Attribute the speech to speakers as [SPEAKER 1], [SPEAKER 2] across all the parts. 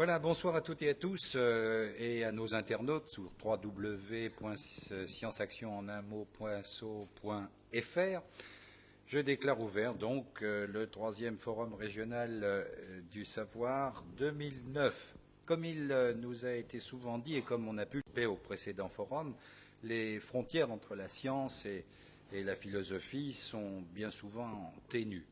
[SPEAKER 1] Voilà, bonsoir à toutes et à tous et à nos internautes sur www.scienceactionenunmot.so.fr. Je déclare ouvert donc le troisième forum régional du savoir 2009. Comme il nous a été souvent dit et comme on a pu le faire au précédent forum, les frontières entre la science et la philosophie sont bien souvent ténues.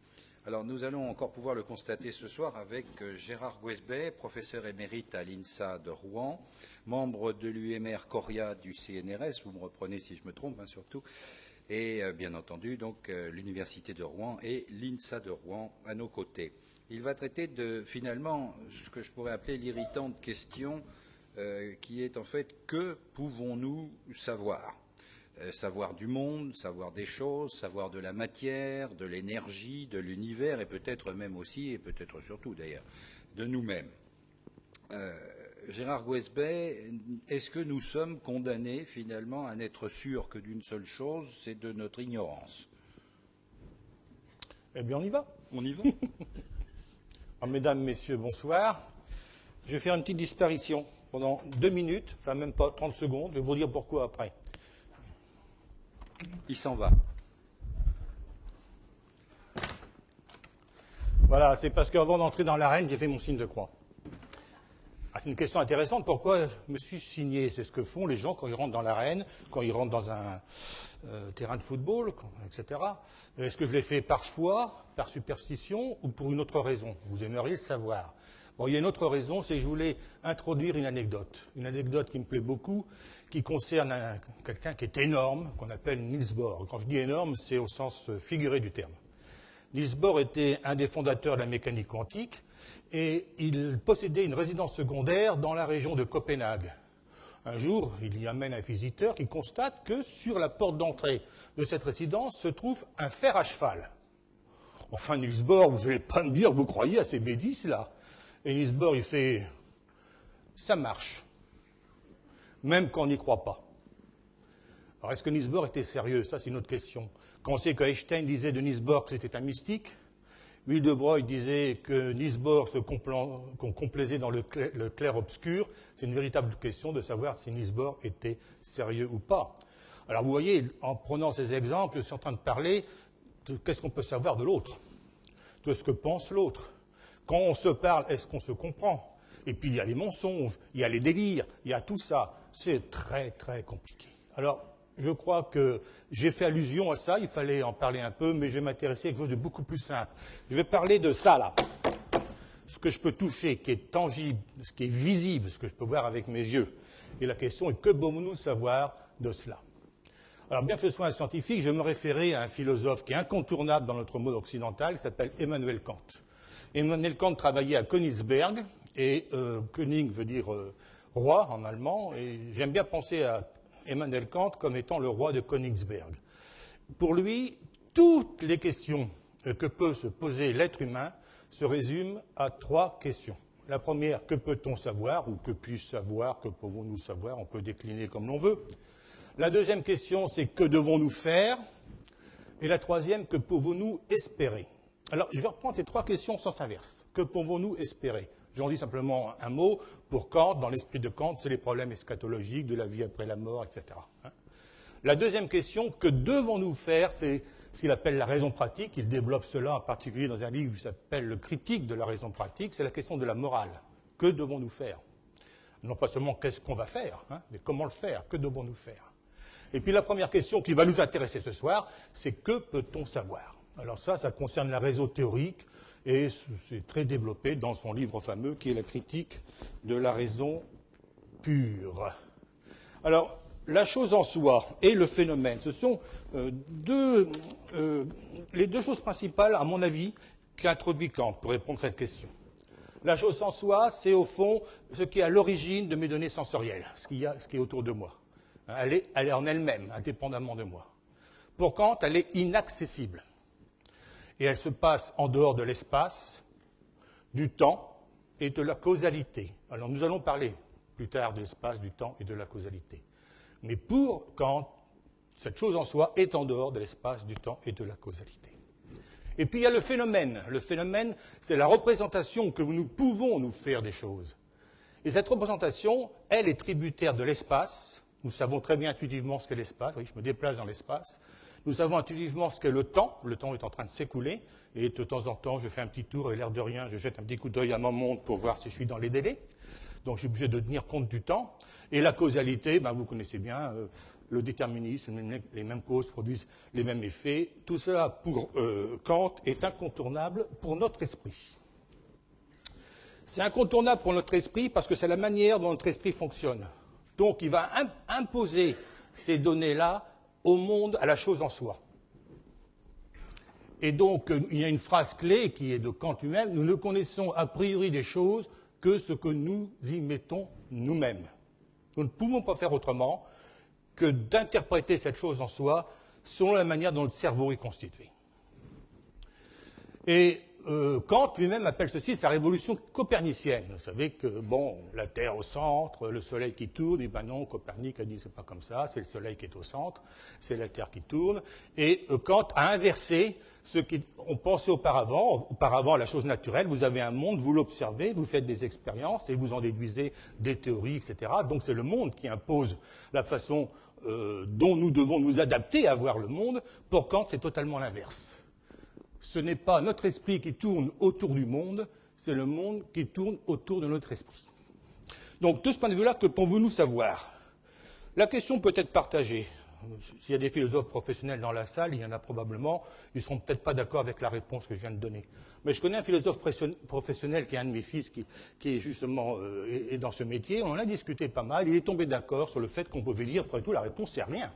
[SPEAKER 1] Alors nous allons encore pouvoir le constater ce soir avec Gérard Guesbet, professeur émérite à l'INSA de Rouen, membre de l'UMR Coria du CNRS, vous me reprenez si je me trompe surtout, et bien entendu donc l'Université de Rouen et l'INSA de Rouen à nos côtés. Il va traiter de finalement ce que je pourrais appeler l'irritante question qui est en fait que pouvons-nous savoir ? Savoir du monde, savoir des choses, savoir de la matière, de l'énergie, de l'univers et peut-être même aussi, et peut-être surtout d'ailleurs, de nous-mêmes. Gérard Guesbet, est-ce que nous sommes condamnés finalement à n'être sûrs que d'une seule chose, c'est de notre ignorance?
[SPEAKER 2] Eh bien on y va.
[SPEAKER 1] On y va.
[SPEAKER 2] Alors, mesdames, messieurs, bonsoir. Je vais faire une petite disparition pendant 2 minutes, enfin même pas 30 secondes, je vais vous dire pourquoi après.
[SPEAKER 1] Il s'en va.
[SPEAKER 2] Voilà, c'est parce qu'avant d'entrer dans l'arène, j'ai fait mon signe de croix. Ah, c'est une question intéressante, pourquoi me suis-je signé? C'est ce que font les gens quand ils rentrent dans l'arène, quand ils rentrent dans un terrain de football, etc. Est-ce que je l'ai fait par foi, par superstition ou pour une autre raison? Vous aimeriez le savoir. Bon, il y a une autre raison, c'est que je voulais introduire une anecdote qui me plaît beaucoup, qui concerne quelqu'un qui est énorme, qu'on appelle Niels Bohr. Quand je dis énorme, c'est au sens figuré du terme. Niels Bohr était un des fondateurs de la mécanique quantique et il possédait une résidence secondaire dans la région de Copenhague. Un jour, il y amène un visiteur qui constate que sur la porte d'entrée de cette résidence se trouve un fer à cheval. Enfin, Niels Bohr, vous n'allez pas me dire que vous croyez à ces bêtises là. Et Niels Bohr, il fait « ça marche », même quand on n'y croit pas. Alors, est-ce que Niels Bohr était sérieux? Ça, c'est une autre question. Quand on sait qu'Einstein disait de Niels Bohr que c'était un mystique, Will de Broglie disait que Niels Bohr qu'on complaisait dans le clair-obscur, c'est une véritable question de savoir si Niels Bohr était sérieux ou pas. Alors, vous voyez, en prenant ces exemples, je suis en train de parler de qu'est-ce qu'on peut savoir de l'autre, de ce que pense l'autre. Quand on se parle, est-ce qu'on se comprend? Et puis il y a les mensonges, il y a les délires, il y a tout ça. C'est très très compliqué. Alors, je crois que j'ai fait allusion à ça, il fallait en parler un peu, mais je vais m'intéresser à quelque chose de beaucoup plus simple. Je vais parler de ça là. Ce que je peux toucher, qui est tangible, ce qui est visible, ce que je peux voir avec mes yeux. Et la question est, que pouvons-nous savoir de cela? Alors, bien que je sois un scientifique, je vais me référer à un philosophe qui est incontournable dans notre monde occidental, qui s'appelle Emmanuel Kant. Emmanuel Kant travaillait à Königsberg, et König veut dire roi en allemand, et j'aime bien penser à Emmanuel Kant comme étant le roi de Königsberg. Pour lui, toutes les questions que peut se poser l'être humain se résument à 3 questions. La première, que peut-on savoir, ou que puis-je savoir, que pouvons-nous savoir, on peut décliner comme l'on veut. La deuxième question, c'est que devons-nous faire? Et la troisième, que pouvons-nous espérer? Alors, je vais reprendre ces 3 questions en sens inverse. Que pouvons-nous espérer? J'en dis simplement un mot. Pour Kant, dans l'esprit de Kant, c'est les problèmes eschatologiques, de la vie après la mort, etc. La deuxième question, que devons-nous faire, c'est ce qu'il appelle la raison pratique. Il développe cela en particulier dans un livre qui s'appelle Le critique de la raison pratique. C'est la question de la morale. Que devons-nous faire? Non pas seulement qu'est-ce qu'on va faire, mais comment le faire? Que devons-nous faire? Et puis la première question qui va nous intéresser ce soir, c'est que peut-on savoir? Alors ça concerne la raison théorique et c'est très développé dans son livre fameux qui est la critique de la raison pure. Alors, la chose en soi et le phénomène, ce sont les 2 choses principales, à mon avis, qu'introduit Kant pour répondre à cette question. La chose en soi, c'est au fond ce qui est à l'origine de mes données sensorielles, ce qui est autour de moi. Elle est en elle-même, indépendamment de moi. Pour Kant, elle est inaccessible. Et elle se passe en dehors de l'espace, du temps et de la causalité. Alors nous allons parler plus tard de l'espace, du temps et de la causalité. Mais pour Kant, cette chose en soi est en dehors de l'espace, du temps et de la causalité. Et puis il y a le phénomène. Le phénomène, c'est la représentation que nous pouvons nous faire des choses. Et cette représentation, elle est tributaire de l'espace. Nous savons très bien intuitivement ce qu'est l'espace. Oui, je me déplace dans l'espace. Nous savons intuitivement ce qu'est le temps. Le temps est en train de s'écouler. Et de temps en temps, je fais un petit tour et l'air de rien, je jette un petit coup d'œil à ma montre pour voir si je suis dans les délais. Donc, je suis obligé de tenir compte du temps. Et la causalité, ben, vous connaissez bien, le déterminisme, les mêmes causes produisent les mêmes effets. Tout cela, pour Kant, est incontournable pour notre esprit. C'est incontournable pour notre esprit parce que c'est la manière dont notre esprit fonctionne. Donc, il va imposer ces données-là au monde, à la chose en soi. Et donc, il y a une phrase clé qui est de Kant lui-même, nous ne connaissons a priori des choses que ce que nous y mettons nous-mêmes. Nous ne pouvons pas faire autrement que d'interpréter cette chose en soi selon la manière dont notre cerveau est constitué. Et Kant lui-même appelle ceci sa révolution copernicienne. Vous savez que, bon, la Terre au centre, le Soleil qui tourne, et ben non, Copernic a dit c'est pas comme ça, c'est le Soleil qui est au centre, c'est la Terre qui tourne. Et Kant a inversé ce qu'on pensait auparavant. Auparavant, la chose naturelle, vous avez un monde, vous l'observez, vous faites des expériences et vous en déduisez des théories, etc. Donc c'est le monde qui impose la façon dont nous devons nous adapter à voir le monde. Pour Kant, c'est totalement l'inverse. Ce n'est pas notre esprit qui tourne autour du monde, c'est le monde qui tourne autour de notre esprit. Donc, de ce point de vue-là, que pouvons-nous savoir? La question peut être partagée. S'il y a des philosophes professionnels dans la salle, il y en a probablement, ils ne seront peut-être pas d'accord avec la réponse que je viens de donner. Mais je connais un philosophe professionnel qui est un de mes fils, qui est justement est dans ce métier. On en a discuté pas mal. Il est tombé d'accord sur le fait qu'on pouvait dire, après tout, la réponse, c'est rien.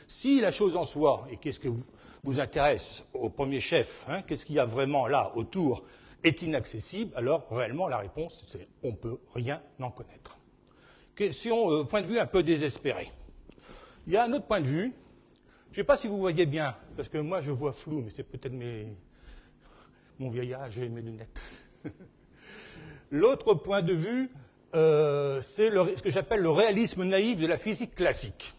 [SPEAKER 2] Si la chose en soi, et qu'est-ce que vous intéresse au premier chef, hein, qu'est-ce qu'il y a vraiment là autour, est inaccessible, alors réellement la réponse, c'est on ne peut rien en connaître. Question, point de vue un peu désespéré. Il y a un autre point de vue, je ne sais pas si vous voyez bien, parce que moi je vois flou, mais c'est peut-être mon vieil âge et mes lunettes. L'autre point de vue, c'est ce que j'appelle le réalisme naïf de la physique classique.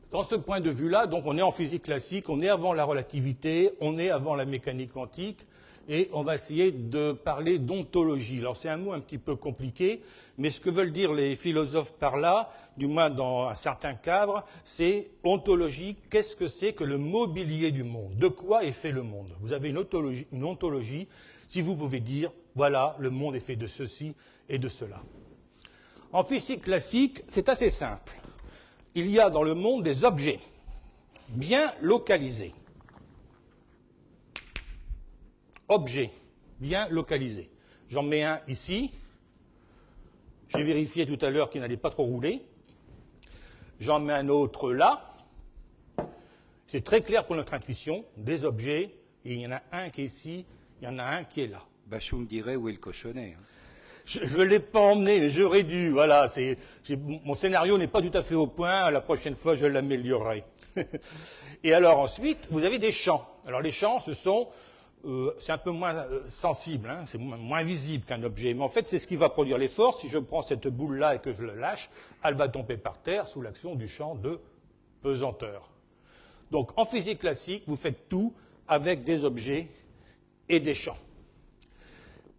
[SPEAKER 2] Dans ce point de vue-là, donc on est en physique classique, on est avant la relativité, on est avant la mécanique quantique, et on va essayer de parler d'ontologie. Alors c'est un mot un petit peu compliqué, mais ce que veulent dire les philosophes par là, du moins dans un certain cadre, c'est ontologie, qu'est-ce que c'est que le mobilier du monde? De quoi est fait le monde? Vous avez une ontologie, si vous pouvez dire, voilà, le monde est fait de ceci et de cela. En physique classique, c'est assez simple. Il y a dans le monde des objets bien localisés. Objets bien localisés. J'en mets un ici. J'ai vérifié tout à l'heure qu'il n'allait pas trop rouler. J'en mets un autre là. C'est très clair pour notre intuition. Des objets, et il y en a un qui est ici, il y en a un qui est là.
[SPEAKER 1] Bachung dirait où est le cochonnet, hein.
[SPEAKER 2] Je ne l'ai pas emmené, mais j'aurais dû. Voilà, mon scénario n'est pas tout à fait au point. La prochaine fois, je l'améliorerai. Et alors ensuite, vous avez des champs. Alors les champs, c'est un peu moins sensible, hein, c'est moins visible qu'un objet. Mais en fait, c'est ce qui va produire les forces. Si je prends cette boule-là et que je la lâche, elle va tomber par terre sous l'action du champ de pesanteur. Donc en physique classique, vous faites tout avec des objets et des champs.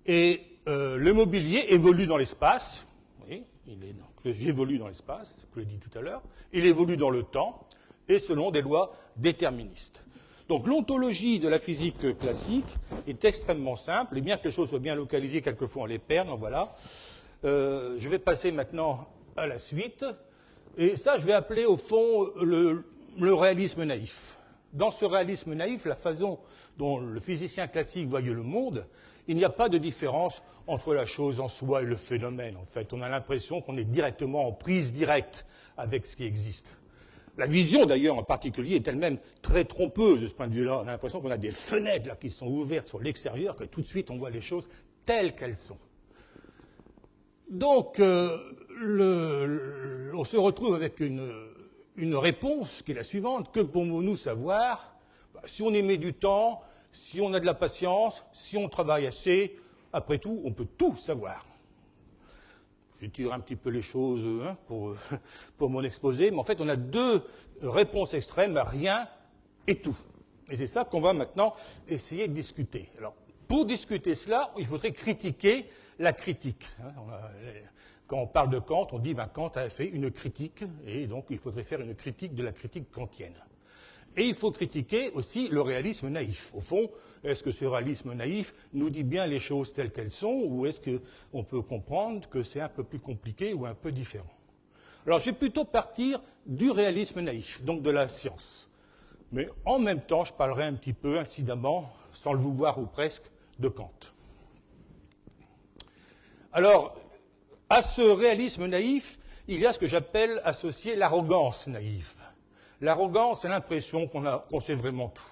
[SPEAKER 2] Et le mobilier évolue dans l'espace. Oui, j'évolue dans l'espace, je l'ai dit tout à l'heure. Il évolue dans le temps et selon des lois déterministes. Donc l'ontologie de la physique classique est extrêmement simple. Et bien que les choses soient bien localisées, quelquefois on les perd. Donc voilà. Je vais passer maintenant à la suite. Et ça, je vais appeler au fond le réalisme naïf. Dans ce réalisme naïf, la façon dont le physicien classique voyait le monde, il n'y a pas de différence entre la chose en soi et le phénomène. En fait, on a l'impression qu'on est directement en prise directe avec ce qui existe. La vision, d'ailleurs, en particulier, est elle-même très trompeuse de ce point de vue-là. On a l'impression qu'on a des fenêtres là, qui sont ouvertes sur l'extérieur, que tout de suite on voit les choses telles qu'elles sont. Donc, on se retrouve avec une réponse qui est la suivante. Que pouvons-nous savoir? Si on y met du temps, si on a de la patience, si on travaille assez, après tout, on peut tout savoir. J'étire un petit peu les choses pour mon exposé, mais en fait, on a deux réponses extrêmes à rien et tout. Et c'est ça qu'on va maintenant essayer de discuter. Alors, pour discuter cela, il faudrait critiquer la critique. Quand on parle de Kant, on dit Kant a fait une critique, et donc il faudrait faire une critique de la critique kantienne. Et il faut critiquer aussi le réalisme naïf. Au fond, est-ce que ce réalisme naïf nous dit bien les choses telles qu'elles sont, ou est-ce qu'on peut comprendre que c'est un peu plus compliqué ou un peu différent? Alors, je vais plutôt partir du réalisme naïf, donc de la science. Mais en même temps, je parlerai un petit peu, incidemment, sans le vouloir ou presque, de Kant. Alors, à ce réalisme naïf, il y a ce que j'appelle associer l'arrogance naïve. L'arrogance, c'est l'impression qu'on sait vraiment tout.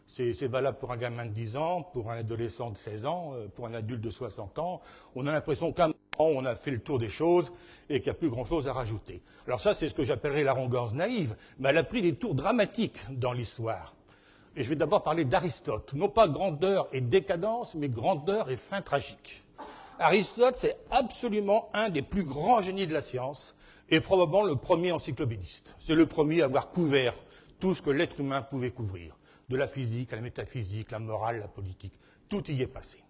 [SPEAKER 2] C'est valable pour un gamin de 10 ans, pour un adolescent de 16 ans, pour un adulte de 60 ans. On a l'impression qu'à un moment, on a fait le tour des choses et qu'il n'y a plus grand-chose à rajouter. Alors ça, c'est ce que j'appellerais l'arrogance naïve, mais elle a pris des tours dramatiques dans l'histoire. Et je vais d'abord parler d'Aristote. Non pas grandeur et décadence, mais grandeur et fin tragique. Aristote, c'est absolument un des plus grands génies de la science, et probablement le premier encyclopédiste. C'est le premier à avoir couvert tout ce que l'être humain pouvait couvrir, de la physique à la métaphysique, la morale, la politique. Tout y est passé.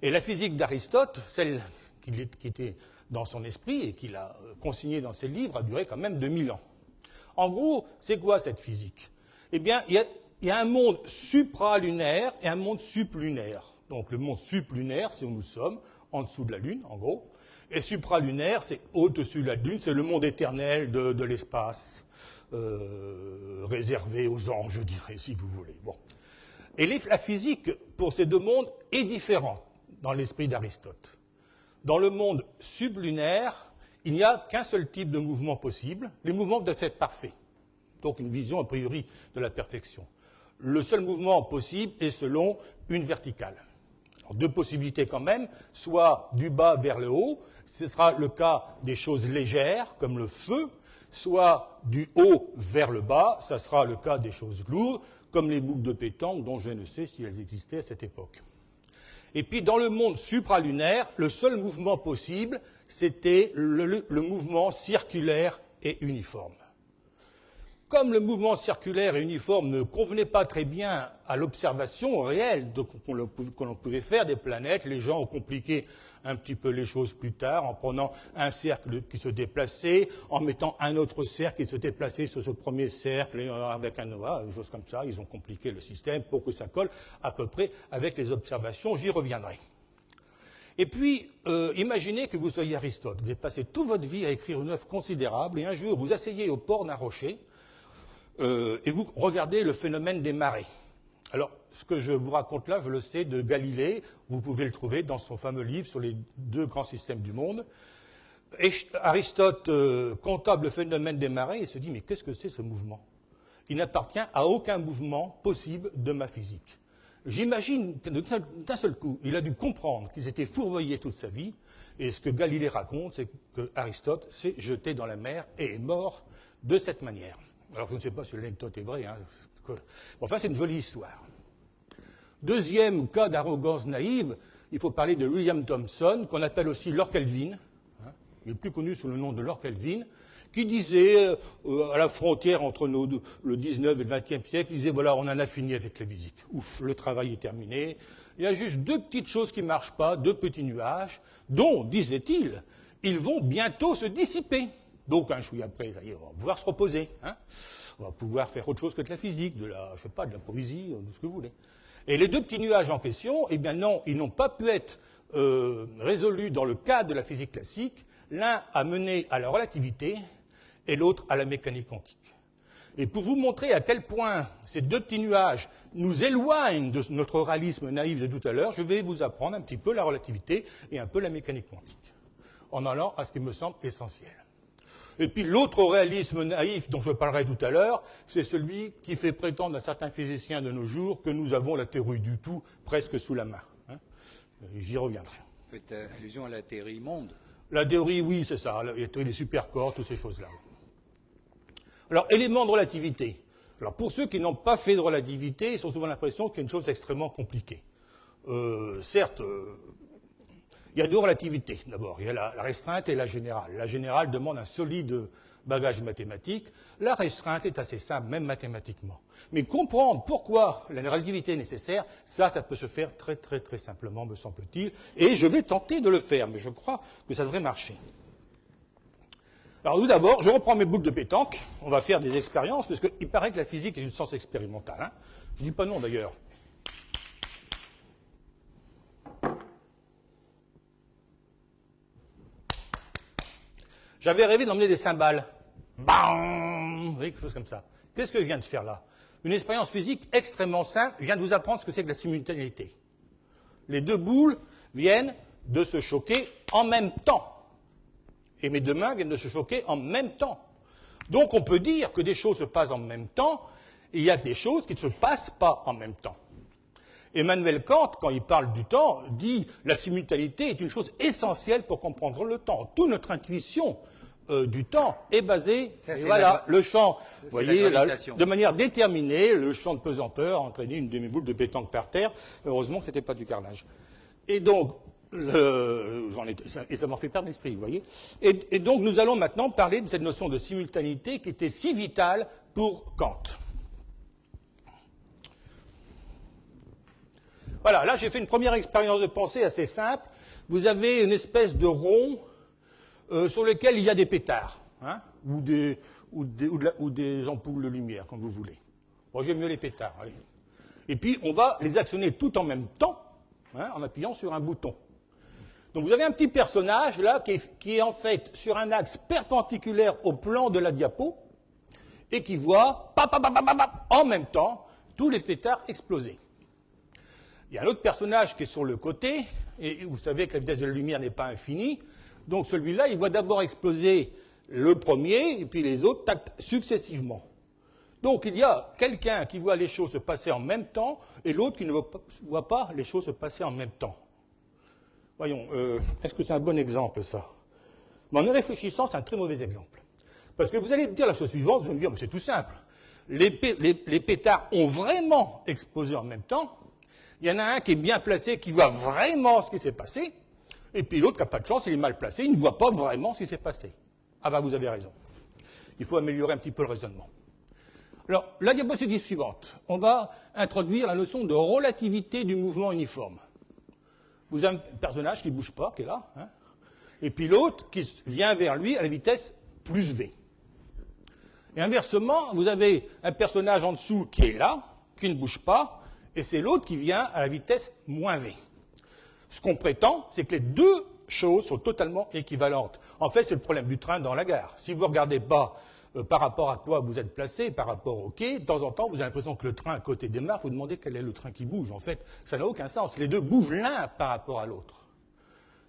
[SPEAKER 2] Et la physique d'Aristote, celle qui était dans son esprit et qu'il a consignée dans ses livres, a duré quand même 2000 ans. En gros, c'est quoi cette physique? Eh bien, il y a un monde supralunaire et un monde sublunaire. Donc le monde sublunaire, c'est où nous sommes, en dessous de la Lune, en gros. Et supralunaire, c'est au-dessus de la Lune, c'est le monde éternel de l'espace, réservé aux anges, je dirais, si vous voulez. Bon. Et la physique, pour ces deux mondes, est différente dans l'esprit d'Aristote. Dans le monde sublunaire, il n'y a qu'un seul type de mouvement possible. Les mouvements doivent être parfaits. Donc une vision a priori de la perfection. Le seul mouvement possible est selon une verticale. Alors, deux possibilités quand même, soit du bas vers le haut, ce sera le cas des choses légères, comme le feu, soit du haut vers le bas, ça sera le cas des choses lourdes, comme les boucles de pétanque, dont je ne sais si elles existaient à cette époque. Et puis, dans le monde supralunaire, le seul mouvement possible, c'était le mouvement circulaire et uniforme. Comme le mouvement circulaire et uniforme ne convenait pas très bien à l'observation réelle que l'on pouvait faire des planètes, les gens ont compliqué un petit peu les choses plus tard en prenant un cercle qui se déplaçait, en mettant un autre cercle qui se déplaçait sur ce premier cercle avec un noix, des choses comme ça. Ils ont compliqué le système pour que ça colle à peu près avec les observations. J'y reviendrai. Et puis, imaginez que vous soyez Aristote. Vous avez passé toute votre vie à écrire une œuvre considérable et un jour vous asseyez au port d'un rocher et vous regardez le phénomène des marées. Alors, ce que je vous raconte là, je le sais de Galilée, vous pouvez le trouver dans son fameux livre sur les deux grands systèmes du monde. Et Aristote contemple le phénomène des marées et se dit, mais qu'est-ce que c'est ce mouvement? Il n'appartient à aucun mouvement possible de ma physique. J'imagine que d'un seul coup, il a dû comprendre qu'il s'était fourvoyé toute sa vie, et ce que Galilée raconte, c'est que Aristote s'est jeté dans la mer et est mort de cette manière. Alors, je ne sais pas si l'anecdote est vraie. Enfin, c'est une jolie histoire. Deuxième cas d'arrogance naïve, il faut parler de William Thomson, qu'on appelle aussi Lord Kelvin. Il est plus connu sous le nom de Lord Kelvin, qui disait, à la frontière entre le 19 et le 20e siècle, il disait, voilà, on en a fini avec la physique. Ouf, le travail est terminé. Il y a juste deux petites choses qui ne marchent pas, deux petits nuages, dont, disait-il, ils vont bientôt se dissiper. Donc, un chouïa après, ça y est, on va pouvoir se reposer. On va pouvoir faire autre chose que de la physique, de la poésie, de ce que vous voulez. Et les deux petits nuages en question, eh bien non, ils n'ont pas pu être résolus dans le cadre de la physique classique. L'un a mené à la relativité et l'autre à la mécanique quantique. Et pour vous montrer à quel point ces deux petits nuages nous éloignent de notre réalisme naïf de tout à l'heure, je vais vous apprendre un petit peu la relativité et un peu la mécanique quantique, en allant à ce qui me semble essentiel. Et puis l'autre réalisme naïf dont je parlerai tout à l'heure, c'est celui qui fait prétendre à certains physiciens de nos jours que nous avons la théorie du tout presque sous la main. J'y reviendrai.
[SPEAKER 1] Vous faites allusion à la théorie monde. La
[SPEAKER 2] théorie, oui, c'est ça, la théorie des supercorps, toutes ces choses-là. Alors, éléments de relativité. Alors, pour ceux qui n'ont pas fait de relativité, ils ont souvent l'impression qu'il y a une chose extrêmement compliquée. Certes, Il y a deux relativités, d'abord. Il y a la restreinte et la générale. La générale demande un solide bagage mathématique. La restreinte est assez simple, même mathématiquement. Mais comprendre pourquoi la relativité est nécessaire, ça peut se faire très, très, très simplement, me semble-t-il. Et je vais tenter de le faire, mais je crois que ça devrait marcher. Alors, tout d'abord, je reprends mes boules de pétanque. On va faire des expériences, parce qu'il paraît que la physique est une science expérimentale. Hein. Je ne dis pas non, d'ailleurs. J'avais rêvé d'emmener des cymbales. Bam! Vous voyez, quelque chose comme ça. Qu'est-ce que je viens de faire là? Une expérience physique extrêmement simple. Je viens de vous apprendre ce que c'est que la simultanéité. Les deux boules viennent de se choquer en même temps. Et mes deux mains viennent de se choquer en même temps. Donc on peut dire que des choses se passent en même temps, et il y a des choses qui ne se passent pas en même temps. Emmanuel Kant, quand il parle du temps, dit que la simultanéité est une chose essentielle pour comprendre le temps. Toute notre intuition du temps est basée, le champ, vous voyez, de manière déterminée, le champ de pesanteur a entraîné une demi-boule de pétanque par terre. Heureusement que ce n'était pas du carrelage. Et donc, et ça m'en fait perdre l'esprit, vous voyez. Et donc, nous allons maintenant parler de cette notion de simultanéité qui était si vitale pour Kant. Voilà, là j'ai fait une première expérience de pensée assez simple. Vous avez une espèce de rond sur lequel il y a des pétards, hein, ou des ampoules de lumière, comme vous voulez. Bon, j'aime mieux les pétards. Allez. Et puis on va les actionner tout en même temps, hein, en appuyant sur un bouton. Donc vous avez un petit personnage là qui est en fait sur un axe perpendiculaire au plan de la diapo et qui voit en même temps tous les pétards exploser. Il y a un autre personnage qui est sur le côté, et vous savez que la vitesse de la lumière n'est pas infinie, donc celui-là, il voit d'abord exploser le premier, et puis les autres successivement. Donc il y a quelqu'un qui voit les choses se passer en même temps, et l'autre qui ne voit pas les choses se passer en même temps. Voyons, est-ce que c'est un bon exemple, ça? Mais en y réfléchissant, c'est un très mauvais exemple. Parce que vous allez me dire la chose suivante, vous allez me dire, mais c'est tout simple. Les pétards ont vraiment explosé en même temps. Il y en a un qui est bien placé, qui voit vraiment ce qui s'est passé, et puis l'autre qui n'a pas de chance, il est mal placé, il ne voit pas vraiment ce qui s'est passé. Ah ben vous avez raison. Il faut améliorer un petit peu le raisonnement. Alors, la diapositive suivante, on va introduire la notion de relativité du mouvement uniforme. Vous avez un personnage qui ne bouge pas, qui est là, hein, et puis l'autre qui vient vers lui à la vitesse plus v. Et inversement, vous avez un personnage en dessous qui est là, qui ne bouge pas, et c'est l'autre qui vient à la vitesse moins v. Ce qu'on prétend, c'est que les deux choses sont totalement équivalentes. En fait, c'est le problème du train dans la gare. Si vous ne regardez pas par rapport à quoi vous êtes placé, par rapport au quai, de temps en temps, vous avez l'impression que le train à côté démarre, vous demandez quel est le train qui bouge. En fait, ça n'a aucun sens. Les deux bougent l'un par rapport à l'autre.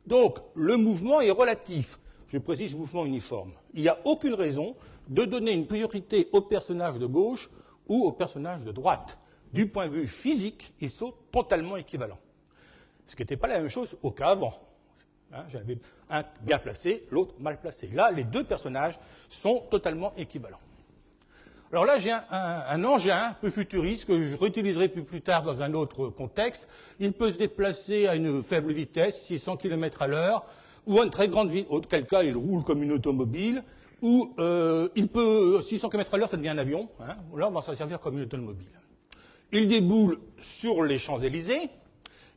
[SPEAKER 2] Donc, le mouvement est relatif. Je précise mouvement uniforme. Il n'y a aucune raison de donner une priorité au personnage de gauche ou au personnage de droite. Du point de vue physique, ils sont totalement équivalents. Ce qui n'était pas la même chose au cas avant. Hein, j'avais un bien placé, l'autre mal placé. Là, les deux personnages sont totalement équivalents. Alors là, j'ai un engin un peu futuriste que je réutiliserai plus tard dans un autre contexte. Il peut se déplacer à une faible vitesse, 600 km à l'heure, ou à une très grande vitesse, auquel cas il roule comme une automobile, ou il peut, 600 km à l'heure, ça devient un avion. Hein, là, on va s'en servir comme une automobile. Il déboule sur les Champs-Élysées,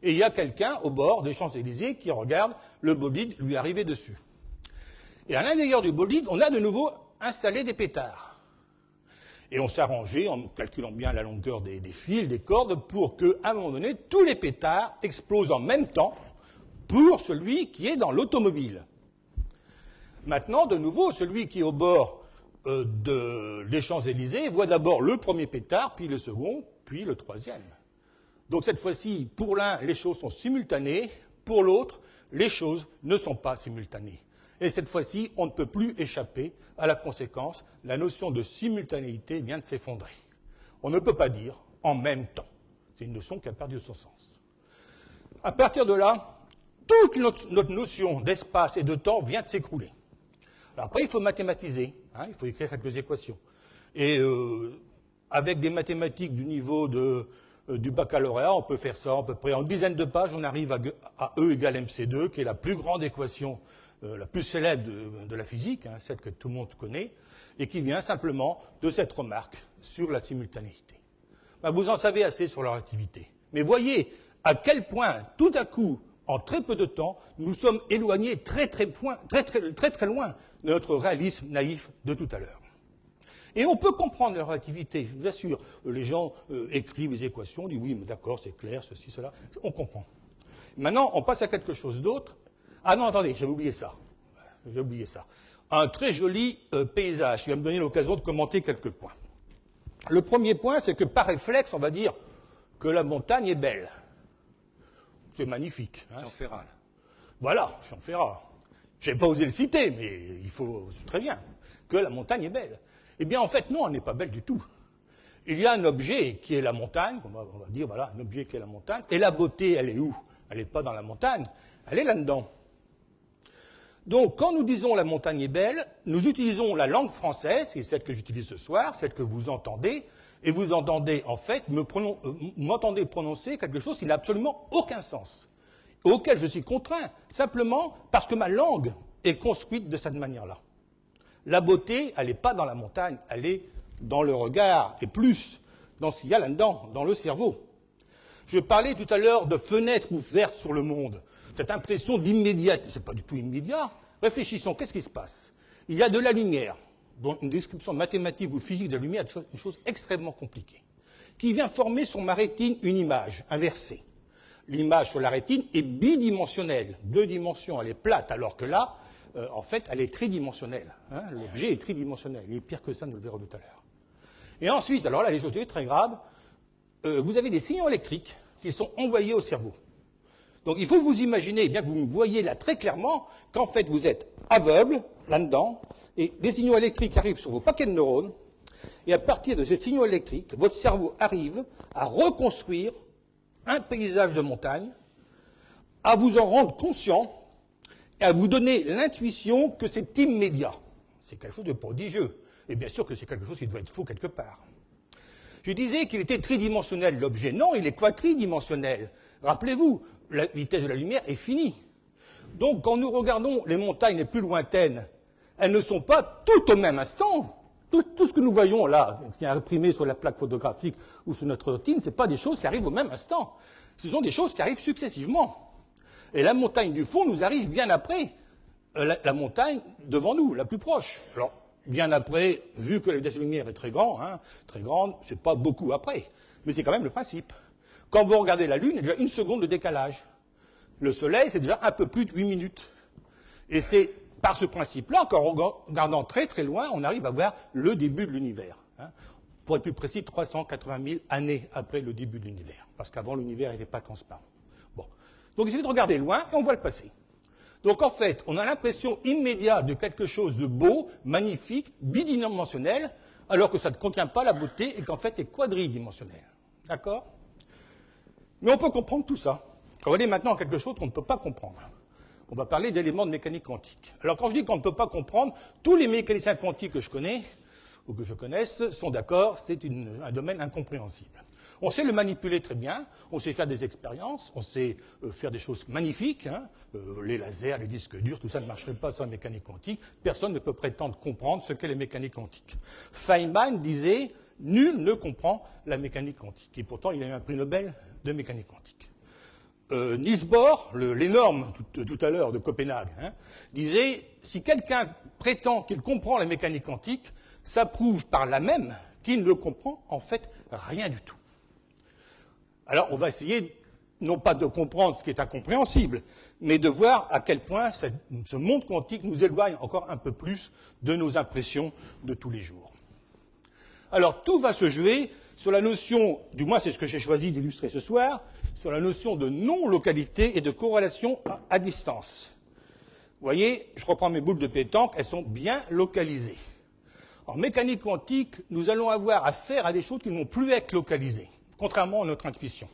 [SPEAKER 2] et il y a quelqu'un au bord des Champs-Élysées qui regarde le bolide lui arriver dessus. Et à l'intérieur du bolide, on a de nouveau installé des pétards. Et on s'est arrangé, en calculant bien la longueur des fils, des cordes, pour qu'à un moment donné, tous les pétards explosent en même temps pour celui qui est dans l'automobile. Maintenant, de nouveau, celui qui est au bord des Champs-Élysées voit d'abord le premier pétard, puis le second, puis le troisième. Donc cette fois-ci, pour l'un, les choses sont simultanées, pour l'autre, les choses ne sont pas simultanées. Et cette fois-ci, on ne peut plus échapper à la conséquence, la notion de simultanéité vient de s'effondrer. On ne peut pas dire en même temps. C'est une notion qui a perdu son sens. À partir de là, toute notre notion d'espace et de temps vient de s'écrouler. Alors après, il faut mathématiser, hein, il faut écrire quelques équations. Et avec des mathématiques du niveau de du baccalauréat, on peut faire ça à peu près en une dizaine de pages, on arrive à E égale MC2, qui est la plus grande équation, la plus célèbre de la physique, hein, celle que tout le monde connaît, et qui vient simplement de cette remarque sur la simultanéité. Ben, vous en savez assez sur la relativité. Mais voyez à quel point, tout à coup, en très peu de temps, nous sommes éloignés très loin de notre réalisme naïf de tout à l'heure. Et on peut comprendre la relativité, je vous assure. Les gens écrivent les équations, disent oui, mais d'accord, c'est clair, ceci, cela. On comprend. Maintenant, on passe à quelque chose d'autre. Ah non, attendez, j'avais oublié ça. J'ai oublié ça. Un très joli paysage qui va me donner l'occasion de commenter quelques points. Le premier point, c'est que par réflexe, on va dire que la montagne est belle. C'est magnifique. Hein.
[SPEAKER 1] Jean Ferrat.
[SPEAKER 2] Voilà, Jean Ferrat. Je n'ai pas osé le citer, mais il faut très bien que la montagne est belle. Eh bien, en fait, non, elle n'est pas belle du tout. Il y a un objet qui est la montagne, on va dire, voilà, un objet qui est la montagne, et la beauté, elle est où? Elle n'est pas dans la montagne, elle est là-dedans. Donc, quand nous disons la montagne est belle, nous utilisons la langue française, qui est celle que j'utilise ce soir, celle que vous entendez, et vous entendez, en fait, m'entendez prononcer quelque chose qui n'a absolument aucun sens, auquel je suis contraint, simplement parce que ma langue est construite de cette manière-là. La beauté, elle n'est pas dans la montagne, elle est dans le regard, et plus dans ce qu'il y a là-dedans, dans le cerveau. Je parlais tout à l'heure de fenêtre ouverte sur le monde. Cette impression d'immédiateté, ce n'est pas du tout immédiat. Réfléchissons, qu'est-ce qui se passe? Il y a de la lumière, dont une description mathématique ou physique de la lumière est une chose extrêmement compliquée, qui vient former sur ma rétine une image inversée. L'image sur la rétine est bidimensionnelle, 2 dimensions, elle est plate, alors que là, en fait, elle est tridimensionnelle. Hein, l'objet est tridimensionnel, il est pire que ça, nous le verrons tout à l'heure. Et ensuite, alors là, les choses très graves, vous avez des signaux électriques qui sont envoyés au cerveau. Donc il faut vous imaginer, bien que vous me voyez là très clairement, qu'en fait vous êtes aveugle, là-dedans, et des signaux électriques arrivent sur vos paquets de neurones, et à partir de ces signaux électriques, votre cerveau arrive à reconstruire un paysage de montagne, à vous en rendre conscient, et à vous donner l'intuition que c'est immédiat. C'est quelque chose de prodigieux. Et bien sûr que c'est quelque chose qui doit être faux quelque part. Je disais qu'il était tridimensionnel, l'objet. Non, il est quadridimensionnel. Rappelez-vous, la vitesse de la lumière est finie. Donc, quand nous regardons les montagnes les plus lointaines, elles ne sont pas toutes au même instant. Tout ce que nous voyons là, ce qui est imprimé sur la plaque photographique ou sur notre rétine, ce n'est pas des choses qui arrivent au même instant. Ce sont des choses qui arrivent successivement. Et la montagne du fond nous arrive bien après la montagne devant nous, la plus proche. Alors, bien après, vu que la vitesse de la lumière est très grande, c'est pas beaucoup après. Mais c'est quand même le principe. Quand vous regardez la Lune, il y a déjà 1 seconde de décalage. Le Soleil, c'est déjà un peu plus de 8 minutes. Et c'est par ce principe-là qu'en regardant très très loin, on arrive à voir le début de l'univers. Hein. Pour être plus précis, 380 000 années après le début de l'univers. Parce qu'avant, l'univers n'était pas transparent. Bon. Donc il suffit de regarder loin et on voit le passé. Donc en fait, on a l'impression immédiate de quelque chose de beau, magnifique, bidimensionnel, alors que ça ne contient pas la beauté et qu'en fait c'est quadridimensionnel. D'accord? Mais on peut comprendre tout ça. On va aller maintenant à quelque chose qu'on ne peut pas comprendre. On va parler d'éléments de mécanique quantique. Alors quand je dis qu'on ne peut pas comprendre, tous les mécaniciens quantiques que je connais, ou que je connaisse, sont d'accord, c'est un domaine incompréhensible. On sait le manipuler très bien, on sait faire des expériences, on sait faire des choses magnifiques, hein, les lasers, les disques durs, tout ça ne marcherait pas sans la mécanique quantique. Personne ne peut prétendre comprendre ce qu'est la mécanique quantique. Feynman disait « Nul ne comprend la mécanique quantique ». Et pourtant, il a eu un prix Nobel de mécanique quantique. Niels Bohr, l'énorme tout à l'heure de Copenhague, hein, disait « Si quelqu'un prétend qu'il comprend la mécanique quantique, ça prouve par là même qu'il ne comprend en fait rien du tout ». Alors, on va essayer, non pas de comprendre ce qui est incompréhensible, mais de voir à quel point ce monde quantique nous éloigne encore un peu plus de nos impressions de tous les jours. Alors, tout va se jouer sur la notion, du moins c'est ce que j'ai choisi d'illustrer ce soir, sur la notion de non-localité et de corrélation à distance. Vous voyez, je reprends mes boules de pétanque, elles sont bien localisées. En mécanique quantique, nous allons avoir affaire à des choses qui ne vont plus être localisées, contrairement à notre intuition.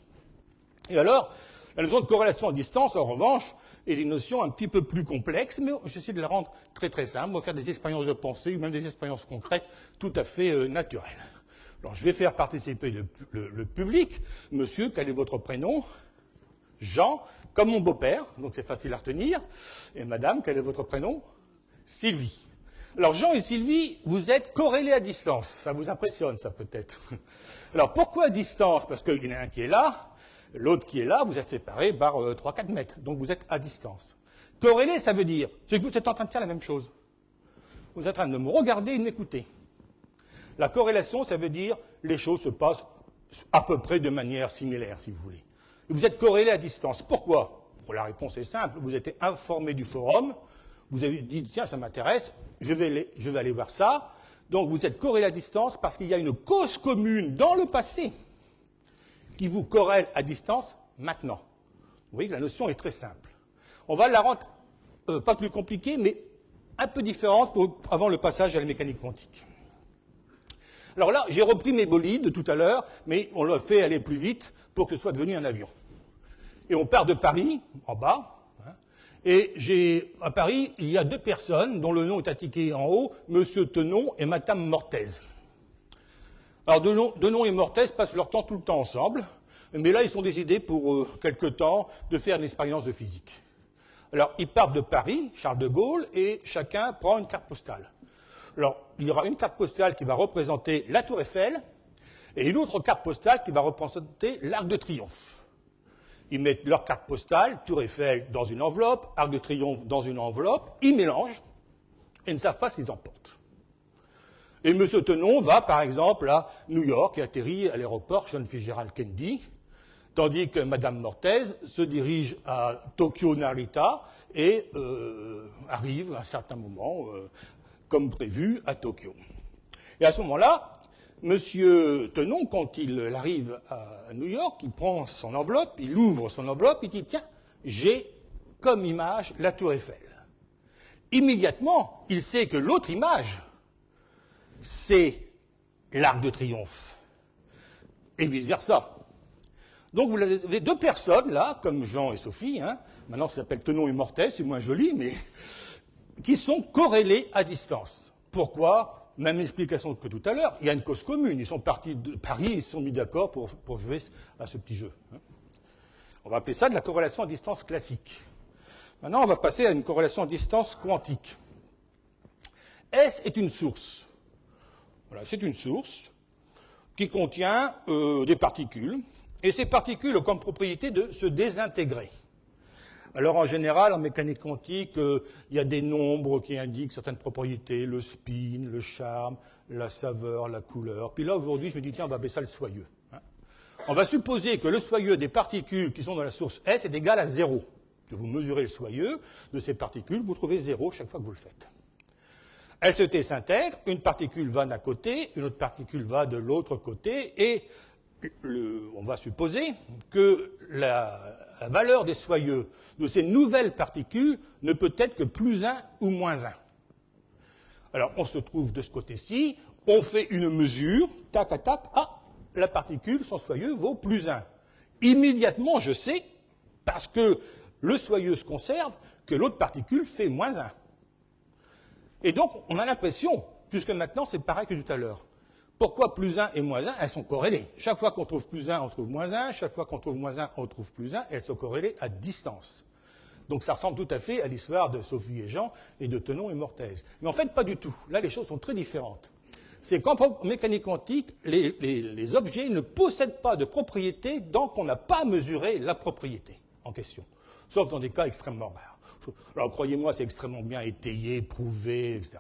[SPEAKER 2] Et alors, la notion de corrélation à distance, en revanche, est une notion un petit peu plus complexe, mais j'essaie de la rendre très très simple. On va faire des expériences de pensée ou même des expériences concrètes tout à fait naturelles. Alors, je vais faire participer le public. Monsieur, quel est votre prénom? Jean, comme mon beau-père, donc c'est facile à retenir. Et madame, quel est votre prénom? Sylvie. Alors, Jean et Sylvie, vous êtes corrélés à distance. Ça vous impressionne, ça, peut-être. Alors, pourquoi à distance? Parce qu'il y en a un qui est là, l'autre qui est là, vous êtes séparés par 3-4 mètres. Donc, vous êtes à distance. Corrélé, ça veut dire que vous êtes en train de faire la même chose. Vous êtes en train de me regarder et de m'écouter. La corrélation, ça veut dire les choses se passent à peu près de manière similaire, si vous voulez. Vous êtes corrélés à distance. Pourquoi? Bon, la réponse est simple. Vous êtes informé du forum. Vous avez dit, tiens, ça m'intéresse, je vais aller voir ça. Donc, vous êtes corrélés à distance parce qu'il y a une cause commune dans le passé qui vous corrèle à distance maintenant. Vous voyez que la notion est très simple. On va la rendre pas plus compliquée, mais un peu différente avant le passage à la mécanique quantique. Alors là, j'ai repris mes bolides de tout à l'heure, mais on l'a fait aller plus vite pour que ce soit devenu un avion. Et on part de Paris, en bas, hein, et à Paris, il y a 2 personnes dont le nom est indiqué en haut, Monsieur Tenon et Madame Mortez. Alors, Denon et Mortez passent leur temps tout le temps ensemble, mais là, ils sont décidés pour quelque temps de faire une expérience de physique. Alors, ils partent de Paris, Charles de Gaulle, et chacun prend une carte postale. Alors, il y aura une carte postale qui va représenter la Tour Eiffel, et une autre carte postale qui va représenter l'Arc de Triomphe. Ils mettent leur carte postale, Tour Eiffel dans une enveloppe, Arc de Triomphe dans une enveloppe, ils mélangent, et ne savent pas ce qu'ils emportent. Et M. Tenon va, par exemple, à New York et atterrit à l'aéroport John Fitzgerald Kennedy, tandis que Mme Mortez se dirige à Tokyo Narita et arrive à un certain moment, comme prévu, à Tokyo. Et à ce moment-là, M. Tenon, quand il arrive à New York, il prend son enveloppe, il ouvre son enveloppe, il dit « Tiens, j'ai comme image la Tour Eiffel ». Immédiatement, il sait que l'autre image, c'est l'Arc de Triomphe, et vice-versa. Donc vous avez 2 personnes, là, comme Jean et Sophie, hein, maintenant ça s'appelle Tenon et Mortez, c'est moins joli, mais qui sont corrélés à distance. Pourquoi? Même explication que tout à l'heure, il y a une cause commune. Ils sont partis de Paris, ils se sont mis d'accord pour jouer à ce petit jeu. On va appeler ça de la corrélation à distance classique. Maintenant, on va passer à une corrélation à distance quantique. S est une source. Voilà, c'est une source qui contient des particules, et ces particules ont comme propriété de se désintégrer. Alors en général, en mécanique quantique, il y a des nombres qui indiquent certaines propriétés, le spin, le charme, la saveur, la couleur. Puis là, aujourd'hui, je me dis, tiens, on va appeler ça le soyeux. On va supposer que le soyeux des particules qui sont dans la source S est égal à 0. Que vous mesurez le soyeux de ces particules, vous trouvez 0 chaque fois que vous le faites. Elles se désintègrent, une particule va d'un côté, une autre particule va de l'autre côté, et on va supposer que la valeur des soyeux de ces nouvelles particules ne peut être que plus 1 ou moins 1. Alors, on se trouve de ce côté-ci, on fait une mesure, tac à tac, ah, la particule, son soyeux, vaut plus 1. Immédiatement, je sais, parce que le soyeux se conserve, que l'autre particule fait moins 1. Et donc, on a l'impression, puisque maintenant, c'est pareil que tout à l'heure. Pourquoi plus 1 et moins 1? Elles sont corrélées. Chaque fois qu'on trouve plus 1, on trouve moins 1. Chaque fois qu'on trouve moins 1, on trouve plus 1. Elles sont corrélées à distance. Donc ça ressemble tout à fait à l'histoire de Sophie et Jean et de Tenon et Mortez. Mais en fait, pas du tout. Là, les choses sont très différentes. C'est qu'en mécanique quantique, les objets ne possèdent pas de propriété tant qu'on n'a pas mesuré la propriété en question. Sauf dans des cas extrêmement rares. Alors, croyez-moi, c'est extrêmement bien étayé, prouvé, etc.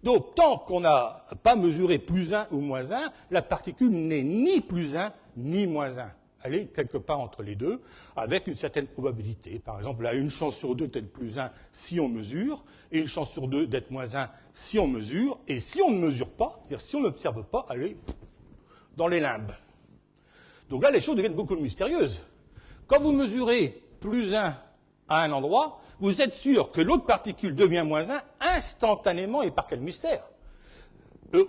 [SPEAKER 2] Donc, tant qu'on n'a pas mesuré plus 1 ou moins 1, la particule n'est ni plus 1 ni moins 1. Elle est quelque part entre les deux, avec une certaine probabilité. Par exemple, elle a une chance sur 2 d'être plus 1 si on mesure, et une chance sur 2 d'être moins 1 si on mesure, et si on ne mesure pas, c'est-à-dire si on n'observe pas, elle est dans les limbes. Donc là, les choses deviennent beaucoup plus mystérieuses. Quand vous mesurez plus 1 à un endroit, vous êtes sûr que l'autre particule devient moins 1 instantanément, et par quel mystère?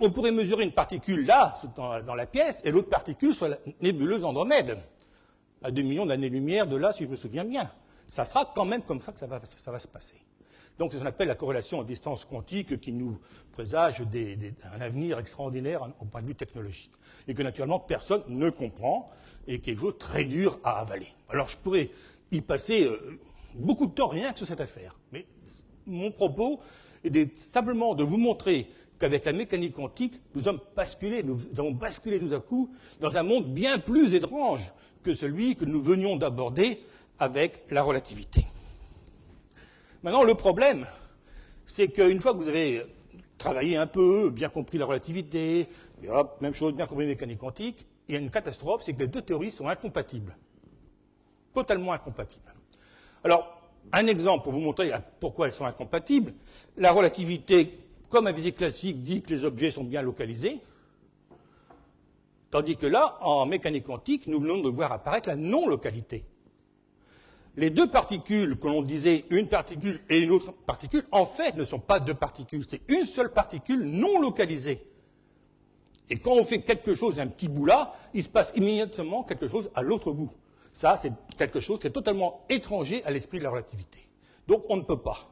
[SPEAKER 2] On pourrait mesurer une particule là, dans la pièce, et l'autre particule sur la nébuleuse Andromède, à 2 millions d'années-lumière de là, si je me souviens bien. Ça sera quand même comme ça que ça va se passer. Donc c'est ce qu'on appelle la corrélation à distance quantique qui nous présage un avenir extraordinaire au point de vue technologique. Et que naturellement personne ne comprend et qui est quelque chose de très dur à avaler. Alors je pourrais y passer beaucoup de temps rien que sur cette affaire. Mais mon propos est simplement de vous montrer qu'avec la mécanique quantique, nous avons basculé tout à coup dans un monde bien plus étrange que celui que nous venions d'aborder avec la relativité. Maintenant, le problème, c'est qu'une fois que vous avez travaillé un peu, bien compris la relativité, et hop, même chose, bien compris la mécanique quantique, il y a une catastrophe, c'est que les deux théories sont incompatibles. Totalement incompatibles. Alors, un exemple pour vous montrer pourquoi elles sont incompatibles. La relativité, comme la physique classique, dit que les objets sont bien localisés, tandis que là, en mécanique quantique, nous venons de voir apparaître la non-localité. Les deux particules que l'on disait, une particule et une autre particule, en fait, ne sont pas deux particules, c'est une seule particule non localisée. Et quand on fait quelque chose, un petit bout là, il se passe immédiatement quelque chose à l'autre bout. Ça, c'est quelque chose qui est totalement étranger à l'esprit de la relativité. Donc, on ne peut pas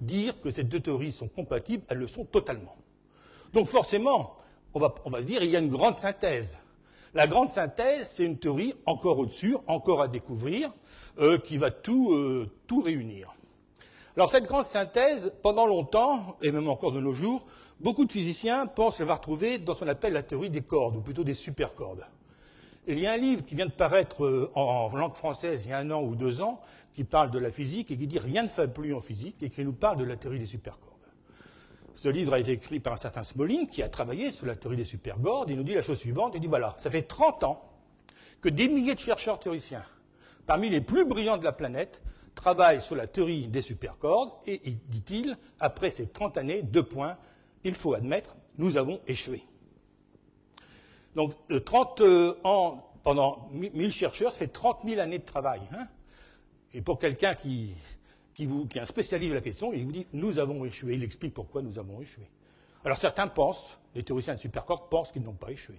[SPEAKER 2] dire que ces deux théories sont compatibles, elles le sont totalement. Donc, forcément, on va se dire, il y a une grande synthèse. La grande synthèse, c'est une théorie encore au-dessus, encore à découvrir, qui va tout réunir. Alors cette grande synthèse, pendant longtemps, et même encore de nos jours, beaucoup de physiciens pensent l'avoir trouvée dans ce qu'on appelle la théorie des cordes, ou plutôt des supercordes. Il y a un livre qui vient de paraître en langue française il y a 1 an ou 2 ans, qui parle de la physique et qui dit « Rien ne fait plus en physique » et qui nous parle de la théorie des supercordes. Ce livre a été écrit par un certain Smolin qui a travaillé sur la théorie des supercordes. Il nous dit la chose suivante, il dit voilà, ça fait 30 ans que des milliers de chercheurs théoriciens, parmi les plus brillants de la planète, travaillent sur la théorie des supercordes et, dit-il, après ces 30 années, 2 points, il faut admettre, nous avons échoué. Donc 30 ans pendant 1000 chercheurs, ça fait 30 000 années de travail. Hein, et pour quelqu'un qui est un spécialiste de la question, il vous dit « nous avons échoué ». Il explique pourquoi nous avons échoué. Alors certains pensent, les théoriciens de supercordes pensent qu'ils n'ont pas échoué.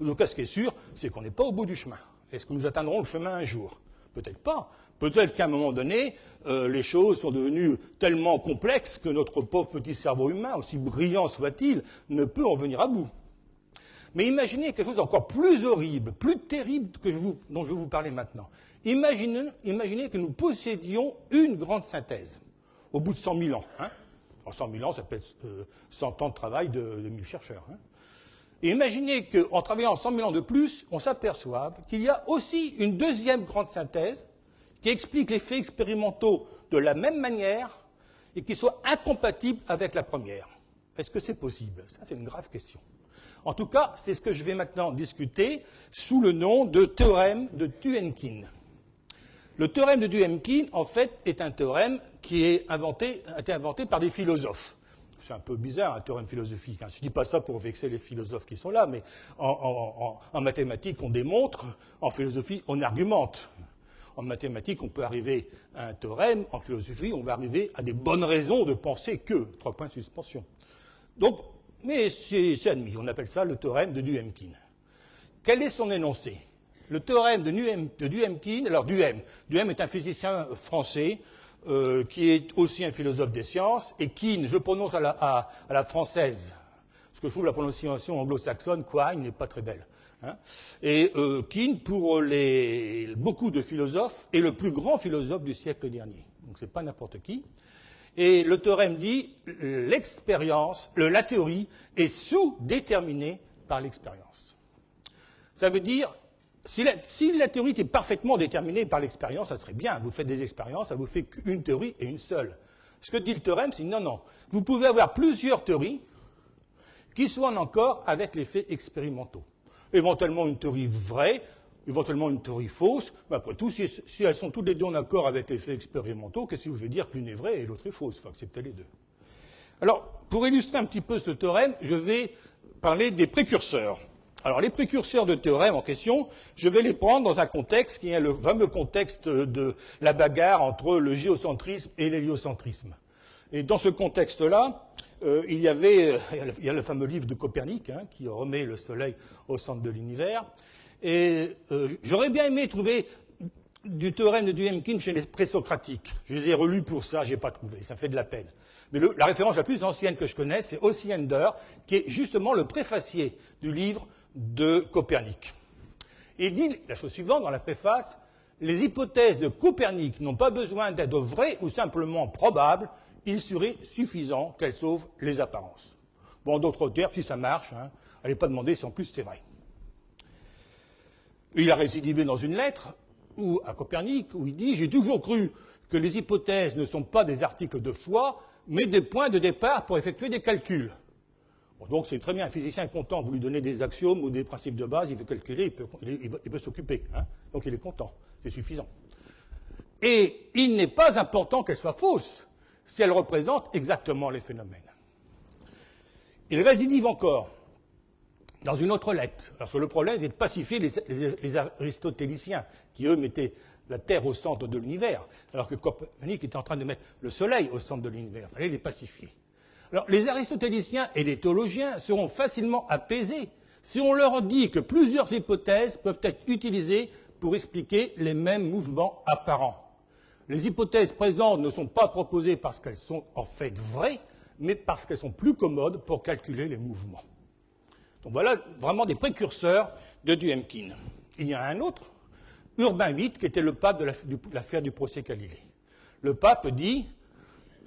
[SPEAKER 2] En tout cas, ce qui est sûr, c'est qu'on n'est pas au bout du chemin. Est-ce que nous atteindrons le chemin un jour? Peut-être pas. Peut-être qu'à un moment donné, les choses sont devenues tellement complexes que notre pauvre petit cerveau humain, aussi brillant soit-il, ne peut en venir à bout. Mais imaginez quelque chose d'encore plus horrible, plus terrible dont je vais vous parler maintenant. Imaginez que nous possédions une grande synthèse, au bout de 100 000 ans. Hein. En 100 000 ans, ça peut être 100 ans de travail de 1000 chercheurs. Hein. Et imaginez qu'en travaillant 100 000 ans de plus, on s'aperçoive qu'il y a aussi une deuxième grande synthèse qui explique les faits expérimentaux de la même manière et qui soit incompatible avec la première. Est-ce que c'est possible? Ça, c'est une grave question. En tout cas, c'est ce que je vais maintenant discuter sous le nom de théorème de Duyemkin. Le théorème de Duyemkin, en fait, est un théorème qui a été inventé par des philosophes. C'est un peu bizarre, un théorème philosophique. Hein. Je ne dis pas ça pour vexer les philosophes qui sont là, mais en mathématiques, on démontre, en philosophie, on argumente. En mathématiques, on peut arriver à un théorème, en philosophie, on va arriver à des bonnes raisons de penser que, 3 points de suspension. Donc, mais c'est admis, on appelle ça le théorème de Duyemkin. Quel est son énoncé? Le théorème de Duyemkin, alors Duhem est un physicien français qui est aussi un philosophe des sciences, et Kin, je prononce à la française, parce que je trouve la prononciation anglo-saxonne, Quine, n'est pas très belle. Hein. Et Kin, pour beaucoup de philosophes, est le plus grand philosophe du siècle dernier. Donc c'est pas n'importe qui. Et le théorème dit l'expérience, la théorie est sous-déterminée par l'expérience. Ça veut dire, si la théorie était parfaitement déterminée par l'expérience, ça serait bien. Vous faites des expériences, ça vous fait qu'une théorie et une seule. Ce que dit le théorème, c'est non. Vous pouvez avoir plusieurs théories qui soient en accord avec les faits expérimentaux. Éventuellement une théorie vraie, éventuellement une théorie fausse, mais après tout, si elles sont toutes les deux en accord avec les faits expérimentaux, qu'est-ce qui vous fait dire que l'une est vraie et l'autre est fausse? Il faut accepter les deux. Alors, pour illustrer un petit peu ce théorème, je vais parler des précurseurs. Alors, les précurseurs de théorème en question, je vais les prendre dans un contexte qui est le fameux contexte de la bagarre entre le géocentrisme et l'héliocentrisme. Et dans ce contexte-là, il y a le fameux livre de Copernic, hein, qui remet le Soleil au centre de l'univers. Et j'aurais bien aimé trouver du théorème de Duyemkin chez les présocratiques. Je les ai relus pour ça, je n'ai pas trouvé, ça fait de la peine. Mais la référence la plus ancienne que je connais, c'est Osiander, qui est justement le préfacier du livre de Copernic. Et il dit la chose suivante dans la préface: les hypothèses de Copernic n'ont pas besoin d'être vraies ou simplement probables, il serait suffisant qu'elles sauvent les apparences. Bon, en d'autres termes, si ça marche, allez pas demander si en plus c'est vrai. Il a récidivé dans une lettre à Copernic où il dit: j'ai toujours cru que les hypothèses ne sont pas des articles de foi, mais des points de départ pour effectuer des calculs. Bon, donc c'est très bien, un physicien est content, vous lui donnez des axiomes ou des principes de base, il veut calculer, il peut s'occuper. Donc il est content, c'est suffisant. Et il n'est pas important qu'elles soient fausses si elles représentent exactement les phénomènes. Il récidive encore dans une autre lettre, parce que le problème c'est de pacifier les aristotéliciens, qui eux mettaient la Terre au centre de l'univers, alors que Copernic était en train de mettre le Soleil au centre de l'univers. Il fallait les pacifier. Alors, les aristotéliciens et les théologiens seront facilement apaisés si on leur dit que plusieurs hypothèses peuvent être utilisées pour expliquer les mêmes mouvements apparents. Les hypothèses présentes ne sont pas proposées parce qu'elles sont en fait vraies, mais parce qu'elles sont plus commodes pour calculer les mouvements. Donc voilà vraiment des précurseurs de Duyemkin. Il y a un autre, Urbain VIII, qui était le pape de l'affaire du procès Galilée. Le pape dit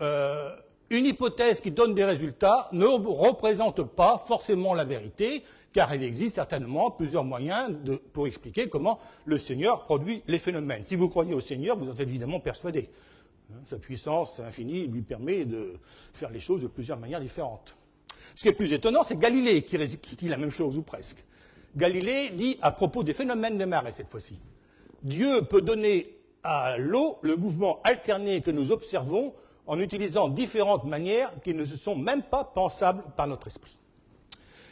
[SPEAKER 2] une hypothèse qui donne des résultats ne représente pas forcément la vérité, car il existe certainement plusieurs moyens pour expliquer comment le Seigneur produit les phénomènes. Si vous croyez au Seigneur, vous en êtes évidemment persuadé. Sa puissance infinie lui permet de faire les choses de plusieurs manières différentes. Ce qui est plus étonnant, c'est Galilée qui dit la même chose, ou presque. Galilée dit à propos des phénomènes des marées, cette fois-ci: Dieu peut donner à l'eau le mouvement alterné que nous observons en utilisant différentes manières qui ne sont même pas pensables par notre esprit.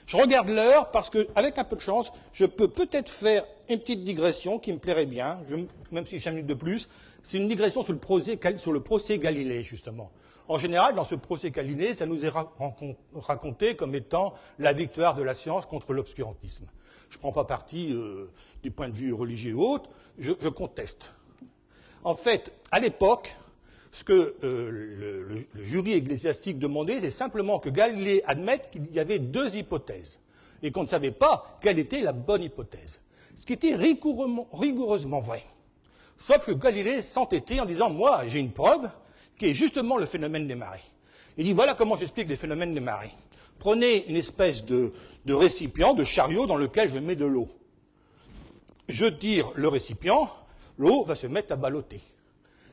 [SPEAKER 2] Je regarde l'heure parce qu'avec un peu de chance, je peux peut-être faire une petite digression qui me plairait bien, même si j'ai 5 minutes de plus. C'est une digression sur le procès Galilée, justement. En général, dans ce procès Galilée, ça nous est raconté comme étant la victoire de la science contre l'obscurantisme. Je ne prends pas parti du point de vue religieux ou autre, je conteste. En fait, à l'époque, ce que le jury ecclésiastique demandait, c'est simplement que Galilée admette qu'il y avait deux hypothèses et qu'on ne savait pas quelle était la bonne hypothèse. Ce qui était rigoureusement vrai. Sauf que Galilée s'entêtait en disant: moi, j'ai une preuve qui est justement le phénomène des marées. Il dit: voilà comment j'explique les phénomènes des marées. Prenez une espèce de récipient, de chariot dans lequel je mets de l'eau. Je tire le récipient, l'eau va se mettre à balloter.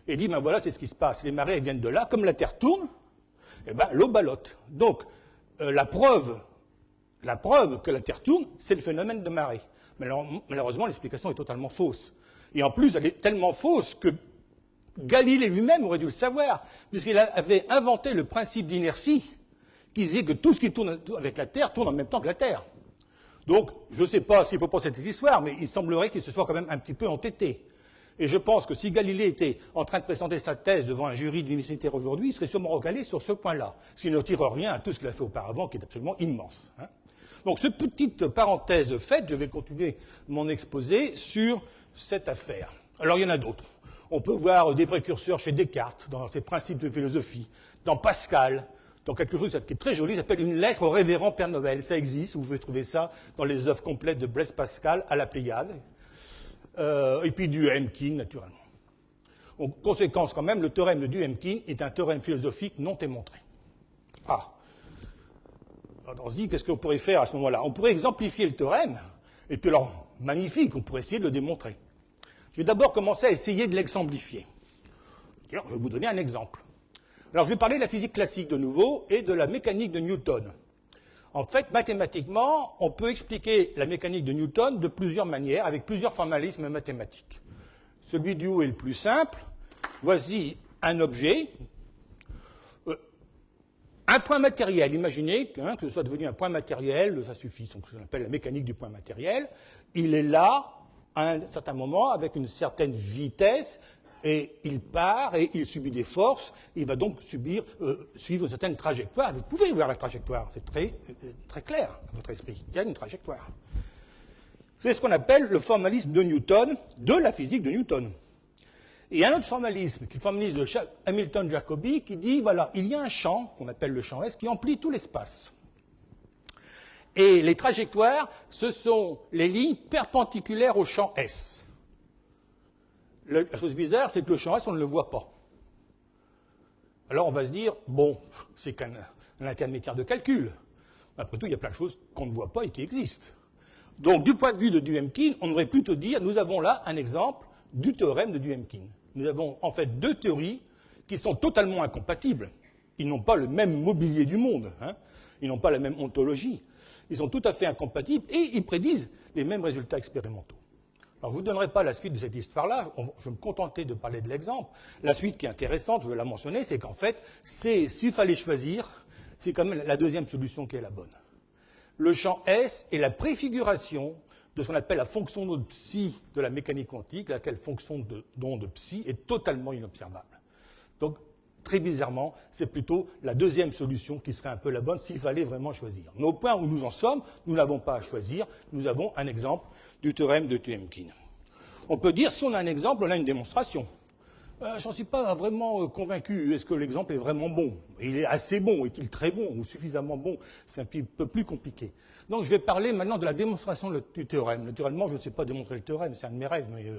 [SPEAKER 2] Et il dit: ben voilà, c'est ce qui se passe. Les marées viennent de là, comme la Terre tourne, eh ben, l'eau ballotte. Donc, la preuve que la Terre tourne, c'est le phénomène de marée. Malheureusement, l'explication est totalement fausse. Et en plus, elle est tellement fausse que Galilée lui-même aurait dû le savoir, puisqu'il avait inventé le principe d'inertie, qui disait que tout ce qui tourne avec la Terre tourne en même temps que la Terre. Donc, je ne sais pas s'il faut penser cette histoire, mais il semblerait qu'il se soit quand même un petit peu entêté. Et je pense que si Galilée était en train de présenter sa thèse devant un jury d'universitaires aujourd'hui, il serait sûrement recalé sur ce point-là, s'il ne tire rien à tout ce qu'il a fait auparavant, qui est absolument immense. Donc, cette petite parenthèse faite, je vais continuer mon exposé sur cette affaire. Alors, il y en a d'autres. On peut voir des précurseurs chez Descartes, dans ses principes de philosophie, dans Pascal, dans quelque chose qui est très joli, ça s'appelle une lettre au révérend Père Noël. Ça existe, vous pouvez trouver ça dans les œuvres complètes de Blaise Pascal à la Pléiade. Et puis Duyemkin, naturellement. En conséquence, quand même, le théorème de Duyemkin est un théorème philosophique non démontré. Alors on se dit, qu'est-ce qu'on pourrait faire à ce moment-là? On pourrait exemplifier le théorème, et puis alors, magnifique, on pourrait essayer de le démontrer. Je vais d'abord commencer à essayer de l'exemplifier. Je vais vous donner un exemple. Alors, je vais parler de la physique classique de nouveau et de la mécanique de Newton. En fait, mathématiquement, on peut expliquer la mécanique de Newton de plusieurs manières, avec plusieurs formalismes mathématiques. Celui du haut est le plus simple. Voici un objet, un point matériel. Imaginez que ce soit devenu un point matériel, ça suffit, c'est ce qu'on appelle la mécanique du point matériel. Il est là, à un certain moment, avec une certaine vitesse, et il part, et il subit des forces, il va donc suivre une certaine trajectoire. Vous pouvez voir la trajectoire, c'est très clair à votre esprit. Il y a une trajectoire. C'est ce qu'on appelle le formalisme de Newton, de la physique de Newton. Et il y a un autre formalisme, qui est le formalisme de Hamilton-Jacobi, qui dit, voilà, il y a un champ, qu'on appelle le champ S, qui emplit tout l'espace. Et les trajectoires, ce sont les lignes perpendiculaires au champ S. La chose bizarre, c'est que le champ S, on ne le voit pas. Alors on va se dire, bon, c'est qu'un intermédiaire de calcul. Après tout, il y a plein de choses qu'on ne voit pas et qui existent. Donc, du point de vue de Duyemkin, on devrait plutôt dire, nous avons là un exemple du théorème de Duyemkin. Nous avons en fait deux théories qui sont totalement incompatibles. Ils n'ont pas le même mobilier du monde, hein. Ils n'ont pas la même ontologie. Ils sont tout à fait incompatibles et ils prédisent les mêmes résultats expérimentaux. Alors, je ne vous donnerai pas la suite de cette histoire-là, je vais me contenter de parler de l'exemple. La suite qui est intéressante, je vais la mentionner, c'est qu'en fait, s'il fallait choisir, c'est quand même la deuxième solution qui est la bonne. Le champ S est la préfiguration de ce qu'on appelle la fonction d'onde psi de la mécanique quantique, laquelle fonction d'onde psi est totalement inobservable. Donc, très bizarrement, c'est plutôt la deuxième solution qui serait un peu la bonne s'il fallait vraiment choisir. Mais au point où nous en sommes, nous n'avons pas à choisir, nous avons un exemple du théorème de Duyemkin. On peut dire, si on a un exemple, on a une démonstration. Je n'en suis pas vraiment convaincu. Est-ce que l'exemple est vraiment bon? Il est assez bon, est-il très bon ou suffisamment bon? C'est un peu plus compliqué. Donc je vais parler maintenant de la démonstration du théorème. Naturellement, je ne sais pas démontrer le théorème, c'est un de mes rêves, mais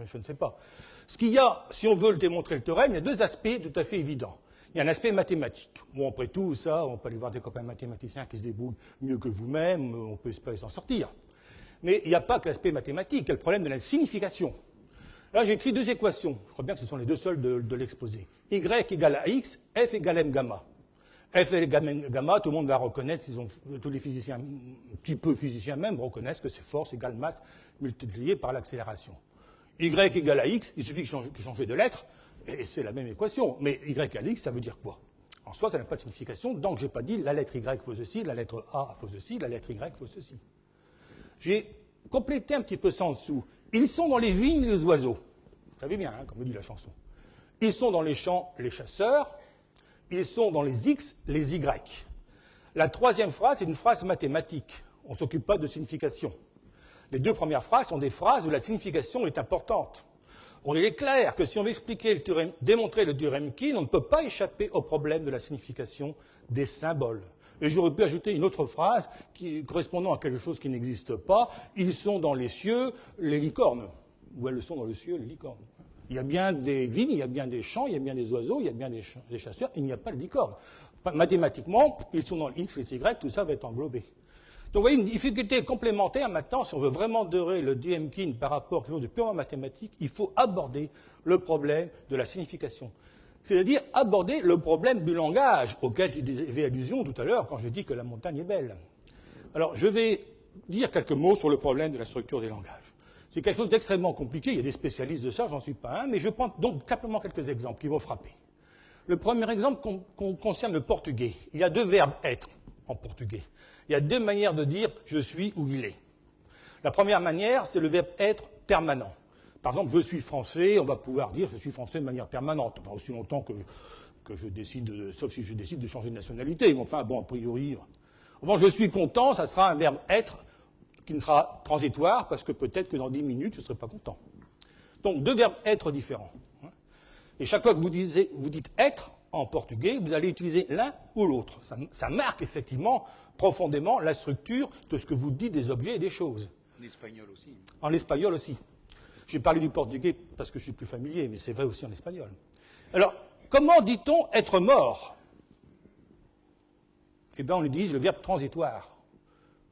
[SPEAKER 2] je ne sais pas. Ce qu'il y a, si on veut le démontrer le théorème, il y a deux aspects tout à fait évidents. Il y a un aspect mathématique. Bon, après tout, ça, on peut aller voir des copains mathématiciens qui se débrouillent mieux que vous-même, on peut espérer s'en sortir. Mais il n'y a pas que l'aspect mathématique, il y a le problème de la signification. Là, j'ai écrit deux équations. Je crois bien que ce sont les deux seules de l'exposé. Y égale à x, f égale m gamma. F égale m gamma, tout le monde va reconnaître, tous les physiciens, un petit peu physiciens même, reconnaissent que c'est force égale masse multipliée par l'accélération. Y égale à x, il suffit de changer de lettre, et c'est la même équation. Mais y égale x, ça veut dire quoi? En soi, ça n'a pas de signification, donc je n'ai pas dit la lettre y faut ceci, la lettre a faut ceci, la lettre y faut ceci. J'ai complété un petit peu ça en dessous. Ils sont dans les vignes, les oiseaux. Vous savez bien, hein, comme le dit la chanson. Ils sont dans les champs, les chasseurs. Ils sont dans les X, les Y. La troisième phrase est une phrase mathématique. On ne s'occupe pas de signification. Les deux premières phrases sont des phrases où la signification est importante. Il est clair que si on veut démontrer le théorème Kin, on ne peut pas échapper au problème de la signification des symboles. Et j'aurais pu ajouter une autre phrase correspondant à quelque chose qui n'existe pas. Ils sont dans les cieux, les licornes. Ou elles sont dans le ciel, les licornes. Il y a bien des vignes, il y a bien des champs, il y a bien des oiseaux, il y a bien des chasseurs, il n'y a pas de licorne. Mathématiquement, ils sont dans le X, les Y, tout ça va être englobé. Donc vous voyez une difficulté complémentaire maintenant, si on veut vraiment dorer le Duyemkin par rapport à quelque chose de purement mathématique, il faut aborder le problème de la signification. C'est-à-dire aborder le problème du langage, auquel j'ai fait allusion tout à l'heure quand je dis que la montagne est belle. Alors, je vais dire quelques mots sur le problème de la structure des langages. C'est quelque chose d'extrêmement compliqué, il y a des spécialistes de ça, j'en suis pas un, mais je prends donc simplement quelques exemples qui vont frapper. Le premier exemple concerne le portugais. Il y a deux verbes être en portugais. Il y a deux manières de dire je suis ou il est. La première manière, c'est le verbe être permanent. Par exemple, je suis français, on va pouvoir dire je suis français de manière permanente, enfin aussi longtemps que je décide, sauf si je décide de changer de nationalité, mais enfin, bon, a priori. Enfin, je suis content, ça sera un verbe être qui ne sera transitoire, parce que peut-être que dans 10 minutes, je ne serai pas content. Donc, deux verbes être différents. Et chaque fois que vous dites être en portugais, vous allez utiliser l'un ou l'autre. Ça marque effectivement profondément la structure de ce que vous dites des objets et des choses.
[SPEAKER 1] En espagnol aussi.
[SPEAKER 2] En espagnol aussi. J'ai parlé du portugais parce que je suis plus familier, mais c'est vrai aussi en espagnol. Alors, comment dit-on être mort? Eh bien, on utilise le verbe transitoire.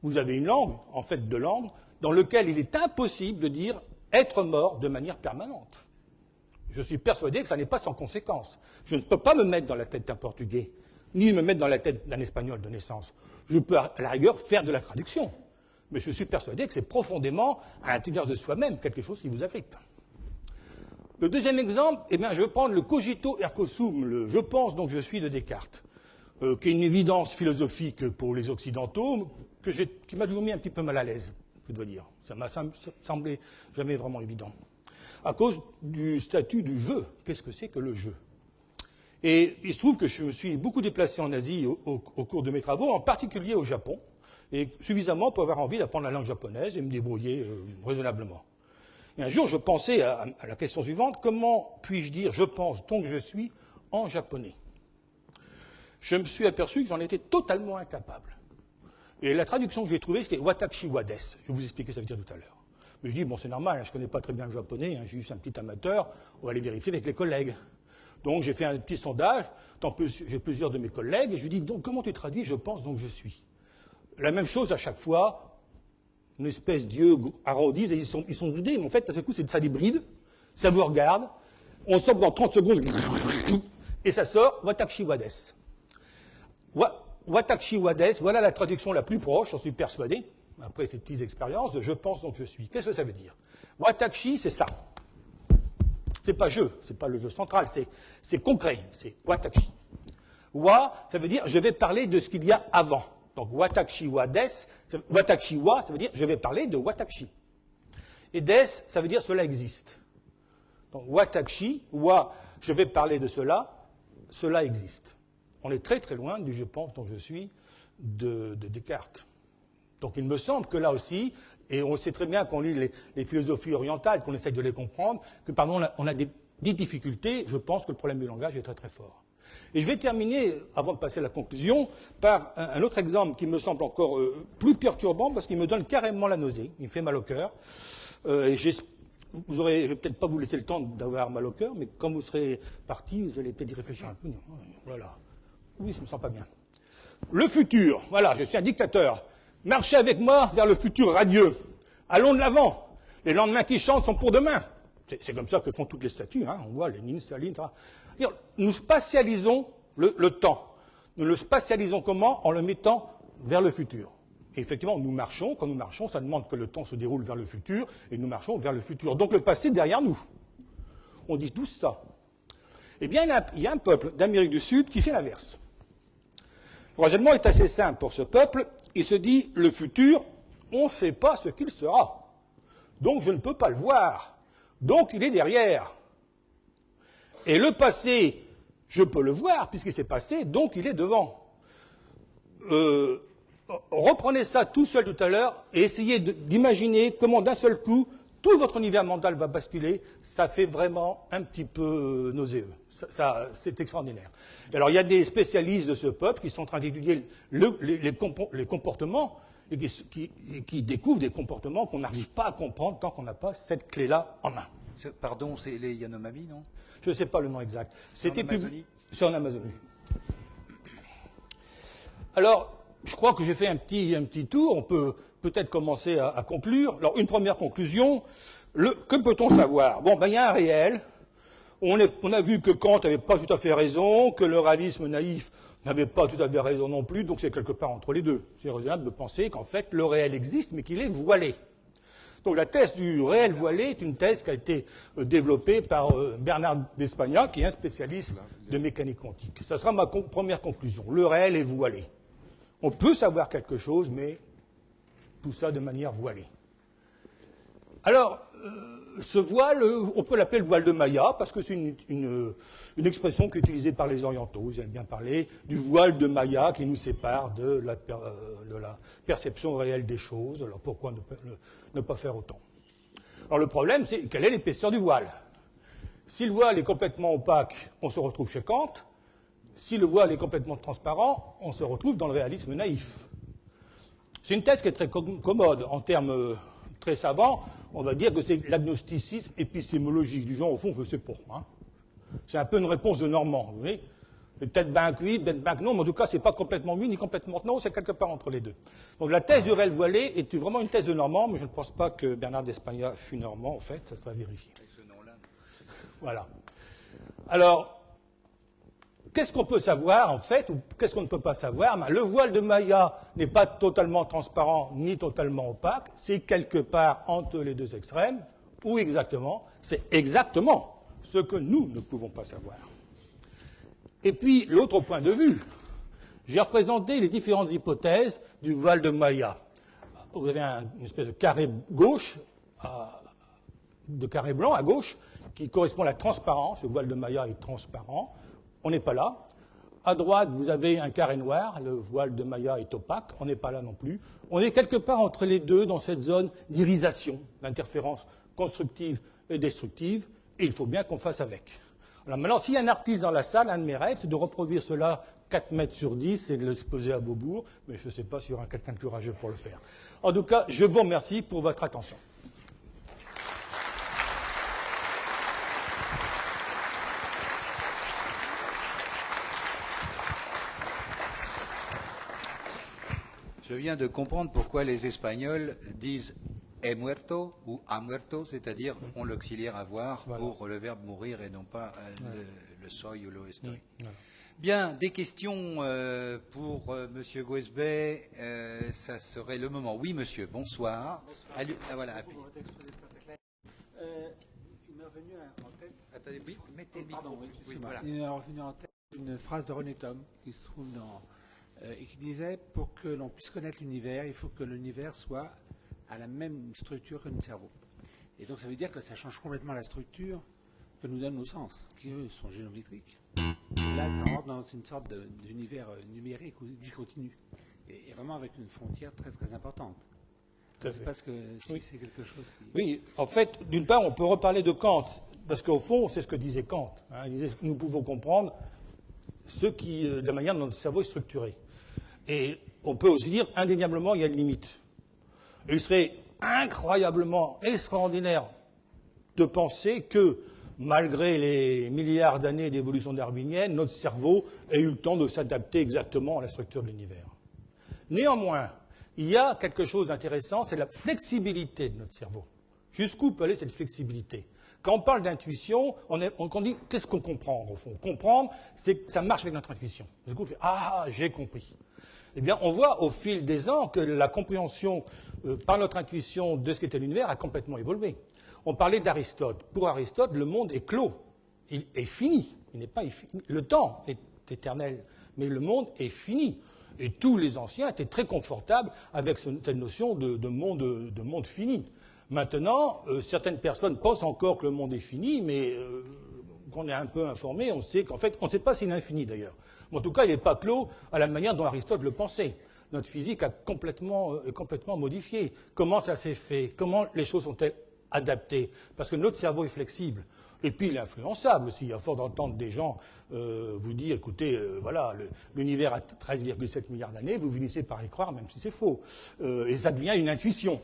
[SPEAKER 2] Vous avez une langue, en fait deux langues, dans lequel il est impossible de dire être mort de manière permanente. Je suis persuadé que ça n'est pas sans conséquence. Je ne peux pas me mettre dans la tête d'un portugais, ni me mettre dans la tête d'un espagnol de naissance. Je peux, à la rigueur, faire de la traduction. Mais je suis persuadé que c'est profondément, à l'intérieur de soi-même, quelque chose qui vous agrippe. Le deuxième exemple, eh bien, je vais prendre le cogito ergo sum, le je pense donc je suis de Descartes, qui est une évidence philosophique pour les Occidentaux, qui m'a toujours mis un petit peu mal à l'aise, je dois dire. Ça m'a semblé jamais vraiment évident. À cause du statut du je. Qu'est-ce que c'est que le je? Et il se trouve que je me suis beaucoup déplacé en Asie au cours de mes travaux, en particulier au Japon, et suffisamment pour avoir envie d'apprendre la langue japonaise et me débrouiller raisonnablement. Et un jour, je pensais à la question suivante, comment puis-je dire « je pense, donc je suis » en japonais? Je me suis aperçu que j'en étais totalement incapable. Et la traduction que j'ai trouvée, c'était « watashi wa desu ». Je vais vous expliquer ce que ça veut dire tout à l'heure. Mais je dis, bon, c'est normal, hein, je ne connais pas très bien le japonais, hein, j'ai juste un petit amateur, on va aller vérifier avec les collègues. Donc j'ai fait un petit sondage, j'ai plusieurs de mes collègues, et je lui dis, donc comment tu traduis « je pense, donc je suis ». La même chose à chaque fois, une espèce d'yeux arrondis, et ils sont bridés, mais en fait, à ce coup, ça débride, ça vous regarde, on sort dans 30 secondes, et ça sort « watashi wa desu ». Watashi wa desu, voilà la traduction la plus proche, j'en suis persuadé, après ces petites expériences, de « je pense, donc je suis ». Qu'est-ce que ça veut dire? Watashi, c'est ça. C'est pas je, c'est pas le je central, c'est concret, c'est watashi. Wa, ça veut dire « je vais parler de ce qu'il y a avant ». Donc, watashi wa desu, watashi wa, ça veut dire je vais parler de watashi. Et desu, ça veut dire cela existe. Donc, watashi, wa, je vais parler de cela, cela existe. On est très très loin du je pense donc je suis de Descartes. Donc, il me semble que là aussi, et on sait très bien qu'on lit les philosophies orientales, qu'on essaye de les comprendre, que pardon, on a des difficultés, je pense que le problème du langage est très très fort. Et je vais terminer, avant de passer à la conclusion, par un autre exemple qui me semble encore plus perturbant, parce qu'il me donne carrément la nausée, il me fait mal au cœur. Je ne vais peut-être pas vous laisser le temps d'avoir mal au cœur, mais quand vous serez parti, vous allez peut-être y réfléchir un peu. Voilà. Oui, je ne me sens pas bien. Le futur, voilà, je suis un dictateur. Marchez avec moi vers le futur radieux. Allons de l'avant. Les lendemains qui chantent sont pour demain. C'est comme ça que font toutes les statues, hein. On voit Lénine, Staline, etc. Nous spatialisons le temps. Nous le spatialisons comment? En le mettant vers le futur. Et effectivement, nous marchons. Quand nous marchons, ça demande que le temps se déroule vers le futur, et nous marchons vers le futur. Donc le passé derrière nous. On dit tous ça. Eh bien, il y a un peuple d'Amérique du Sud qui fait l'inverse. Le raisonnement est assez simple pour ce peuple. Il se dit, le futur, on ne sait pas ce qu'il sera. Donc je ne peux pas le voir. Donc il est derrière. Et le passé, je peux le voir, puisqu'il s'est passé, donc il est devant. Reprenez ça tout seul tout à l'heure et essayez d'imaginer comment d'un seul coup, tout votre univers mental va basculer. Ça fait vraiment un petit peu nauséeux. C'est extraordinaire. Alors il y a des spécialistes de ce peuple qui sont en train d'étudier les comportements et qui découvrent des comportements qu'on n'arrive pas à comprendre tant qu'on n'a pas cette clé-là en main.
[SPEAKER 1] Pardon, c'est les Yanomami, non?
[SPEAKER 2] Je ne sais pas le nom exact.
[SPEAKER 1] C'est en Amazonie?
[SPEAKER 2] C'est en Amazonie. Alors, je crois que j'ai fait un petit tour. On peut peut-être commencer à conclure. Alors, une première conclusion. Que peut-on savoir? Bon, il y a un réel. On a vu que Kant n'avait pas tout à fait raison, que le réalisme naïf n'avait pas tout à fait raison non plus, donc c'est quelque part entre les deux. C'est raisonnable de penser qu'en fait, le réel existe, mais qu'il est voilé. Donc la thèse du réel voilé est une thèse qui a été développée par Bernard d'Espagna, qui est un spécialiste de mécanique quantique. Ça sera ma première conclusion. Le réel est voilé. On peut savoir quelque chose, mais tout ça de manière voilée. Alors, ce voile, on peut l'appeler le voile de Maya, parce que c'est une expression qui est utilisée par les orientaux. Ils aiment bien parler du voile de Maya qui nous sépare de la perception réelle des choses. Alors pourquoi ne pas faire autant? Alors le problème, c'est quelle est l'épaisseur du voile? Si le voile est complètement opaque, on se retrouve chez Kant. Si le voile est complètement transparent, on se retrouve dans le réalisme naïf. C'est une thèse qui est très commode en termes très savants. On va dire que c'est l'agnosticisme épistémologique, du genre, au fond, je ne sais pas. Hein. C'est un peu une réponse de Normand, vous voyez. Peut-être ben oui, ben non, mais en tout cas, ce n'est pas complètement oui, ni complètement non, c'est quelque part entre les deux. Donc la thèse du réel voilé est vraiment une thèse de Normand, mais je ne pense pas que Bernard d'Espagna fût Normand, en fait, ça sera vérifié.
[SPEAKER 1] Avec ce nom-là.
[SPEAKER 2] Voilà. Alors, qu'est-ce qu'on peut savoir, en fait, ou qu'est-ce qu'on ne peut pas savoir? Le voile de Maya n'est pas totalement transparent ni totalement opaque, c'est quelque part entre les deux extrêmes. Où exactement? C'est exactement ce que nous ne pouvons pas savoir. Et puis, l'autre point de vue, j'ai représenté les différentes hypothèses du voile de Maya. Vous avez une espèce de carré gauche, de carré blanc à gauche, qui correspond à la transparence. Le voile de Maya est transparent. On n'est pas là. À droite, vous avez un carré noir. Le voile de Maya est opaque. On n'est pas là non plus. On est quelque part entre les deux dans cette zone d'irisation, l'interférence constructives et destructives, et il faut bien qu'on fasse avec. Alors maintenant, s'il y a un artiste dans la salle, un de mes rêves, c'est de reproduire cela 4 mètres sur 10 et de l'exposer à Beaubourg, mais je ne sais pas s'il y aura quelqu'un de courageux pour le faire. En tout cas, je vous remercie pour votre attention.
[SPEAKER 1] Je viens de comprendre pourquoi les Espagnols disent he muerto ou ha muerto, c'est-à-dire on l'auxiliaire avoir
[SPEAKER 2] Voilà.
[SPEAKER 1] pour le verbe mourir et non pas le soy ou le estoy.
[SPEAKER 2] Voilà.
[SPEAKER 1] Bien, des questions pour Monsieur Gouesbet, ça serait le moment. Oui, monsieur, bonsoir. Voilà, appuyez.
[SPEAKER 3] Il m'est revenu en tête.
[SPEAKER 1] Attendez, oui, mettez le micro.
[SPEAKER 3] Pardon, oui,
[SPEAKER 1] Oui, voilà.
[SPEAKER 3] Il m'est revenu en tête une phrase de René Thom qui se trouve dans et qui disait pour que l'on puisse connaître l'univers, il faut que l'univers soit à la même structure que notre cerveau. Et donc ça veut dire que ça change complètement la structure que nous donnent nos sens, qui eux sont géométriques. Et là, ça rentre dans une sorte d'univers numérique ou discontinu, et vraiment avec une frontière très très importante. Je ne sais pas si c'est quelque chose qui...
[SPEAKER 2] Oui, en fait, d'une part, on peut reparler de Kant, parce qu'au fond, c'est ce que disait Kant. Hein. Il disait que nous pouvons comprendre la manière dont notre cerveau est structuré. Et on peut aussi dire, indéniablement, il y a une limite. Et il serait incroyablement extraordinaire de penser que, malgré les milliards d'années d'évolution darwinienne, notre cerveau ait eu le temps de s'adapter exactement à la structure de l'univers. Néanmoins, il y a quelque chose d'intéressant, c'est la flexibilité de notre cerveau. Jusqu'où peut aller cette flexibilité? Quand on parle d'intuition, on dit qu'est-ce qu'on comprend au fond? Comprendre, c'est que ça marche avec notre intuition. Du coup, on fait ah, j'ai compris. Eh bien, on voit au fil des ans que la compréhension par notre intuition de ce qu'était l'univers a complètement évolué. On parlait d'Aristote. Pour Aristote, le monde est clos. Il est fini. Il n'est pas infini. Le temps est éternel, mais le monde est fini. Et tous les anciens étaient très confortables avec cette notion de monde fini. Maintenant, certaines personnes pensent encore que le monde est fini, mais quand on est un peu informé, on sait qu'en fait, on ne sait pas s'il est infini d'ailleurs. Mais en tout cas, il n'est pas clos à la manière dont Aristote le pensait. Notre physique a complètement modifié. Comment ça s'est fait? Comment les choses sont-elles adaptées? Parce que notre cerveau est flexible. Et puis il est influençable aussi. À force d'entendre des gens vous dire, écoutez, voilà, l'univers a 13,7 milliards d'années, vous finissez par y croire, même si c'est faux. Et ça devient une intuition.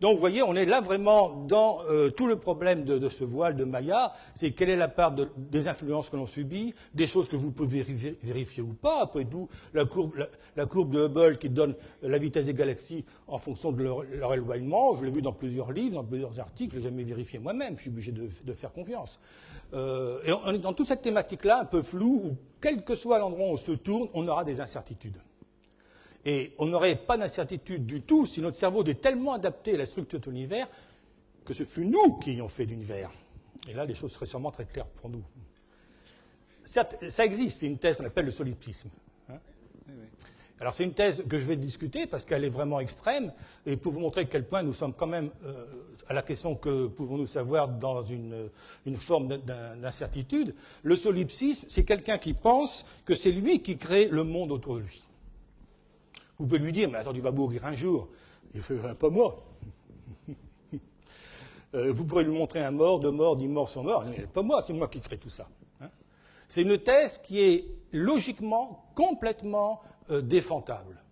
[SPEAKER 2] Donc, vous voyez, on est là vraiment dans tout le problème de ce voile de Maya, c'est quelle est la part des influences que l'on subit, des choses que vous pouvez vérifier ou pas. Après tout, la courbe de Hubble qui donne la vitesse des galaxies en fonction de leur éloignement, je l'ai vu dans plusieurs livres, dans plusieurs articles, je l'ai jamais vérifié moi-même, je suis obligé de faire confiance. Et on est dans toute cette thématique-là, un peu floue, où quel que soit l'endroit où on se tourne, on aura des incertitudes. Et on n'aurait pas d'incertitude du tout si notre cerveau était tellement adapté à la structure de l'univers que ce fut nous qui ayons fait l'univers. Et là, les choses seraient sûrement très claires pour nous. Certes, ça existe, c'est une thèse qu'on appelle le solipsisme. Hein. Oui, oui. Alors c'est une thèse que je vais discuter parce qu'elle est vraiment extrême, et pour vous montrer à quel point nous sommes quand même à la question que pouvons-nous savoir dans une forme d'incertitude. Le solipsisme, c'est quelqu'un qui pense que c'est lui qui crée le monde autour de lui. Vous pouvez lui dire, mais attends, tu vas mourir un jour. Il fait, pas moi. Vous pourrez lui montrer un mort, deux morts, 10 morts sont morts. Pas moi, c'est moi qui crée tout ça. Hein. C'est une thèse qui est logiquement complètement défendable.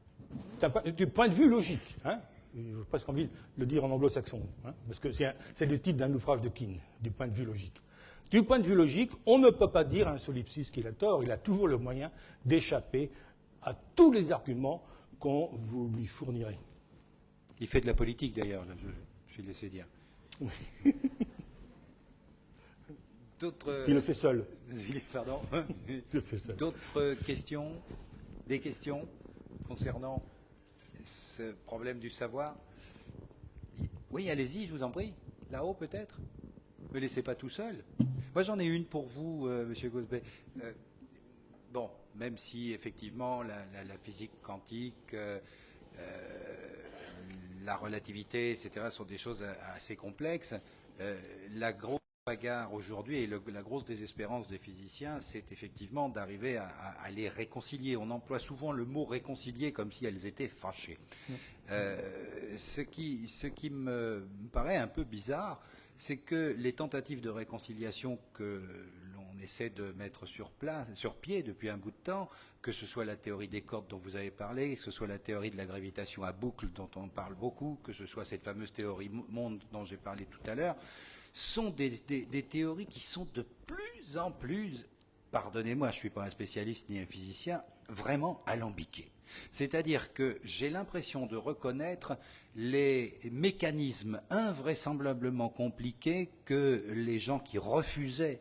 [SPEAKER 2] Du point de vue logique. Hein. J'ai presque envie de le dire en anglo-saxon, hein, parce que c'est le titre d'un ouvrage de Keane, du point de vue logique. Du point de vue logique, on ne peut pas dire à un solipsiste qu'il a tort, il a toujours le moyen d'échapper à tous les arguments qu'on vous lui fournirait.
[SPEAKER 1] Il fait de la politique d'ailleurs, je suis laissé dire.
[SPEAKER 2] Oui. Il le fait seul.
[SPEAKER 1] Pardon.
[SPEAKER 2] Il le fait seul.
[SPEAKER 1] D'autres questions? Des questions concernant ce problème du savoir? Oui, allez-y, je vous en prie. Là-haut peut-être? Ne me laissez pas tout seul. Moi j'en ai une pour vous, Monsieur Gouesbet. Bon, même si effectivement la physique quantique, la relativité, etc., sont des choses assez complexes, la grosse bagarre aujourd'hui et la grosse désespérance des physiciens, c'est effectivement d'arriver à les réconcilier. On emploie souvent le mot réconcilier comme si elles étaient fâchées. Ce qui me paraît un peu bizarre, c'est que les tentatives de réconciliation que l'on essaie de mettre sur pied depuis un bout de temps, que ce soit la théorie des cordes dont vous avez parlé, que ce soit la théorie de la gravitation à boucle dont on parle beaucoup, que ce soit cette fameuse théorie monde dont j'ai parlé tout à l'heure, sont des théories qui sont de plus en plus, pardonnez-moi, je ne suis pas un spécialiste ni un physicien, vraiment alambiquées. C'est-à-dire que j'ai l'impression de reconnaître les mécanismes invraisemblablement compliqués que les gens qui refusaient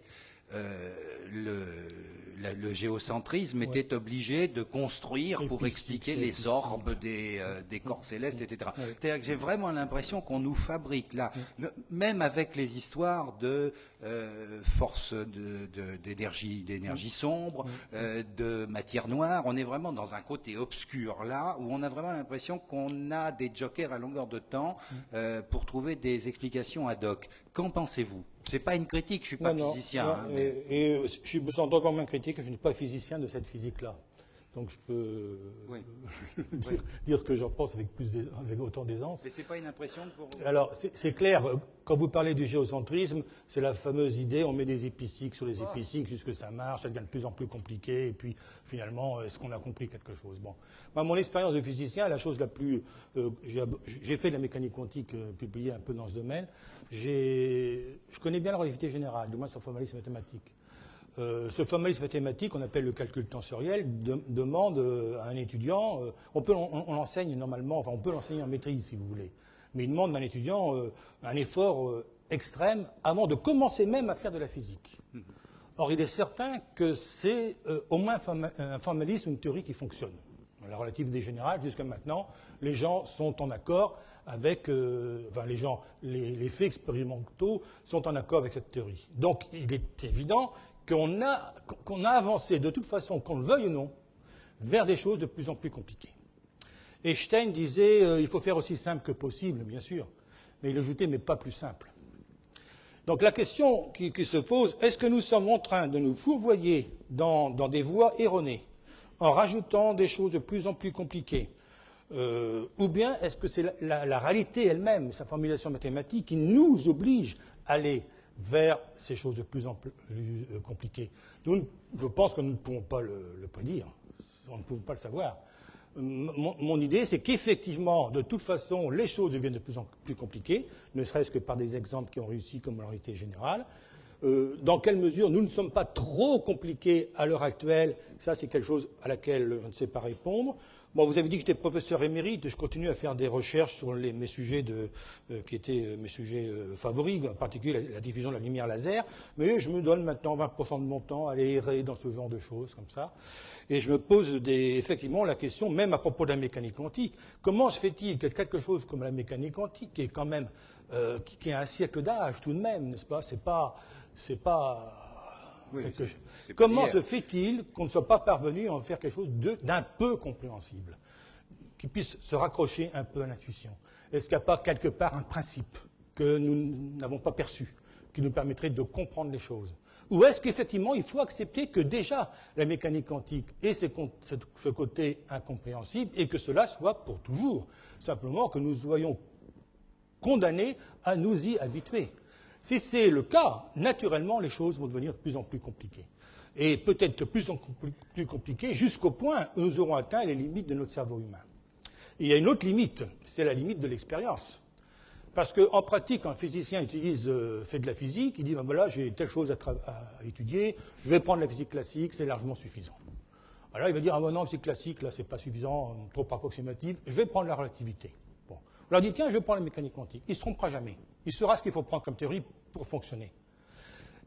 [SPEAKER 1] le géocentrisme étaient obligés de construire pour expliquer les orbes des corps célestes, etc. C'est-à-dire que j'ai vraiment l'impression qu'on nous fabrique là, même avec les histoires de force d'énergie sombre, de matière noire, on est vraiment dans un côté obscur là, où on a vraiment l'impression qu'on a des jokers à longueur de temps pour trouver des explications ad hoc. Qu'en pensez-vous? C'est pas une critique, je suis pas physicien.
[SPEAKER 2] Et je me sens encore moins critique, je ne suis pas physicien de cette physique-là. Donc je peux dire ce que j'en pense avec autant d'aisance.
[SPEAKER 1] Mais c'est pas une impression que vous...
[SPEAKER 2] Alors c'est clair, quand vous parlez du géocentrisme, c'est la fameuse idée, on met des épicycles sur les épicycles jusqu'à ce que ça marche, ça devient de plus en plus compliqué, et puis finalement, est-ce qu'on a compris quelque chose? Bon, moi, mon expérience de physicien, la chose la plus... j'ai fait de la mécanique quantique, publiée un peu dans ce domaine. Je connais bien la relativité générale, du moins son formalisme mathématique. Ce formalisme mathématique, qu'on appelle le calcul tensoriel, demande à un étudiant, on l'enseigne normalement, enfin on peut l'enseigner en maîtrise si vous voulez, mais il demande à un étudiant un effort extrême avant de commencer même à faire de la physique. Or, il est certain que c'est au moins un formalisme, une théorie qui fonctionne. Dans la relativité générale, jusqu'à maintenant, les gens sont en accord avec, les faits expérimentaux sont en accord avec cette théorie. Donc, il est évident qu'on a avancé, de toute façon, qu'on le veuille ou non, vers des choses de plus en plus compliquées. Einstein disait il faut faire aussi simple que possible, bien sûr, mais il ajoutait mais pas plus simple. Donc la question qui se pose, est-ce que nous sommes en train de nous fourvoyer dans des voies erronées en rajoutant des choses de plus en plus compliquées ou bien est-ce que c'est la réalité elle-même, sa formulation mathématique, qui nous oblige à aller vers ces choses de plus en plus compliquées? Je pense que nous ne pouvons pas le prédire, on ne peut pas le savoir. Mon idée, c'est qu'effectivement, de toute façon, les choses deviennent de plus en plus compliquées, ne serait-ce que par des exemples qui ont réussi comme la réalité générale. Dans quelle mesure nous ne sommes pas trop compliqués à l'heure actuelle, ça c'est quelque chose à laquelle je ne sais pas répondre. Bon, vous avez dit que j'étais professeur émérite, je continue à faire des recherches sur mes sujets qui étaient mes sujets favoris, en particulier la diffusion de la lumière laser, mais je me donne maintenant 20% de mon temps à aller errer dans ce genre de choses comme ça. Et je me pose effectivement la question, même à propos de la mécanique quantique, comment se fait-il que quelque chose comme la mécanique quantique, qui est quand même qui a un siècle d'âge tout de même, n'est-ce pas? C'est pas comment se fait-il qu'on ne soit pas parvenu à en faire quelque chose d'un peu compréhensible, qui puisse se raccrocher un peu à l'intuition? Est-ce qu'il n'y a pas quelque part un principe que nous n'avons pas perçu, qui nous permettrait de comprendre les choses? Ou est-ce qu'effectivement il faut accepter que déjà la mécanique quantique ait ce côté incompréhensible et que cela soit pour toujours, simplement que nous soyons condamnés à nous y habituer? Si c'est le cas, naturellement, les choses vont devenir de plus en plus compliquées. Et peut-être de plus en plus compliquées jusqu'au point où nous aurons atteint les limites de notre cerveau humain. Et il y a une autre limite, c'est la limite de l'expérience. Parce qu'en pratique, quand un physicien fait de la physique, il dit ben voilà, j'ai telle chose à étudier, je vais prendre la physique classique, c'est largement suffisant. Alors il va dire ah ben non, c'est classique, là c'est pas suffisant, trop approximatif, je vais prendre la relativité. Bon. On leur dit tiens, je prends la mécanique quantique. Il ne se trompera jamais. Il saura ce qu'il faut prendre comme théorie pour fonctionner.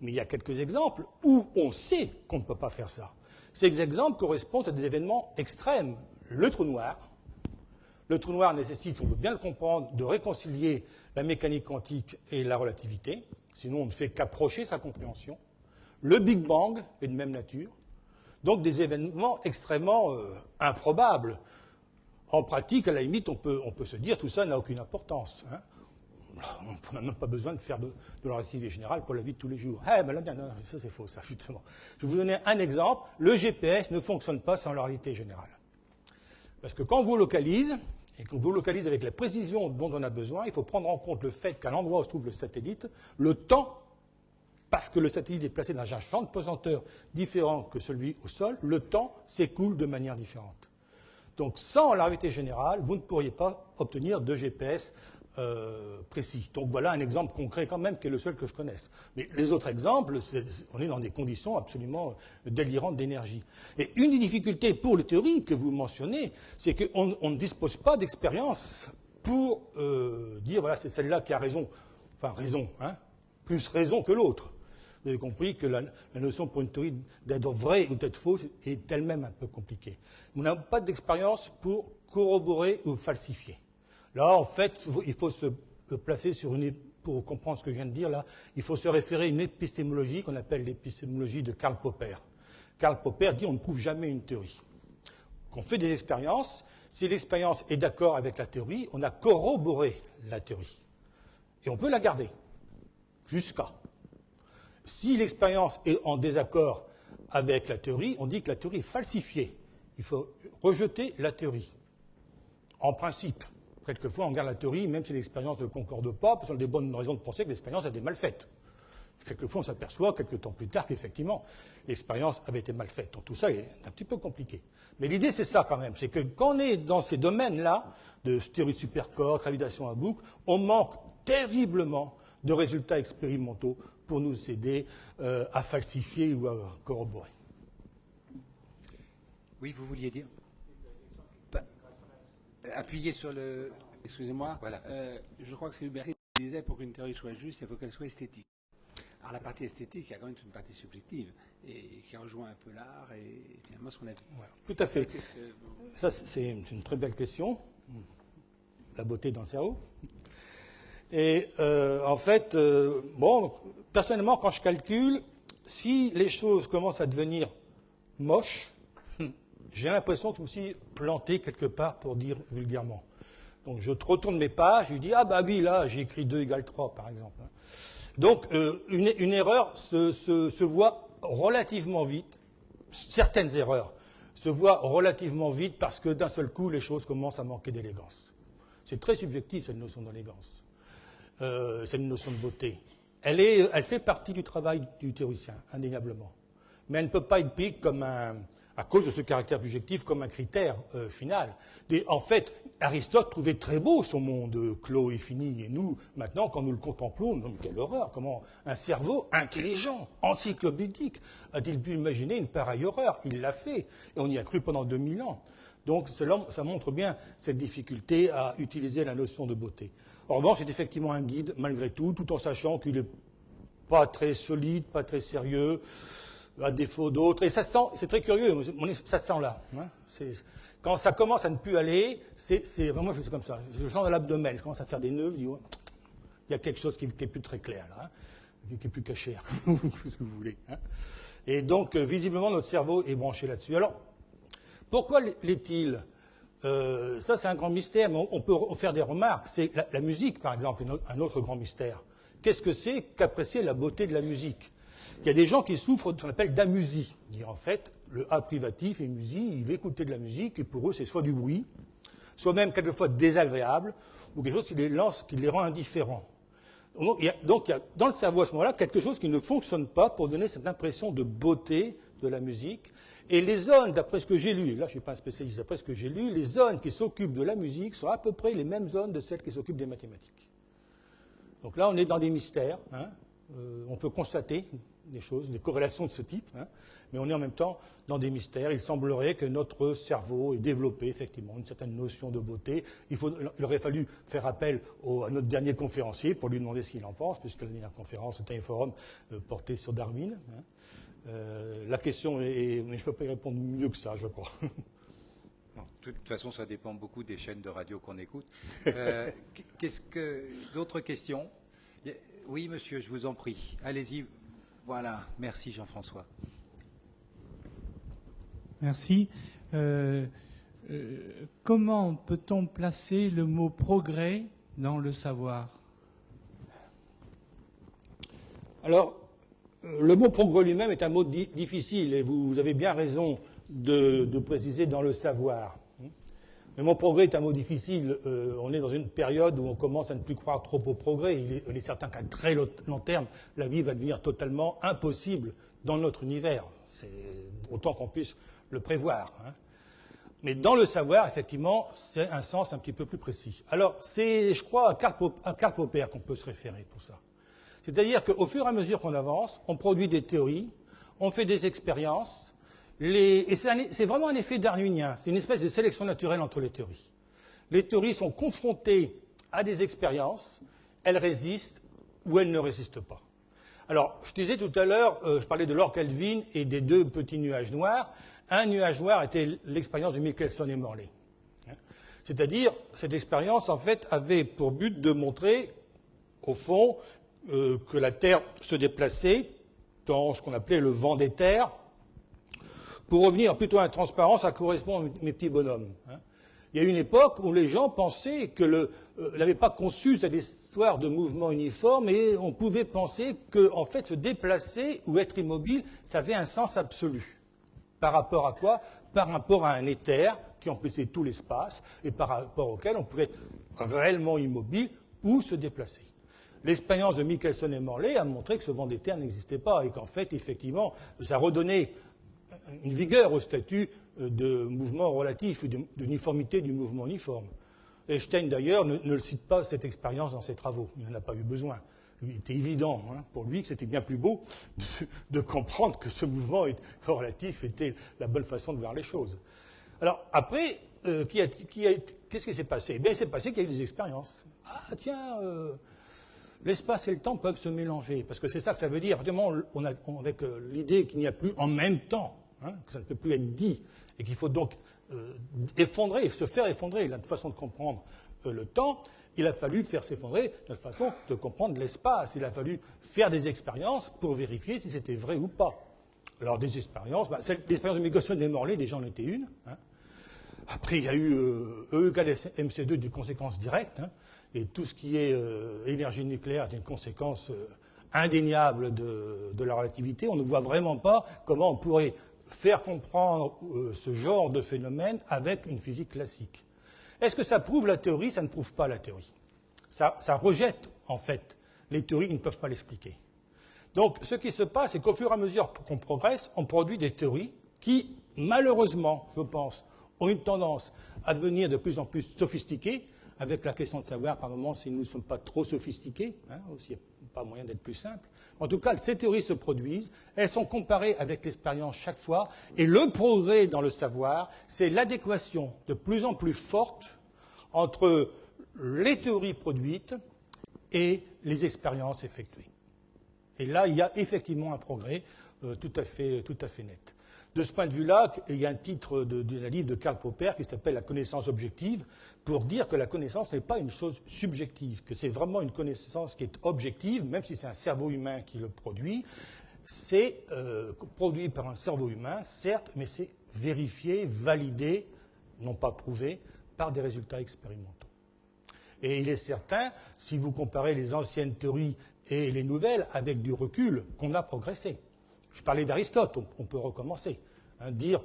[SPEAKER 2] Mais il y a quelques exemples où on sait qu'on ne peut pas faire ça. Ces exemples correspondent à des événements extrêmes. Le trou noir. Le trou noir nécessite, on veut bien le comprendre, de réconcilier la mécanique quantique et la relativité. Sinon, on ne fait qu'approcher sa compréhension. Le Big Bang est de même nature. Donc des événements extrêmement improbables. En pratique, à la limite, on peut se dire tout ça n'a aucune importance. Hein. On n'a même pas besoin de faire de la relativité générale pour la vie de tous les jours. Ah, ben là, non, ça c'est faux, ça, justement. Je vais vous donner un exemple. Le GPS ne fonctionne pas sans la relativité générale. Parce que quand on vous localise, et qu'on vous localise avec la précision dont on a besoin, il faut prendre en compte le fait qu'à l'endroit où se trouve le satellite, le temps, parce que le satellite est placé dans un champ de pesanteur différent que celui au sol, le temps s'écoule de manière différente. Donc sans la relativité générale, vous ne pourriez pas obtenir de GPS précis. Donc voilà un exemple concret quand même qui est le seul que je connaisse. Mais les autres exemples, on est dans des conditions absolument délirantes d'énergie. Et une des difficultés pour les théories que vous mentionnez, c'est qu'on ne dispose pas d'expérience pour dire voilà, c'est celle-là qui a raison. Enfin raison, hein, plus raison que l'autre. Vous avez compris que la notion pour une théorie d'être vraie ou d'être fausse est elle-même un peu compliquée. On n'a pas d'expérience pour corroborer ou falsifier. Là, en fait, il faut se placer sur pour comprendre ce que je viens de dire là, il faut se référer à une épistémologie qu'on appelle l'épistémologie de Karl Popper. Karl Popper dit on ne prouve jamais une théorie. On fait des expériences, si l'expérience est d'accord avec la théorie, on a corroboré la théorie. Et on peut la garder, jusqu'à. Si l'expérience est en désaccord avec la théorie, on dit que la théorie est falsifiée. Il faut rejeter la théorie. En principe. Quelquefois, on garde la théorie, même si l'expérience ne concorde pas, parce qu'on a des bonnes raisons de penser que l'expérience a été mal faite. Quelquefois, on s'aperçoit, quelques temps plus tard, qu'effectivement, l'expérience avait été mal faite. Donc tout ça est un petit peu compliqué. Mais l'idée, c'est ça quand même. C'est que quand on est dans ces domaines-là, de théorie de supercorps, gravitation à boucle, on manque terriblement de résultats expérimentaux pour nous aider à falsifier ou à corroborer.
[SPEAKER 1] Oui, vous vouliez dire? Appuyez sur le...
[SPEAKER 3] Excusez-moi,
[SPEAKER 1] Voilà.
[SPEAKER 3] je crois que c'est Hubert qui disait pour qu'une théorie soit juste, il faut qu'elle soit esthétique. Alors la partie esthétique, il y a quand même une partie subjective et qui rejoint un peu l'art et finalement ce qu'on a dit.
[SPEAKER 2] Voilà, tout à fait. Ça, c'est une très belle question. La beauté dans le cerveau. Et en fait, bon, personnellement, quand je calcule, si les choses commencent à devenir moches, j'ai l'impression que je me suis planté quelque part, pour dire vulgairement. Donc je retourne mes pages, je dis, ah bah oui, là, j'ai écrit 2 égale 3, par exemple. Donc une erreur se voit relativement vite, certaines erreurs se voient relativement vite parce que d'un seul coup, les choses commencent à manquer d'élégance. C'est très subjectif, cette notion d'élégance. C'est une notion de beauté. Elle fait partie du travail du théoricien, indéniablement. Mais elle ne peut pas être prise comme à cause de ce caractère subjectif, comme un critère final. En fait, Aristote trouvait très beau son monde clos et fini. Et nous, maintenant, quand nous le contemplons, quelle horreur! Comment un cerveau intelligent, encyclopédique, a-t-il pu imaginer une pareille horreur? Il l'a fait. Et on y a cru pendant 2000 ans. Donc ça montre bien cette difficulté à utiliser la notion de beauté. En revanche, c'est effectivement un guide, malgré tout en sachant qu'il n'est pas très solide, pas très sérieux, à défaut d'autres. Et ça sent, c'est très curieux, ça sent là. Hein, quand ça commence à ne plus aller, c'est vraiment comme ça. Je sens dans l'abdomen, je commence à faire des nœuds, je dis, ouais, il y a quelque chose qui n'est plus très clair là, hein, qui est plus caché, ce que vous voulez. Hein. Et donc, visiblement, notre cerveau est branché là-dessus. Alors, pourquoi l'est-il ça, c'est un grand mystère, mais on peut faire des remarques. C'est la musique, par exemple, un autre grand mystère. Qu'est-ce que c'est qu'apprécier la beauté de la musique? Il y a des gens qui souffrent de ce qu'on appelle d'amusie. En fait, le A privatif et musie, ils veulent écouter de la musique, et pour eux, c'est soit du bruit, soit même quelquefois désagréable, ou quelque chose qui les rend indifférents. Donc, il y a dans le cerveau, à ce moment-là, quelque chose qui ne fonctionne pas pour donner cette impression de beauté de la musique. Et les zones, d'après ce que j'ai lu, là je ne suis pas un spécialiste, d'après ce que j'ai lu, les zones qui s'occupent de la musique sont à peu près les mêmes zones de celles qui s'occupent des mathématiques. Donc là, on est dans des mystères. Hein. On peut constater des choses, des corrélations de ce type, hein, mais on est en même temps dans des mystères. Il semblerait que notre cerveau ait développé effectivement une certaine notion de beauté. Il aurait fallu faire appel à notre dernier conférencier pour lui demander ce qu'il en pense, puisque la dernière conférence était un forum porté sur Darwin. Hein. La question est, mais je ne peux pas y répondre mieux que ça, je crois.
[SPEAKER 1] Non, de toute façon, ça dépend beaucoup des chaînes de radio qu'on écoute. D'autres questions? Oui, monsieur, je vous en prie. Allez-y. Voilà. Merci, Jean-François.
[SPEAKER 4] Merci. Comment peut-on placer le mot progrès dans le savoir?
[SPEAKER 2] Alors, le mot progrès lui-même est un mot difficile, et vous avez bien raison de préciser dans le savoir. Le mot progrès est un mot difficile. On est dans une période où on commence à ne plus croire trop au progrès. Il est certain qu'à très long terme, la vie va devenir totalement impossible dans notre univers. C'est autant qu'on puisse le prévoir. Mais dans le savoir, effectivement, c'est un sens un petit peu plus précis. Alors, c'est, je crois, à Karl Popper qu'on peut se référer pour ça. C'est-à-dire qu'au fur et à mesure qu'on avance, on produit des théories, on fait des expériences, et c'est vraiment un effet darwinien, c'est une espèce de sélection naturelle entre les théories. Les théories sont confrontées à des expériences, elles résistent ou elles ne résistent pas. Alors, je disais tout à l'heure, je parlais de Lord Kelvin et des deux petits nuages noirs. Un nuage noir était l'expérience de Michelson et Morley. C'est-à-dire, cette expérience, en fait, avait pour but de montrer, au fond, que la Terre se déplaçait dans ce qu'on appelait le vent des terres. Pour revenir plutôt à la transparence, ça correspond à mes petits bonhommes. Il y a une époque où les gens pensaient que n'avaient pas conçu cette histoire de mouvement uniforme, et on pouvait penser que, en fait, se déplacer ou être immobile, ça avait un sens absolu. Par rapport à quoi? Par rapport à un éther qui emplissait tout l'espace et par rapport auquel on pouvait être réellement immobile ou se déplacer. L'expérience de Michelson et Morley a montré que ce vent d'éther n'existait pas et qu'en fait, effectivement, ça redonnait une vigueur au statut de mouvement relatif, d'uniformité du mouvement uniforme. Einstein, d'ailleurs, ne cite pas cette expérience dans ses travaux. Il n'en a pas eu besoin. Il était évident pour lui que c'était bien plus beau de comprendre que ce mouvement relatif était la bonne façon de voir les choses. Alors, après, qu'est-ce qui s'est passé? Eh bien, il s'est passé qu'il y a eu des expériences. Ah, tiens, l'espace et le temps peuvent se mélanger, parce que c'est ça que ça veut dire. Évidemment, avec l'idée qu'il n'y a plus en même temps, que ça ne peut plus être dit, et qu'il faut donc se faire effondrer la façon de comprendre le temps, il a fallu faire s'effondrer notre façon de comprendre l'espace. Il a fallu faire des expériences pour vérifier si c'était vrai ou pas. Alors, des expériences, l'expérience de Michelson et Morley, déjà en était une. Après, il y a eu EEK MC2 des conséquences directes, et tout ce qui est énergie nucléaire est une conséquence indéniable de la relativité. On ne voit vraiment pas comment on pourrait faire comprendre ce genre de phénomène avec une physique classique. Est-ce que ça prouve la théorie? Ça ne prouve pas la théorie. Ça rejette, en fait, les théories qui ne peuvent pas l'expliquer. Donc, ce qui se passe, c'est qu'au fur et à mesure qu'on progresse, on produit des théories qui, malheureusement, je pense, ont une tendance à devenir de plus en plus sophistiquées, avec la question de savoir, par moments, si nous ne sommes pas trop sophistiqués, s'il n'y a pas moyen d'être plus simple. En tout cas, ces théories se produisent, elles sont comparées avec l'expérience chaque fois, et le progrès dans le savoir, c'est l'adéquation de plus en plus forte entre les théories produites et les expériences effectuées. Et là, il y a effectivement un progrès tout à fait net. De ce point de vue-là, il y a un titre d'un livre de Karl Popper qui s'appelle « La connaissance objective », pour dire que la connaissance n'est pas une chose subjective, que c'est vraiment une connaissance qui est objective, même si c'est un cerveau humain qui le produit. C'est produit par un cerveau humain, certes, mais c'est vérifié, validé, non pas prouvé, par des résultats expérimentaux. Et il est certain, si vous comparez les anciennes théories et les nouvelles, avec du recul, qu'on a progressé. Je parlais d'Aristote, on peut recommencer. Dire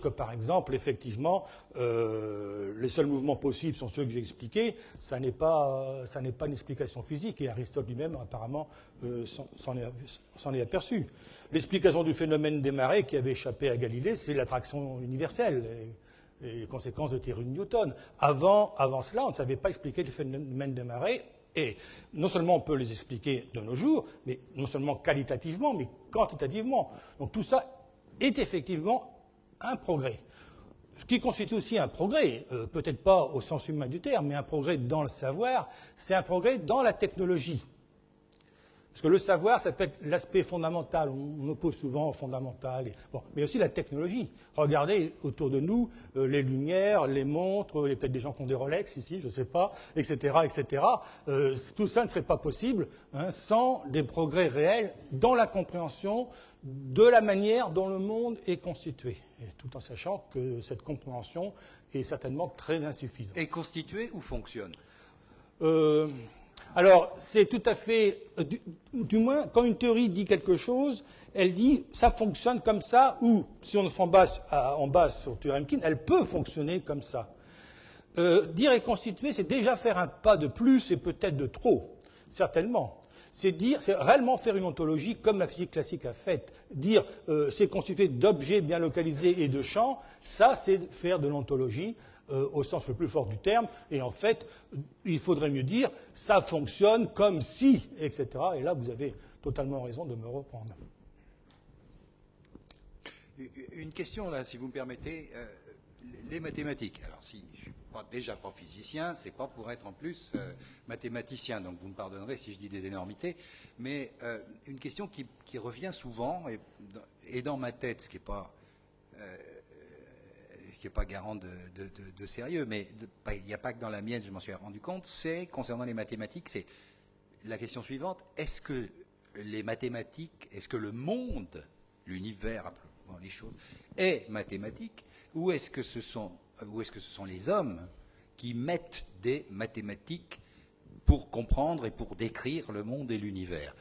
[SPEAKER 2] que, par exemple, effectivement, les seuls mouvements possibles sont ceux que j'ai expliqués, ça n'est pas une explication physique, et Aristote lui-même, apparemment, s'en est aperçu. L'explication du phénomène des marées qui avait échappé à Galilée, c'est l'attraction universelle, et les conséquences de théorie de Newton. Avant cela, on ne savait pas expliquer le phénomène des marées, et non seulement on peut les expliquer de nos jours, mais non seulement qualitativement, mais quantitativement. Donc tout ça est effectivement un progrès. Ce qui constitue aussi un progrès, peut-être pas au sens humain du terme, mais un progrès dans le savoir, c'est un progrès dans la technologie. Parce que le savoir, ça peut être l'aspect fondamental. On oppose souvent fondamental. Mais aussi la technologie. Regardez autour de nous les lumières, les montres, il y a peut-être des gens qui ont des Rolex ici, je ne sais pas, etc., etc. Tout ça ne serait pas possible sans des progrès réels dans la compréhension de la manière dont le monde est constitué. Et tout en sachant que cette compréhension est certainement très insuffisante.
[SPEAKER 1] Est constituée ou fonctionne?
[SPEAKER 2] Alors, c'est tout à fait... Du moins, quand une théorie dit quelque chose, elle dit ça fonctionne comme ça, ou si on s'en base sur Turing, elle peut fonctionner comme ça. Dire et constituer, c'est déjà faire un pas de plus et peut-être de trop, certainement. C'est réellement faire une ontologie comme la physique classique a fait. Dire c'est constitué d'objets bien localisés et de champs, ça c'est faire de l'ontologie au sens le plus fort du terme. Et en fait, il faudrait mieux dire ça fonctionne comme si, etc. Et là, vous avez totalement raison de me reprendre.
[SPEAKER 1] Une question là, si vous me permettez. Les mathématiques. Alors, si je suis déjà pas physicien, c'est pas pour être en plus mathématicien. Donc, vous me pardonnerez si je dis des énormités. Mais une question qui revient souvent et dans ma tête, ce qui est pas garant de sérieux, mais il n'y a pas que dans la mienne, je m'en suis rendu compte. C'est concernant les mathématiques, c'est la question suivante est-ce que les mathématiques, est-ce que le monde, l'univers, appelons les choses, est mathématique? Ou est-ce que ce sont les hommes qui mettent des mathématiques pour comprendre et pour décrire le monde et l'univers?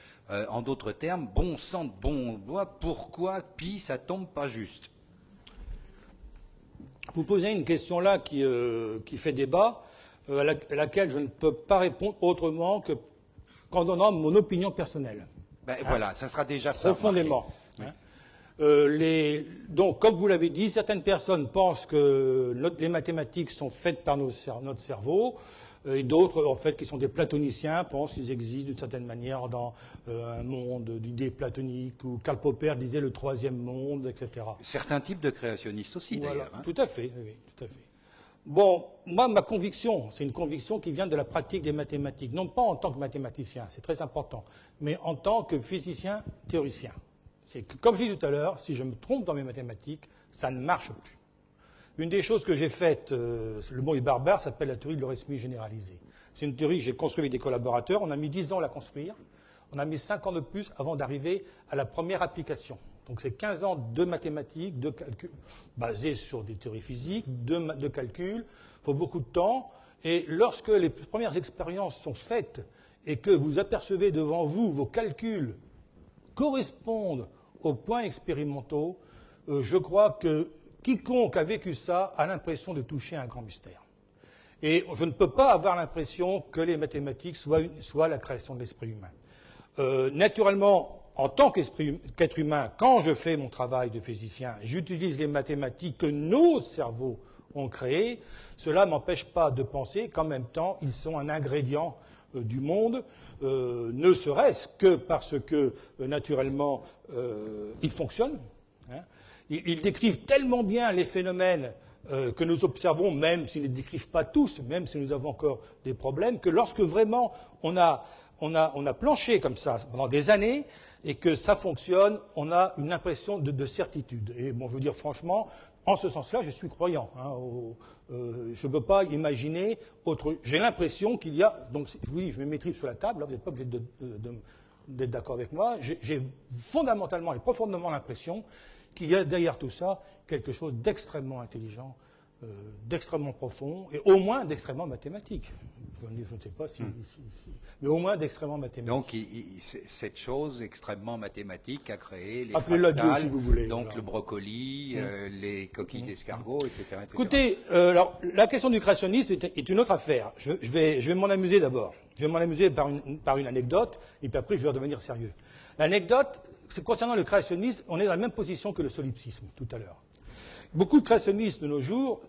[SPEAKER 1] En d'autres termes, bon sang de bon bois, pourquoi pi ça tombe pas juste?
[SPEAKER 2] Vous posez une question là qui fait débat, à laquelle je ne peux pas répondre autrement qu'en donnant mon opinion personnelle.
[SPEAKER 1] Voilà, ça sera déjà
[SPEAKER 2] profondément. Donc, comme vous l'avez dit, certaines personnes pensent que les mathématiques sont faites par notre cerveau, et d'autres, en fait, qui sont des platoniciens, pensent qu'ils existent d'une certaine manière dans un monde d'idées platoniques, où Karl Popper disait le troisième monde, etc.
[SPEAKER 1] Certains types de créationnistes aussi,
[SPEAKER 2] voilà,
[SPEAKER 1] d'ailleurs. Hein.
[SPEAKER 2] Tout à fait, oui, tout à fait. Bon, moi, ma conviction, c'est une conviction qui vient de la pratique des mathématiques, non pas en tant que mathématicien, c'est très important, mais en tant que physicien théoricien. C'est que, comme je l'ai dit tout à l'heure, si je me trompe dans mes mathématiques, ça ne marche plus. Une des choses que j'ai faites, le mot est barbare, s'appelle la théorie de l'eurismie généralisée. C'est une théorie que j'ai construite avec des collaborateurs. On a mis 10 ans à la construire. On a mis 5 ans de plus avant d'arriver à la première application. Donc c'est 15 ans de mathématiques, de calcul, basés sur des théories physiques, de calcul. Il faut beaucoup de temps. Et lorsque les premières expériences sont faites et que vous apercevez devant vous vos calculs correspondent aux points expérimentaux, je crois que quiconque a vécu ça a l'impression de toucher un grand mystère. Et je ne peux pas avoir l'impression que les mathématiques soient la création de l'esprit humain. Naturellement, en tant qu'être humain, quand je fais mon travail de physicien, j'utilise les mathématiques que nos cerveaux ont créées. Cela ne m'empêche pas de penser qu'en même temps, ils sont un ingrédient du monde, ne serait-ce que parce que, naturellement, ils fonctionnent. Hein. Ils décrivent tellement bien les phénomènes que nous observons, même s'ils ne les décrivent pas tous, même si nous avons encore des problèmes, que lorsque vraiment on a planché comme ça pendant des années et que ça fonctionne, on a une impression de certitude. Et bon, je veux dire franchement, en ce sens-là, je suis croyant. Hein, je ne peux pas imaginer autre. J'ai l'impression qu'il y a. Donc, oui, je mets mes tripes sur la table. Là, vous n'êtes pas obligé d'être d'accord avec moi. J'ai fondamentalement et profondément l'impression qu'il y a derrière tout ça quelque chose d'extrêmement intelligent, d'extrêmement profond, et au moins d'extrêmement mathématique. Je ne sais pas si, mais au moins d'extrêmement mathématique.
[SPEAKER 1] Donc, cette chose extrêmement mathématique a créé les
[SPEAKER 2] fractales,
[SPEAKER 1] Dieu,
[SPEAKER 2] si vous voulez,
[SPEAKER 1] donc
[SPEAKER 2] alors.
[SPEAKER 1] Le brocoli, les coquilles d'escargot, etc., etc.
[SPEAKER 2] Écoutez, alors, la question du créationnisme est une autre affaire. Je vais m'en amuser d'abord. Je vais m'en amuser par une anecdote, et puis après je vais redevenir sérieux. L'anecdote, c'est concernant le créationnisme, on est dans la même position que le solipsisme tout à l'heure. Beaucoup de créationnistes de nos jours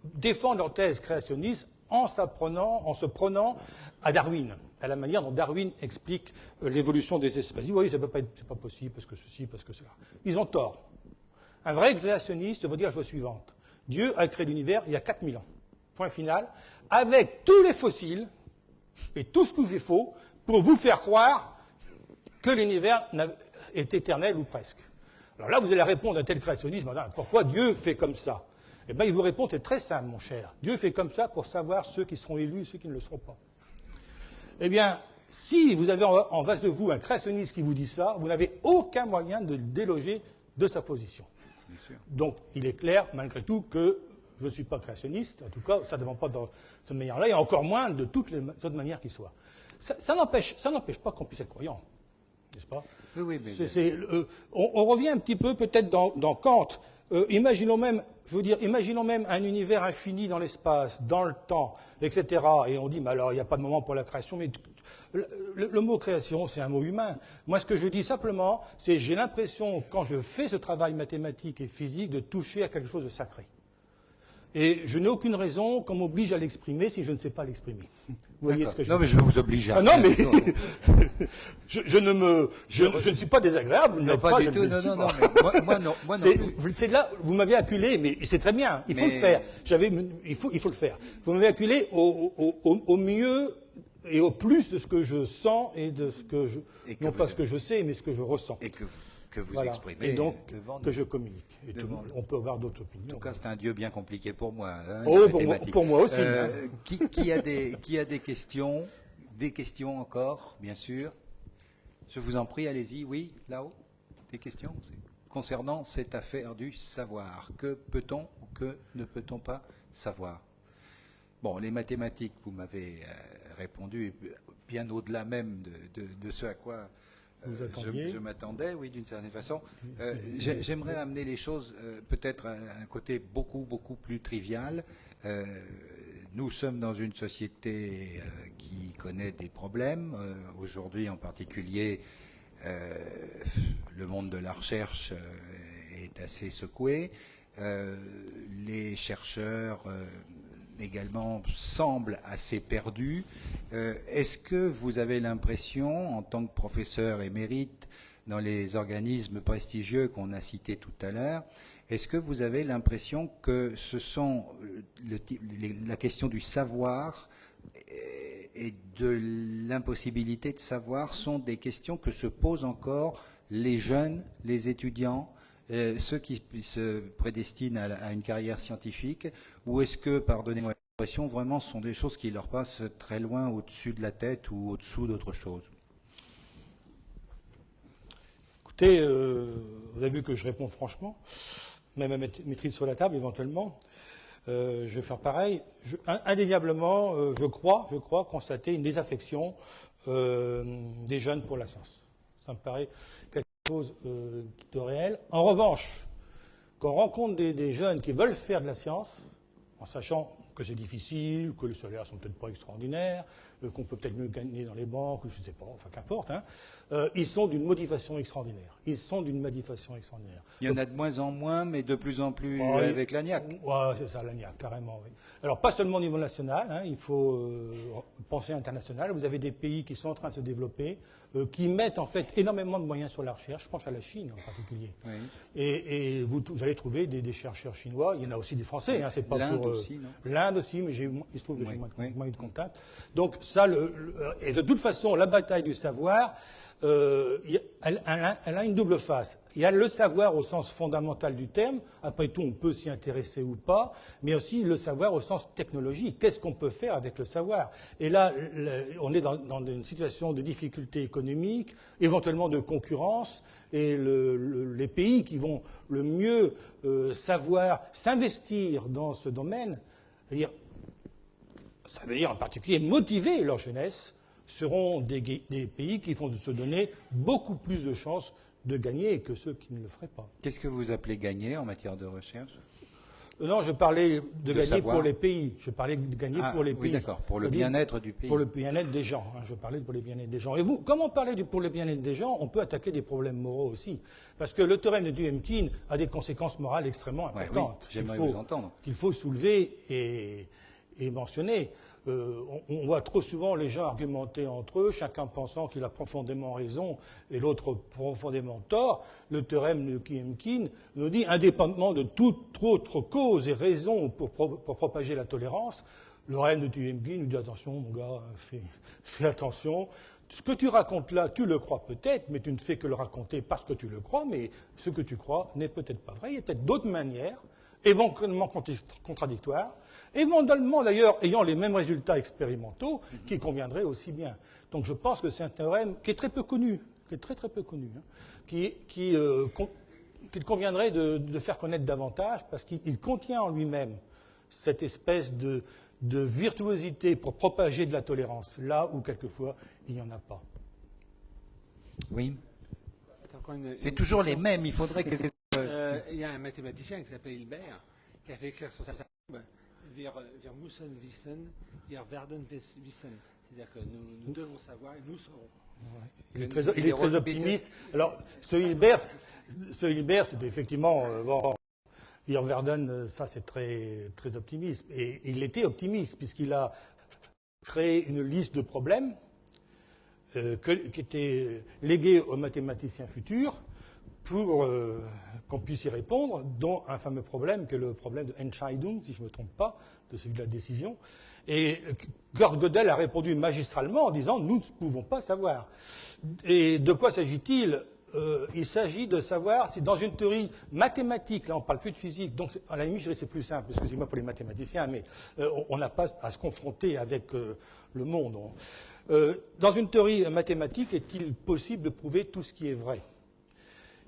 [SPEAKER 2] défendent leur thèse créationniste en se prenant à Darwin, à la manière dont Darwin explique l'évolution des espèces. Ils disent, oui, c'est pas possible, parce que ceci, parce que cela. Ils ont tort. Un vrai créationniste va dire la chose suivante. Dieu a créé l'univers il y a 4000 ans. Point final. Avec tous les fossiles et tout ce qu'il faut pour vous faire croire que l'univers est éternel ou presque. Alors là, vous allez répondre à tel créationnisme, pourquoi Dieu fait comme ça? Eh bien, il vous répond, c'est très simple, mon cher. Dieu fait comme ça pour savoir ceux qui seront élus et ceux qui ne le seront pas. Eh bien, si vous avez en face de vous un créationniste qui vous dit ça, vous n'avez aucun moyen de le déloger de sa position.
[SPEAKER 1] Bien sûr.
[SPEAKER 2] Donc, il est clair, malgré tout, que je ne suis pas créationniste, en tout cas, ça ne dépend pas de cette manière-là, et encore moins de toutes les autres manières qui soient. Ça n'empêche pas qu'on puisse être croyant, n'est-ce pas?
[SPEAKER 1] Oui, mais...
[SPEAKER 2] On revient un petit peu peut-être dans Kant. Imaginons même un univers infini dans l'espace, dans le temps, etc. Et on dit, mais alors, il n'y a pas de moment pour la création, mais le mot création, c'est un mot humain. Moi, ce que je dis simplement, c'est j'ai l'impression, quand je fais ce travail mathématique et physique, de toucher à quelque chose de sacré. Et je n'ai aucune raison qu'on m'oblige à l'exprimer si je ne sais pas l'exprimer. Vous voyez ce que je veux dire?
[SPEAKER 1] Non, mais je vous oblige à...
[SPEAKER 2] non, mais je ne suis pas désagréable, vous ne l'êtes pas,
[SPEAKER 1] du tout, non, mais moi non plus.
[SPEAKER 2] C'est là, vous m'avez acculé, mais c'est très bien, il faut le faire. Il faut le faire. Vous m'avez acculé au mieux et au plus de ce que je sens et de ce que je... Non pas ce que je sais, mais ce que je ressens.
[SPEAKER 1] Et que vous
[SPEAKER 2] voilà.
[SPEAKER 1] exprimez.
[SPEAKER 2] Et donc,
[SPEAKER 1] devant
[SPEAKER 2] que je communique. Et on peut avoir d'autres opinions.
[SPEAKER 1] En tout cas, c'est un Dieu bien compliqué pour moi. Hein,
[SPEAKER 2] pour moi aussi.
[SPEAKER 1] Qui a des questions? Des questions encore, bien sûr. Je vous en prie, allez-y. Oui, là-haut. Des questions concernant cette affaire du savoir. Que peut-on ou que ne peut-on pas savoir? Bon, les mathématiques, vous m'avez répondu bien au-delà même de ce à quoi je m'attendais, oui, d'une certaine façon. J'aimerais amener les choses peut-être à un côté beaucoup, beaucoup plus trivial. Nous sommes dans une société qui connaît des problèmes. Aujourd'hui, en particulier, le monde de la recherche est assez secoué. Les chercheurs également semblent assez perdus. Est-ce que vous avez l'impression, en tant que professeur émérite dans les organismes prestigieux qu'on a cités tout à l'heure, est-ce que vous avez l'impression que ce sont la question du savoir et de l'impossibilité de savoir sont des questions que se posent encore les jeunes, les étudiants, ceux qui se prédestinent à une carrière scientifique, ou est-ce que, pardonnez-moi l'expression, vraiment ce sont des choses qui leur passent très loin au-dessus de la tête ou au-dessous d'autre chose?
[SPEAKER 2] Écoutez, vous avez vu que je réponds franchement, même à maîtrise sur la table éventuellement. Je vais faire pareil. Indéniablement, je crois constater une désaffection des jeunes pour la science. Ça me paraît quelque chose de réel. En revanche, quand on rencontre des jeunes qui veulent faire de la science, en sachant que c'est difficile, que les salaires sont peut-être pas extraordinaires, qu'on peut peut-être mieux gagner dans les banques, je ne sais pas, enfin qu'importe, hein, ils sont d'une motivation extraordinaire. Il y
[SPEAKER 1] en a de moins en moins, mais de plus en plus avec l'ANIAC.
[SPEAKER 2] Oui, c'est ça, l'ANIAC, carrément, oui. Alors, pas seulement au niveau national, hein, il faut penser international. Vous avez des pays qui sont en train de se développer, qui mettent en fait énormément de moyens sur la recherche. Je pense à la Chine en particulier. Oui. Et vous allez trouver des chercheurs chinois. Il y en a aussi des Français. Hein, c'est pas
[SPEAKER 1] l'Inde aussi, non?
[SPEAKER 2] L'Inde aussi, mais il se trouve que j'ai moins eu de contact. Donc ça, et de toute façon, la bataille du savoir, elle a une double face. Il y a le savoir au sens fondamental du terme, après tout on peut s'y intéresser ou pas, mais aussi le savoir au sens technologique. Qu'est-ce qu'on peut faire avec le savoir? Et là, on est dans une situation de difficulté économique, éventuellement de concurrence, et les pays qui vont le mieux savoir s'investir dans ce domaine, ça veut dire en particulier motiver leur jeunesse, seront des pays qui vont se donner beaucoup plus de chances de gagner que ceux qui ne le feraient pas.
[SPEAKER 1] Qu'est-ce que vous appelez gagner en matière de recherche?
[SPEAKER 2] Non, je parlais de gagner
[SPEAKER 1] savoir.
[SPEAKER 2] Pour les pays. Je parlais de gagner pour les pays.
[SPEAKER 1] Oui, d'accord, pour le bien-être du pays.
[SPEAKER 2] Pour le bien-être des gens. Hein, je parlais pour le bien-être des gens. Et vous, comme on parlait pour le bien-être des gens, on peut attaquer des problèmes moraux aussi. Parce que le théorème de Duyemkin a des conséquences morales extrêmement importantes.
[SPEAKER 1] Oui, j'aimerais vous entendre.
[SPEAKER 2] Qu'il faut soulever et mentionner. On voit trop souvent les gens argumenter entre eux, chacun pensant qu'il a profondément raison et l'autre profondément tort. Le théorème de Duyemkin nous dit, indépendamment de toute autre cause et raison pour propager la tolérance, le théorème de Duyemkin nous dit, attention mon gars, fais attention. Ce que tu racontes là, tu le crois peut-être, mais tu ne fais que le raconter parce que tu le crois, mais ce que tu crois n'est peut-être pas vrai. Il y a peut-être d'autres manières, éventuellement contradictoires, éventuellement d'ailleurs ayant les mêmes résultats expérimentaux, qui conviendraient aussi bien. Donc je pense que c'est un théorème qui est très peu connu, qui est très très peu connu, hein, qu'il conviendrait de faire connaître davantage, parce qu'il contient en lui-même cette espèce de virtuosité pour propager de la tolérance, là où quelquefois il n'y en a pas.
[SPEAKER 1] Oui. C'est
[SPEAKER 3] Une
[SPEAKER 1] toujours les
[SPEAKER 3] question.
[SPEAKER 1] mêmes, il faudrait que...
[SPEAKER 3] Il y a un mathématicien qui s'appelle Hilbert, qui a fait écrire sur sa table Wir müssen wissen, wir werden wissen. C'est-à-dire que nous devons savoir et nous saurons.
[SPEAKER 2] Il est très optimiste. Alors, ce Hilbert, c'est effectivement... Wir werden, ça c'est très, très optimiste. Et il était optimiste, puisqu'il a créé une liste de problèmes qui était léguée aux mathématiciens futurs pour qu'on puisse y répondre, dont un fameux problème qui est le problème de Entscheidung, si je ne me trompe pas, de celui de la décision. Et Kurt Gödel a répondu magistralement en disant « Nous ne pouvons pas savoir ». Et de quoi s'agit-il ? Il s'agit de savoir si dans une théorie mathématique, là on ne parle plus de physique, donc à la limite je dirais c'est plus simple, excusez-moi pour les mathématiciens, mais on n'a pas à se confronter avec le monde. Dans une théorie mathématique, est-il possible de prouver tout ce qui est vrai ?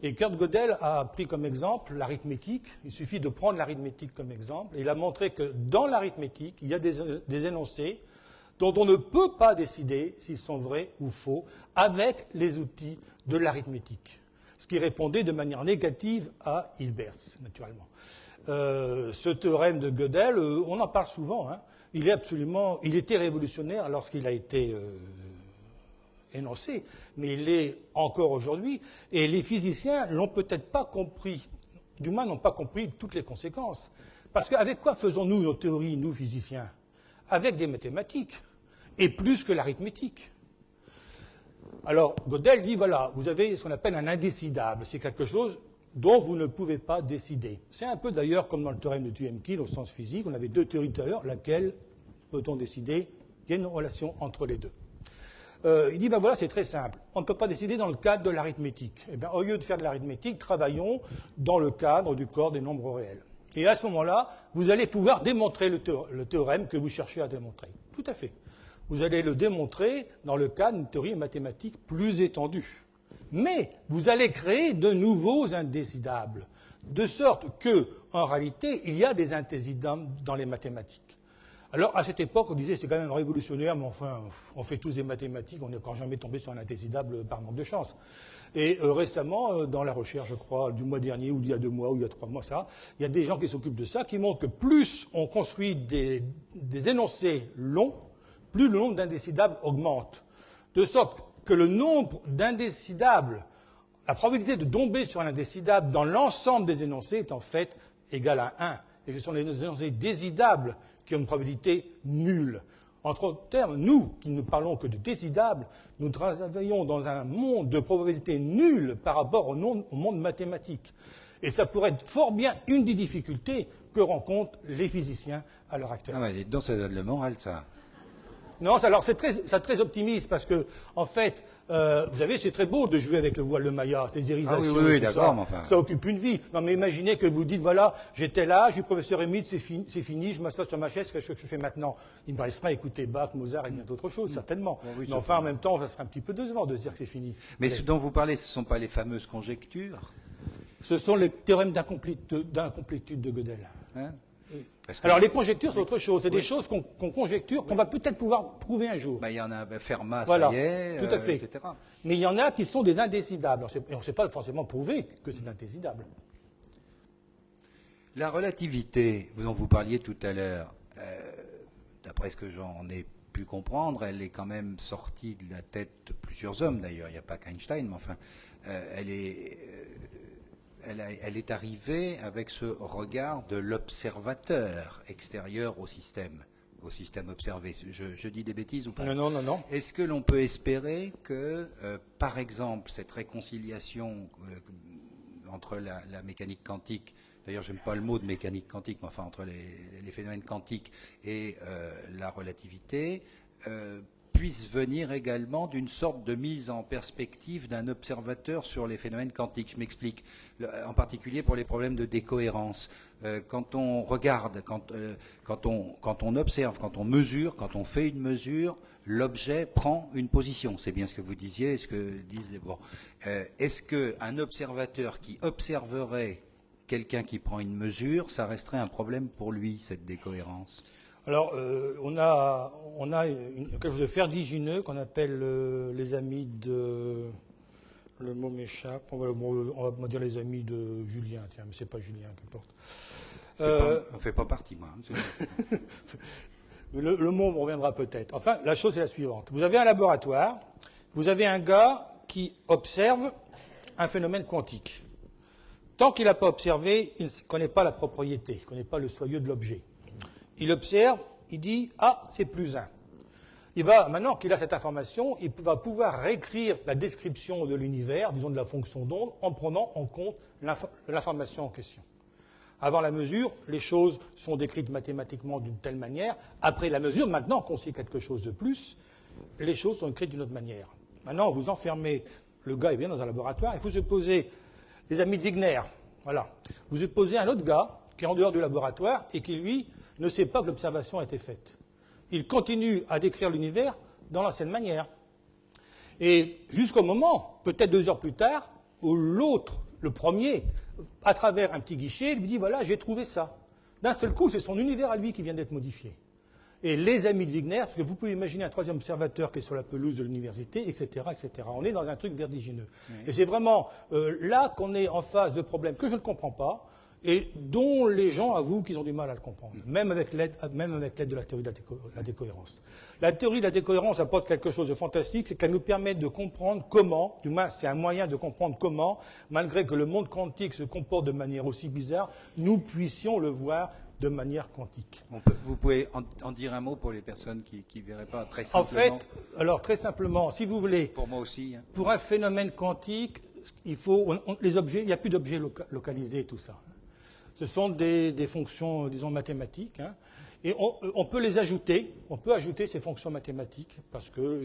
[SPEAKER 2] Et Kurt Gödel a pris comme exemple l'arithmétique. Il suffit de prendre l'arithmétique comme exemple. Et il a montré que dans l'arithmétique, il y a des énoncés dont on ne peut pas décider s'ils sont vrais ou faux avec les outils de l'arithmétique. Ce qui répondait de manière négative à Hilbert, naturellement. Ce théorème de Gödel, on en parle souvent. Hein. Il était révolutionnaire lorsqu'il a été énoncé, mais il l'est encore aujourd'hui, et les physiciens l'ont peut-être pas compris, du moins n'ont pas compris toutes les conséquences. Parce qu'avec quoi faisons-nous nos théories, nous physiciens ? Avec des mathématiques, et plus que l'arithmétique. Alors, Gödel dit, voilà, vous avez ce qu'on appelle un indécidable, c'est quelque chose dont vous ne pouvez pas décider. C'est un peu d'ailleurs comme dans le théorème de Duhem-Kiel au sens physique, on avait deux théories tout à l'heure, laquelle peut-on décider ? Il y a une relation entre les deux. Il dit, ben voilà, c'est très simple. On ne peut pas décider dans le cadre de l'arithmétique. Eh bien, au lieu de faire de l'arithmétique, travaillons dans le cadre du corps des nombres réels. Et à ce moment-là, vous allez pouvoir démontrer le théorème que vous cherchez à démontrer. Tout à fait. Vous allez le démontrer dans le cadre d'une théorie mathématique plus étendue. Mais vous allez créer de nouveaux indécidables, de sorte que, en réalité, il y a des indécidables dans les mathématiques. Alors, à cette époque, on disait c'est quand même révolutionnaire, mais enfin, on fait tous des mathématiques, on n'est encore jamais tombé sur un indécidable par manque de chance. Et récemment, dans la recherche, je crois, du mois dernier, ou il y a 2 mois, ou il y a 3 mois, ça, il y a des gens qui s'occupent de ça, qui montrent que plus on construit des énoncés longs, plus le nombre d'indécidables augmente. De sorte que le nombre d'indécidables, la probabilité de tomber sur un indécidable dans l'ensemble des énoncés est en fait égale à 1. Et ce sont les énoncés décidables qui ont une probabilité nulle. Entre autres termes, nous, qui ne parlons que de décidables, nous travaillons dans un monde de probabilité nulle par rapport au monde mathématique. Et ça pourrait être fort bien une des difficultés que rencontrent les physiciens à l'heure actuelle.
[SPEAKER 1] Ah ouais, donc ça donne le moral, ça.
[SPEAKER 2] Non, alors c'est très optimiste parce que, en fait, vous savez, c'est très beau de jouer avec le voile de Maya, ces irisations.
[SPEAKER 1] Ah oui,
[SPEAKER 2] tout
[SPEAKER 1] d'accord,
[SPEAKER 2] ça,
[SPEAKER 1] mais enfin.
[SPEAKER 2] ça occupe une vie. Non, mais imaginez que vous dites, voilà, j'étais là, je suis professeur émérite, c'est fini, je m'assois sur ma chaise, qu'est-ce que je fais maintenant ? Il me restera à écouter Bach, Mozart et bien d'autres choses, certainement.
[SPEAKER 1] Bon, oui,
[SPEAKER 2] mais enfin, en même temps, ça serait un petit peu décevant de se dire que c'est fini.
[SPEAKER 1] Mais ce dont vous parlez, ce ne sont pas les fameuses conjectures,
[SPEAKER 2] Ce sont les théorèmes d'incomplétude de Gödel.
[SPEAKER 1] hein ? Parce que-
[SPEAKER 2] Alors, les conjectures, c'est autre chose. C'est des choses qu'on conjecture, qu'on va peut-être pouvoir prouver un jour.
[SPEAKER 1] Bah, il y en a, Fermat,
[SPEAKER 2] Voilà,
[SPEAKER 1] ça y est,
[SPEAKER 2] tout à fait.
[SPEAKER 1] etc.
[SPEAKER 2] Mais il y en a qui sont des indécidables. Et on ne sait pas forcément prouver que c'est indécidable.
[SPEAKER 1] La relativité dont vous parliez tout à l'heure, d'après ce que j'en ai pu comprendre, elle est quand même sortie de la tête de plusieurs hommes d'ailleurs, il n'y a pas qu'Einstein, mais enfin, elle est arrivée avec ce regard de l'observateur extérieur au système observé. Je dis des bêtises ou pas ?
[SPEAKER 2] Non.
[SPEAKER 1] Est-ce que l'on peut espérer que, par exemple, cette réconciliation entre la mécanique quantique, d'ailleurs j'aime pas le mot de mécanique quantique, mais enfin entre les phénomènes quantiques et la relativité, puisse venir également d'une sorte de mise en perspective d'un observateur sur les phénomènes quantiques. Je m'explique, en particulier pour les problèmes de décohérence. Quand on regarde, quand on observe, quand on mesure, quand on fait une mesure, l'objet prend une position. C'est bien ce que vous disiez, ce que disent les... Bon. Est-ce qu'un observateur qui observerait quelqu'un qui prend une mesure, ça resterait un problème pour lui, cette décohérence.
[SPEAKER 2] Alors, on a quelque chose de vertigineux qu'on appelle les amis de... Le mot m'échappe. On va dire les amis de Julien, tiens, mais c'est pas Julien, qu'importe.
[SPEAKER 1] On ne fait pas partie, moi. Hein,
[SPEAKER 2] le mot me reviendra peut-être. Enfin, la chose est la suivante. Vous avez un laboratoire, vous avez un gars qui observe un phénomène quantique. Tant qu'il n'a pas observé, il ne connaît pas la propriété, il ne connaît pas le soyeux de l'objet. Il observe, il dit « Ah, c'est plus 1 ». Maintenant qu'il a cette information, il va pouvoir réécrire la description de l'univers, disons de la fonction d'onde, en prenant en compte l'information en question. Avant la mesure, les choses sont décrites mathématiquement d'une telle manière. Après la mesure, maintenant qu'on sait quelque chose de plus, les choses sont écrites d'une autre manière. Maintenant, vous enfermez, le gars est bien dans un laboratoire, il faut se poser, les amis de Wigner, voilà. Vous supposez un autre gars qui est en dehors du laboratoire et qui, lui, ne sait pas que l'observation a été faite. Il continue à décrire l'univers dans l'ancienne manière. Et jusqu'au moment, peut-être 2 heures plus tard, où l'autre, le premier, à travers un petit guichet, lui dit « Voilà, j'ai trouvé ça ». D'un seul coup, c'est son univers à lui qui vient d'être modifié. Et les amis de Wigner, parce que vous pouvez imaginer un troisième observateur qui est sur la pelouse de l'université, etc., etc. On est dans un truc vertigineux. Oui. Et c'est vraiment là qu'on est en face de problèmes que je ne comprends pas, et dont les gens avouent qu'ils ont du mal à le comprendre, même avec l'aide de la théorie de la décohérence. La théorie de la décohérence apporte quelque chose de fantastique, c'est qu'elle nous permet de comprendre comment, du moins c'est un moyen de comprendre comment, malgré que le monde quantique se comporte de manière aussi bizarre, nous puissions le voir de manière quantique.
[SPEAKER 1] Vous pouvez en dire un mot pour les personnes qui ne verraient pas très simplement.
[SPEAKER 2] En fait, alors très simplement, si vous voulez,
[SPEAKER 1] pour moi aussi, hein.
[SPEAKER 2] Pour un phénomène quantique, il faut les objets, il n'y a plus d'objets localisés, tout ça. Ce sont des fonctions, disons, mathématiques, hein, et on peut les ajouter. On peut ajouter ces fonctions mathématiques parce que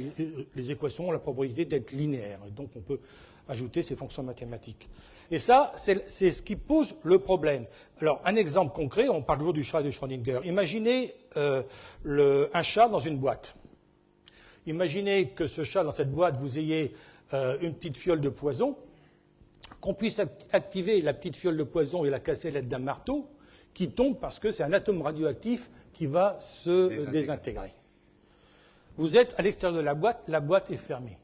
[SPEAKER 2] les équations ont la propriété d'être linéaires, et donc on peut ajouter ces fonctions mathématiques. Et ça, c'est ce qui pose le problème. Alors, un exemple concret, on parle toujours du chat de Schrödinger. Imaginez un chat dans une boîte. Imaginez que ce chat, dans cette boîte, vous ayez une petite fiole de poison, qu'on puisse activer la petite fiole de poison et la casser à l'aide d'un marteau, qui tombe parce que c'est un atome radioactif qui va se désintégrer. Vous êtes à l'extérieur de la boîte est fermée.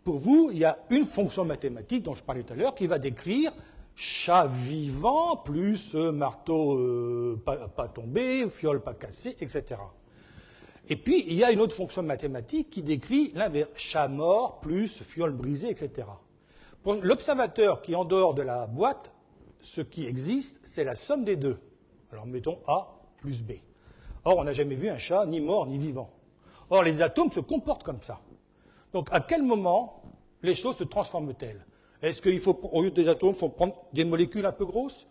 [SPEAKER 2] Pour vous, il y a une fonction mathématique dont je parlais tout à l'heure qui va décrire chat vivant plus marteau pas tombé, fiole pas cassée, etc. Et puis, il y a une autre fonction mathématique qui décrit l'inverse, chat mort plus fiole brisée, etc. Pour l'observateur qui est en dehors de la boîte, ce qui existe, c'est la somme des deux. Alors, mettons A plus B. Or, on n'a jamais vu un chat ni mort ni vivant. Or, les atomes se comportent comme ça. Donc, à quel moment les choses se transforment-elles? Est-ce qu'il faut, au lieu des atomes, il faut prendre des molécules un peu grosses?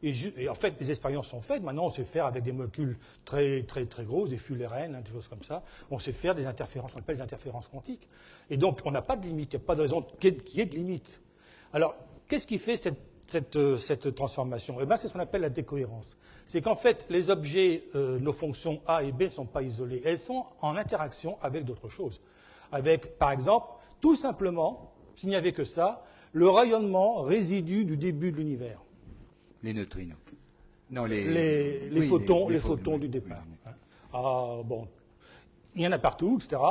[SPEAKER 2] Et en fait, les expériences sont faites. Maintenant, on sait faire avec des molécules très, très, très grosses, des fullérenes, hein, des choses comme ça. On sait faire des interférences, on appelle des interférences quantiques. Et donc, on n'a pas de limite. Il n'y a pas de raison qu'il y ait de limite. Alors, qu'est-ce qui fait cette transformation? Eh bien, c'est ce qu'on appelle la décohérence. C'est qu'en fait, les objets, nos fonctions A et B ne sont pas isolées. Elles sont en interaction avec d'autres choses. Avec, par exemple, tout simplement, s'il n'y avait que ça, le rayonnement résidu du début de l'univers.
[SPEAKER 1] Les neutrinos.
[SPEAKER 2] Non, les photons du départ. Oui. Ah, bon, il y en a partout, etc.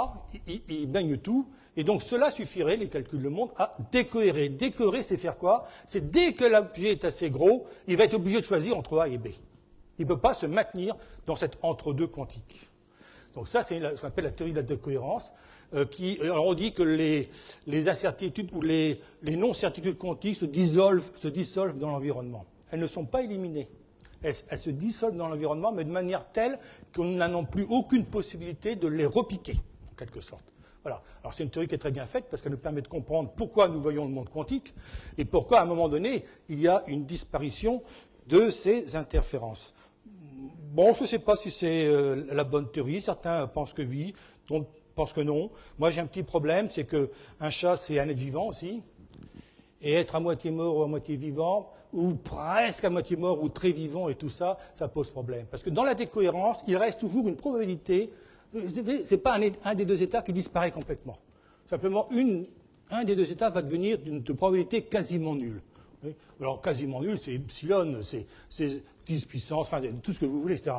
[SPEAKER 2] Ils baignent tout. Et donc, cela suffirait, les calculs le montrent, à décohérer. Décohérer, c'est faire quoi? C'est dès que l'objet est assez gros, il va être obligé de choisir entre A et B. Il ne peut pas se maintenir dans cet entre-deux quantique. Donc ça, c'est ce qu'on appelle la théorie de la décohérence, alors on dit que les incertitudes ou les non-certitudes quantiques se dissolvent dans l'environnement. Elles ne sont pas éliminées. Elles se dissolvent dans l'environnement, mais de manière telle que nous n'avons plus aucune possibilité de les repiquer, en quelque sorte. Voilà. Alors c'est une théorie qui est très bien faite parce qu'elle nous permet de comprendre pourquoi nous voyons le monde quantique et pourquoi, à un moment donné, il y a une disparition de ces interférences. Bon, je ne sais pas si c'est la bonne théorie. Certains pensent que oui, d'autres pensent que non. Moi, j'ai un petit problème, c'est qu'un chat, c'est un être vivant aussi. Et être à moitié mort ou à moitié vivant, ou presque à moitié mort ou très vivant et tout ça, ça pose problème. Parce que dans la décohérence, il reste toujours une probabilité. Ce n'est pas un des deux états qui disparaît complètement. Simplement, un des deux états va devenir de probabilité quasiment nulle. Oui. Alors, quasiment nul, c'est epsilon, c'est 10 puissance, enfin, tout ce que vous voulez, etc.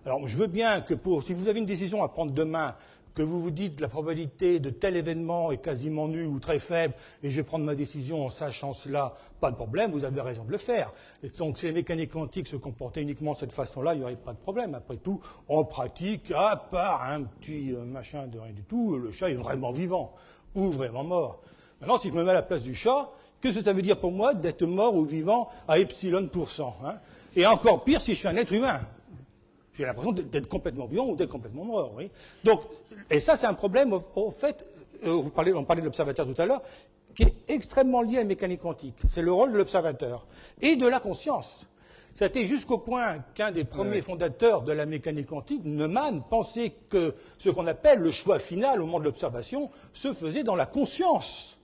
[SPEAKER 2] Alors, je veux bien que si vous avez une décision à prendre demain, que vous vous dites la probabilité de tel événement est quasiment nulle ou très faible, et je vais prendre ma décision en sachant cela, pas de problème, vous avez raison de le faire. Et donc, si les mécaniques quantiques se comportaient uniquement de cette façon-là, il n'y aurait pas de problème. Après tout, en pratique, à part un petit machin de rien du tout, le chat est vraiment vivant ou vraiment mort. Maintenant, si je me mets à la place du chat, qu'est-ce que ça veut dire pour moi d'être mort ou vivant à epsilon %, hein? Et encore pire si je suis un être humain. J'ai l'impression d'être complètement vivant ou d'être complètement mort. Oui. Donc, et ça, c'est un problème, au fait, on parlait de l'observateur tout à l'heure, qui est extrêmement lié à la mécanique quantique. C'est le rôle de l'observateur et de la conscience. Ça a été jusqu'au point qu'un des premiers fondateurs de la mécanique quantique, Neumann, pensait que ce qu'on appelle le choix final au moment de l'observation se faisait dans la conscience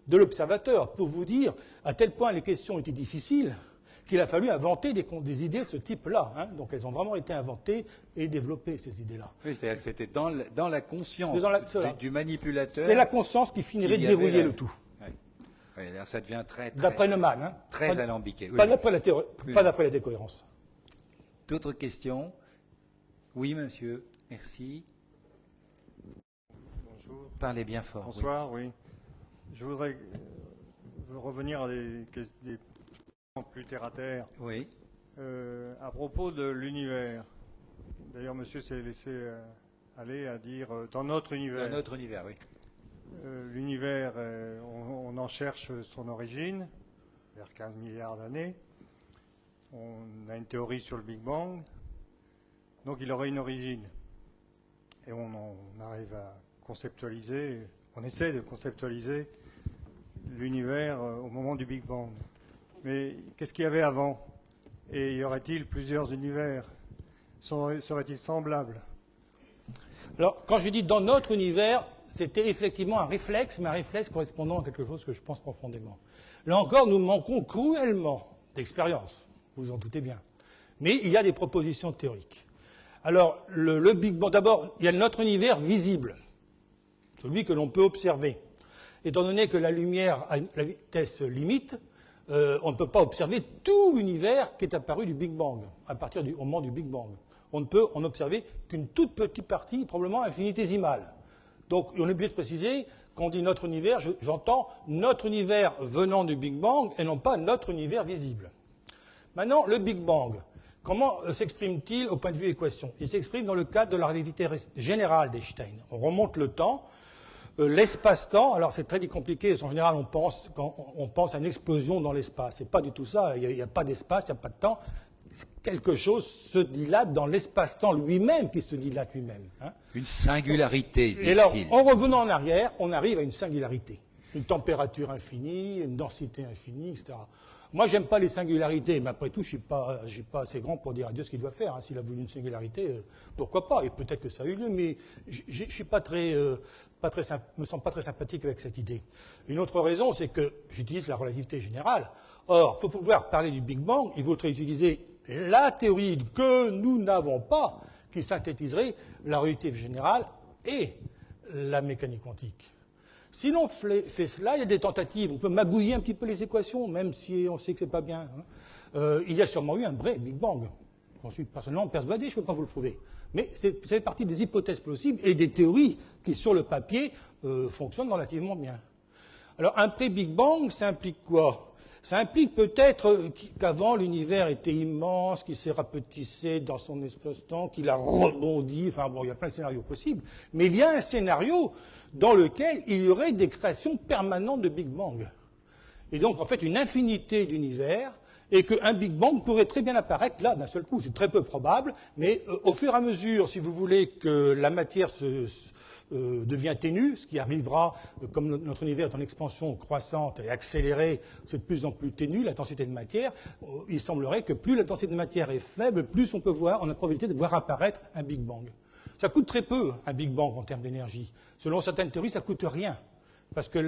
[SPEAKER 2] de l'observateur, pour vous dire à tel point les questions étaient difficiles qu'il a fallu inventer des idées de ce type-là. Hein. Donc elles ont vraiment été inventées et développées, ces idées-là.
[SPEAKER 1] Oui, c'est-à-dire que c'était dans la conscience du manipulateur.
[SPEAKER 2] C'est la conscience qui finirait de dérouiller le tout.
[SPEAKER 1] Oui. Oui, là, ça devient très
[SPEAKER 2] d'après Neumann. Hein.
[SPEAKER 1] Très alambiqué. Oui.
[SPEAKER 2] Pas d'après la décohérence.
[SPEAKER 1] D'autres questions? Oui, monsieur. Merci.
[SPEAKER 4] Bonjour.
[SPEAKER 1] Parlez bien fort.
[SPEAKER 4] Bonsoir, oui. Je voudrais revenir à des questions plus terre à terre.
[SPEAKER 1] Oui.
[SPEAKER 4] À propos de l'univers. D'ailleurs, monsieur s'est laissé aller à dire dans notre univers.
[SPEAKER 1] Dans notre univers, oui.
[SPEAKER 4] L'univers, on en cherche son origine, vers 15 milliards d'années. On a une théorie sur le Big Bang. Donc il aurait une origine. Et on arrive à conceptualiser, on essaie de conceptualiser l'univers au moment du Big Bang. Mais qu'est-ce qu'il y avait avant? Et y aurait-il plusieurs univers? Seraient-ils semblables?
[SPEAKER 2] Alors, quand je dis dans notre univers, c'était effectivement un réflexe, mais un réflexe correspondant à quelque chose que je pense profondément. Là encore, nous manquons cruellement d'expérience, vous en doutez bien. Mais il y a des propositions théoriques. Alors, le Big Bang, d'abord, il y a notre univers visible, celui que l'on peut observer. Étant donné que la lumière a la vitesse limite, on ne peut pas observer tout l'univers qui est apparu du Big Bang, au moment du Big Bang. On ne peut en observer qu'une toute petite partie, probablement infinitésimale. Donc, on est obligé de préciser, quand on dit notre univers, j'entends notre univers venant du Big Bang et non pas notre univers visible. Maintenant, le Big Bang, comment s'exprime-t-il au point de vue équation? Il s'exprime dans le cadre de la relativité générale d'Einstein. On remonte le temps. L'espace-temps, alors c'est très compliqué, en général quand on pense à une explosion dans l'espace. C'est pas du tout ça, il n'y a pas d'espace, il n'y a pas de temps. Quelque chose se dilate dans l'espace-temps lui-même qui se dilate lui-même. Hein.
[SPEAKER 1] Une singularité,
[SPEAKER 2] et alors, en revenant en arrière, on arrive à une singularité. Une température infinie, une densité infinie, etc. Moi, j'aime pas les singularités, mais après tout, je suis pas assez grand pour dire à Dieu ce qu'il doit faire. Hein. S'il a voulu une singularité, pourquoi pas? Et peut-être que ça a eu lieu, mais je suis me sens pas très sympathique avec cette idée. Une autre raison, c'est que j'utilise la relativité générale. Or, pour pouvoir parler du Big Bang, il faudrait utiliser la théorie que nous n'avons pas, qui synthétiserait la relativité générale et la mécanique quantique. Si l'on fait cela, il y a des tentatives. On peut magouiller un petit peu les équations, même si on sait que c'est pas bien. Hein. Il y a sûrement eu un vrai Big Bang. J'en suis personnellement persuadé, je ne peux pas vous le prouver. Mais ça fait partie des hypothèses possibles et des théories qui, sur le papier, fonctionnent relativement bien. Alors, un pré-Big Bang, ça implique quoi? Ça implique peut-être qu'avant, l'univers était immense, qu'il s'est rapetissé dans son espace-temps, qu'il a rebondi. Enfin bon, il y a plein de scénarios possibles. Mais il y a un scénario dans lequel il y aurait des créations permanentes de Big Bang. Et donc, en fait, une infinité d'univers, et qu'un Big Bang pourrait très bien apparaître là, d'un seul coup. C'est très peu probable, mais au fur et à mesure, si vous voulez, que la matière devient ténue, ce qui arrivera, comme notre univers est en expansion croissante et accélérée, c'est de plus en plus ténu, la densité de matière, il semblerait que plus la densité de matière est faible, plus on a la probabilité de voir apparaître un Big Bang. Ça coûte très peu, un Big Bang, en termes d'énergie. Selon certaines théories, ça coûte rien. Parce que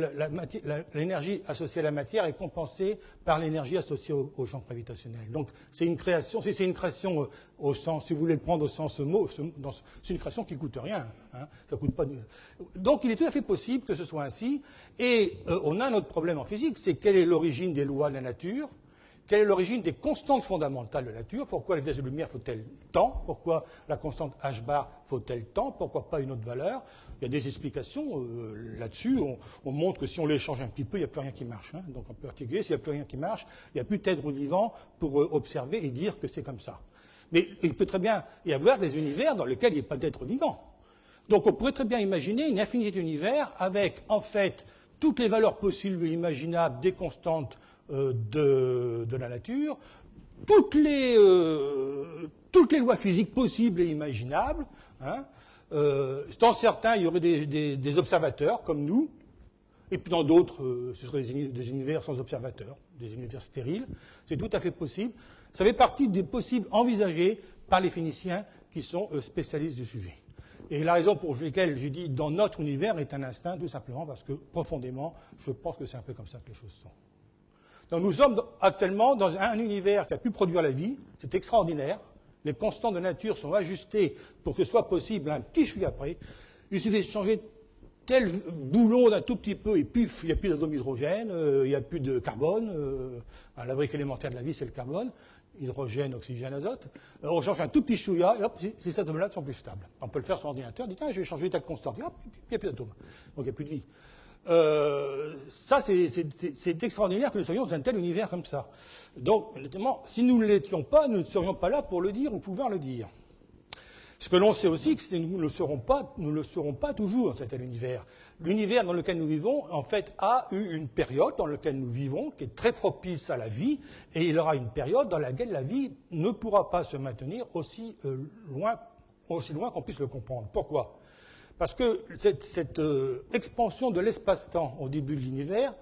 [SPEAKER 2] l'énergie associée à la matière est compensée par l'énergie associée au champ gravitationnel. Donc, c'est une création, si c'est une création au sens, si vous voulez le prendre au sens mot, c'est une création qui ne coûte rien. Hein, ça coûte pas Donc, il est tout à fait possible que ce soit ainsi. Et on a un autre problème en physique, c'est quelle est l'origine des lois de la nature. Quelle est l'origine des constantes fondamentales de la nature? Pourquoi la vitesse de lumière faut-elle tant? Pourquoi la constante h bar faut-elle tant? Pourquoi pas une autre valeur? Il y a des explications là-dessus. On montre que si on les change un petit peu, il n'y a plus rien qui marche. Hein. Donc en particulier, s'il n'y a plus rien qui marche, il n'y a plus d'être vivant pour observer et dire que c'est comme ça. Mais il peut très bien y avoir des univers dans lesquels il n'y a pas d'être vivant. Donc on pourrait très bien imaginer une infinité d'univers avec, en fait, toutes les valeurs possibles et imaginables des constantes de la nature, toutes les lois physiques possibles et imaginables. Hein. Dans certains, il y aurait des observateurs, comme nous, et puis dans d'autres, ce seraient des univers sans observateurs, des univers stériles. C'est tout à fait possible. Ça fait partie des possibles envisagés par les phyniciens qui sont spécialistes du sujet. Et la raison pour laquelle j'ai dit dans notre univers est un instinct, tout simplement parce que profondément, je pense que c'est un peu comme ça que les choses sont. Donc nous sommes actuellement dans un univers qui a pu produire la vie, c'est extraordinaire. Les constantes de nature sont ajustées pour que ce soit possible un petit chouïa après. Il suffit de changer tel boulon d'un tout petit peu et puf, il n'y a plus d'atomes hydrogène, il n'y a plus de carbone. La brique élémentaire de la vie, c'est le carbone. Hydrogène, oxygène, azote. On change un tout petit chouïa, et hop, ces atomes-là sont plus stables. On peut le faire sur ordinateur, dit, je vais changer telle constante, et hop, il n'y a plus d'atomes. Donc il n'y a plus de vie. Ça, c'est extraordinaire que nous soyons dans un tel univers comme ça. Donc, honnêtement, si nous ne l'étions pas, nous ne serions pas là pour le dire ou pouvoir le dire. Ce que l'on sait aussi, c'est que nous ne le serons pas toujours dans cet tel univers. L'univers dans lequel nous vivons, en fait, a eu une période dans laquelle nous vivons qui est très propice à la vie, et il y aura une période dans laquelle la vie ne pourra pas se maintenir aussi loin qu'on puisse le comprendre. Pourquoi? Parce que cette expansion de l'espace-temps au début de l'univers,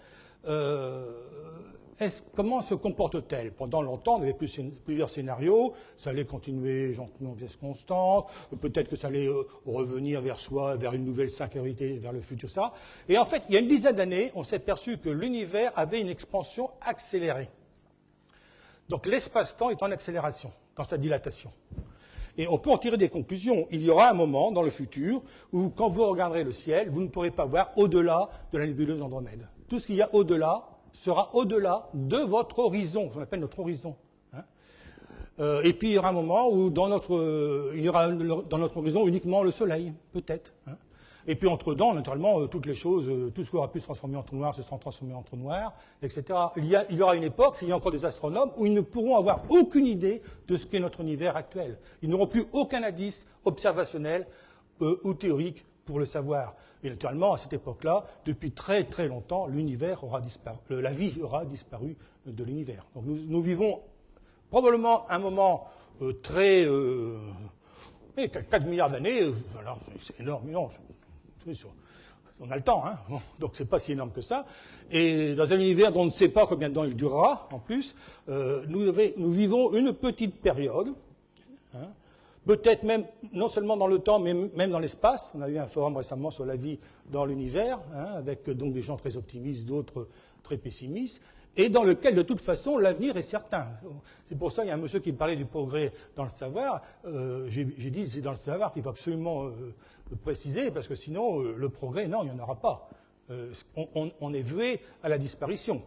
[SPEAKER 2] comment se comporte-t-elle? Pendant longtemps, on avait plusieurs scénarios. Ça allait continuer gentiment en vitesse constante. Peut-être que ça allait revenir vers soi, vers une nouvelle singularité, vers le futur, ça. Et en fait, il y a une dizaine d'années, on s'est aperçu que l'univers avait une expansion accélérée. Donc l'espace-temps est en accélération, dans sa dilatation. Et on peut en tirer des conclusions. Il y aura un moment dans le futur où, quand vous regarderez le ciel, vous ne pourrez pas voir au-delà de la nébuleuse d'Andromède. Tout ce qu'il y a au-delà sera au-delà de votre horizon, ce qu'on appelle notre horizon. Hein. Et puis il y aura un moment où il y aura dans notre horizon uniquement le Soleil, peut-être. Hein. Et puis entre-temps, naturellement, toutes les choses, tout ce qui aura pu se transformer en trou noir se sera transformé en trou noir, etc. Il y aura une époque, s'il y a encore des astronomes, où ils ne pourront avoir aucune idée de ce qu'est notre univers actuel. Ils n'auront plus aucun indice observationnel ou théorique pour le savoir. Et naturellement, à cette époque-là, depuis très très longtemps, l'univers aura disparu, la vie aura disparu de l'univers. Donc nous vivons probablement un moment très... 4 milliards d'années, alors c'est énorme, mais non, on a le temps, hein, donc c'est pas si énorme que ça. Et dans un univers dont on ne sait pas combien de temps il durera, en plus, nous vivons une petite période, hein, peut-être même, non seulement dans le temps, mais même dans l'espace. On a eu un forum récemment sur la vie dans l'univers, hein, avec donc des gens très optimistes, d'autres très pessimistes, et dans lequel, de toute façon, l'avenir est certain. C'est pour ça qu'il y a un monsieur qui parlait du progrès dans le savoir. J'ai dit, c'est dans le savoir qu'il faut absolument préciser, parce que sinon, le progrès, non, il n'y en aura pas. On est voué à la disparition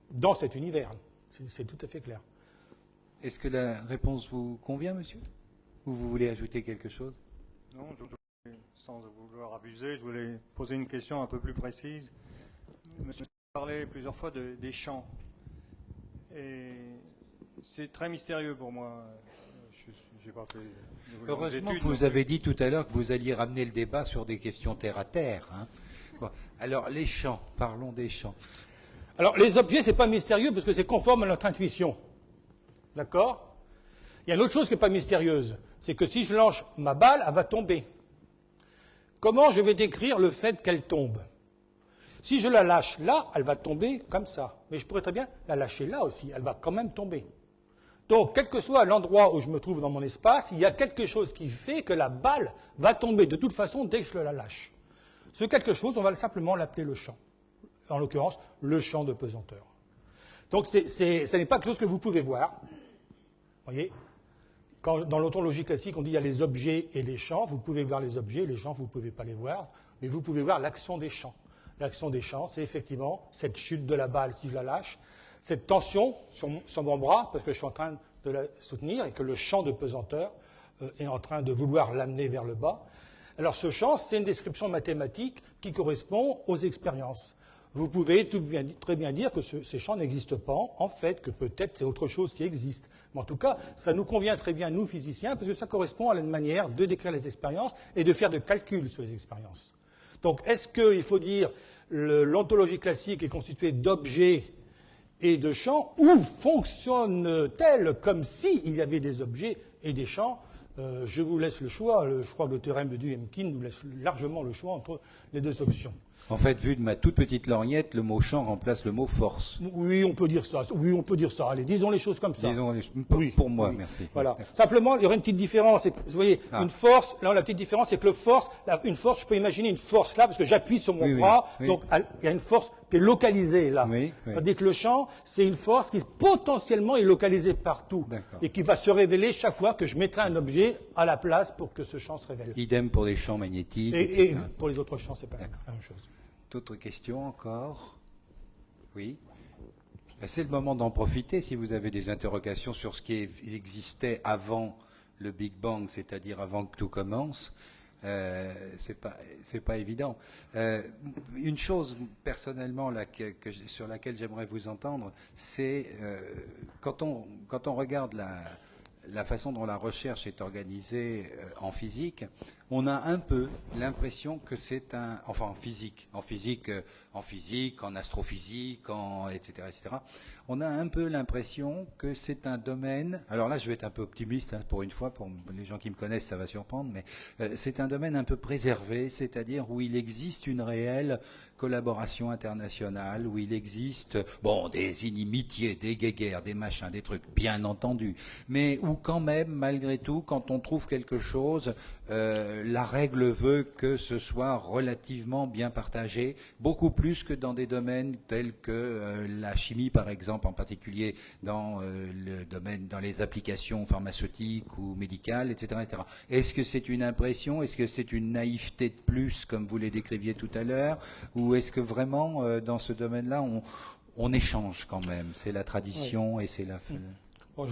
[SPEAKER 2] dans cet univers. C'est tout à fait clair.
[SPEAKER 1] Est-ce que la réponse vous convient, monsieur? Ou vous voulez ajouter quelque chose?
[SPEAKER 4] Non, sans vouloir abuser, je voulais poser une question un peu plus précise. Monsieur a parlé plusieurs fois des champs. Et c'est très mystérieux pour moi. J'ai pas fait
[SPEAKER 1] Heureusement que vous avez dit tout à l'heure que vous alliez ramener le débat sur des questions terre à terre. Hein. Bon. Alors, les champs, parlons des champs.
[SPEAKER 2] Alors, les objets, c'est pas mystérieux parce que c'est conforme à notre intuition. D'accord? Il y a une autre chose qui n'est pas mystérieuse. C'est que si je lance ma balle, elle va tomber. Comment je vais décrire le fait qu'elle tombe? Si je la lâche là, elle va tomber comme ça. Mais je pourrais très bien la lâcher là aussi. Elle va quand même tomber. Donc, quel que soit l'endroit où je me trouve dans mon espace, il y a quelque chose qui fait que la balle va tomber de toute façon dès que je la lâche. Ce quelque chose, on va simplement l'appeler le champ. En l'occurrence, le champ de pesanteur. Donc, ce n'est pas quelque chose que vous pouvez voir. Vous voyez? Quand, dans l'ontologie classique, on dit qu'il y a les objets et les champs. Vous pouvez voir les objets, les champs, vous ne pouvez pas les voir. Mais vous pouvez voir l'action des champs. L'action des champs, c'est effectivement cette chute de la balle, si je la lâche. cette tension sur mon bras, parce que je suis en train de la soutenir et que le champ de pesanteur est en train de vouloir l'amener vers le bas. Alors ce champ, c'est une description mathématique qui correspond aux expériences. Vous pouvez très bien dire que ces champs n'existent pas, en fait, que peut-être c'est autre chose qui existe. Mais en tout cas, ça nous convient très bien, nous, physiciens, parce que ça correspond à une manière de décrire les expériences et de faire des calculs sur les expériences. Donc, est-ce qu'il faut dire l'ontologie classique est constituée d'objets et de champs, ou fonctionne-t-elle comme s'il y avait des objets et des champs? Je vous laisse le choix. Je crois que le théorème de Duyemkin nous laisse largement le choix entre les deux options.
[SPEAKER 1] En fait, vu de ma toute petite lorgnette, le mot champ remplace le mot force.
[SPEAKER 2] Oui, on peut dire ça. Oui, on peut dire ça. Allez, disons les choses comme ça.
[SPEAKER 1] Disons pour moi, oui. Merci.
[SPEAKER 2] Voilà. Simplement, il y aurait une petite différence. Vous voyez, une force, là, la petite différence, c'est que une force, je peux imaginer une force là, parce que j'appuie sur mon bras, donc il y a une force qui est localisée là. Tandis que le champ, c'est une force qui potentiellement est localisée partout et qui va se révéler chaque fois que je mettrai un objet à la place pour que ce champ se révèle.
[SPEAKER 1] Idem pour les champs magnétiques.
[SPEAKER 2] Et pour les autres champs, c'est pas la même chose.
[SPEAKER 1] D'autres questions encore? Oui. C'est le moment d'en profiter si vous avez des interrogations sur ce qui existait avant le Big Bang, c'est-à-dire avant que tout commence. C'est pas évident. Une chose personnellement là, sur laquelle j'aimerais vous entendre, c'est quand on regarde la façon dont la recherche est organisée en physique, on a un peu l'impression que c'est en physique, en astrophysique, etc., etc. On a un peu l'impression que c'est un domaine. Alors là, je vais être un peu optimiste pour une fois. Pour les gens qui me connaissent, ça va surprendre, mais c'est un domaine un peu préservé, c'est-à-dire où il existe une réelle collaboration internationale, où il existe, des inimitiés, des guéguerres, des machins, des trucs, bien entendu, mais où quand même, malgré tout, quand on trouve quelque chose, la règle veut que ce soit relativement bien partagé, beaucoup plus que dans des domaines tels que la chimie, par exemple, en particulier dans le domaine, dans les applications pharmaceutiques ou médicales, etc., etc. Est-ce que c'est une impression? Est-ce que c'est une naïveté de plus, comme vous les décriviez tout à l'heure? Ou est-ce que vraiment, dans ce domaine-là, on échange quand même? C'est la tradition et c'est la...
[SPEAKER 2] Bon,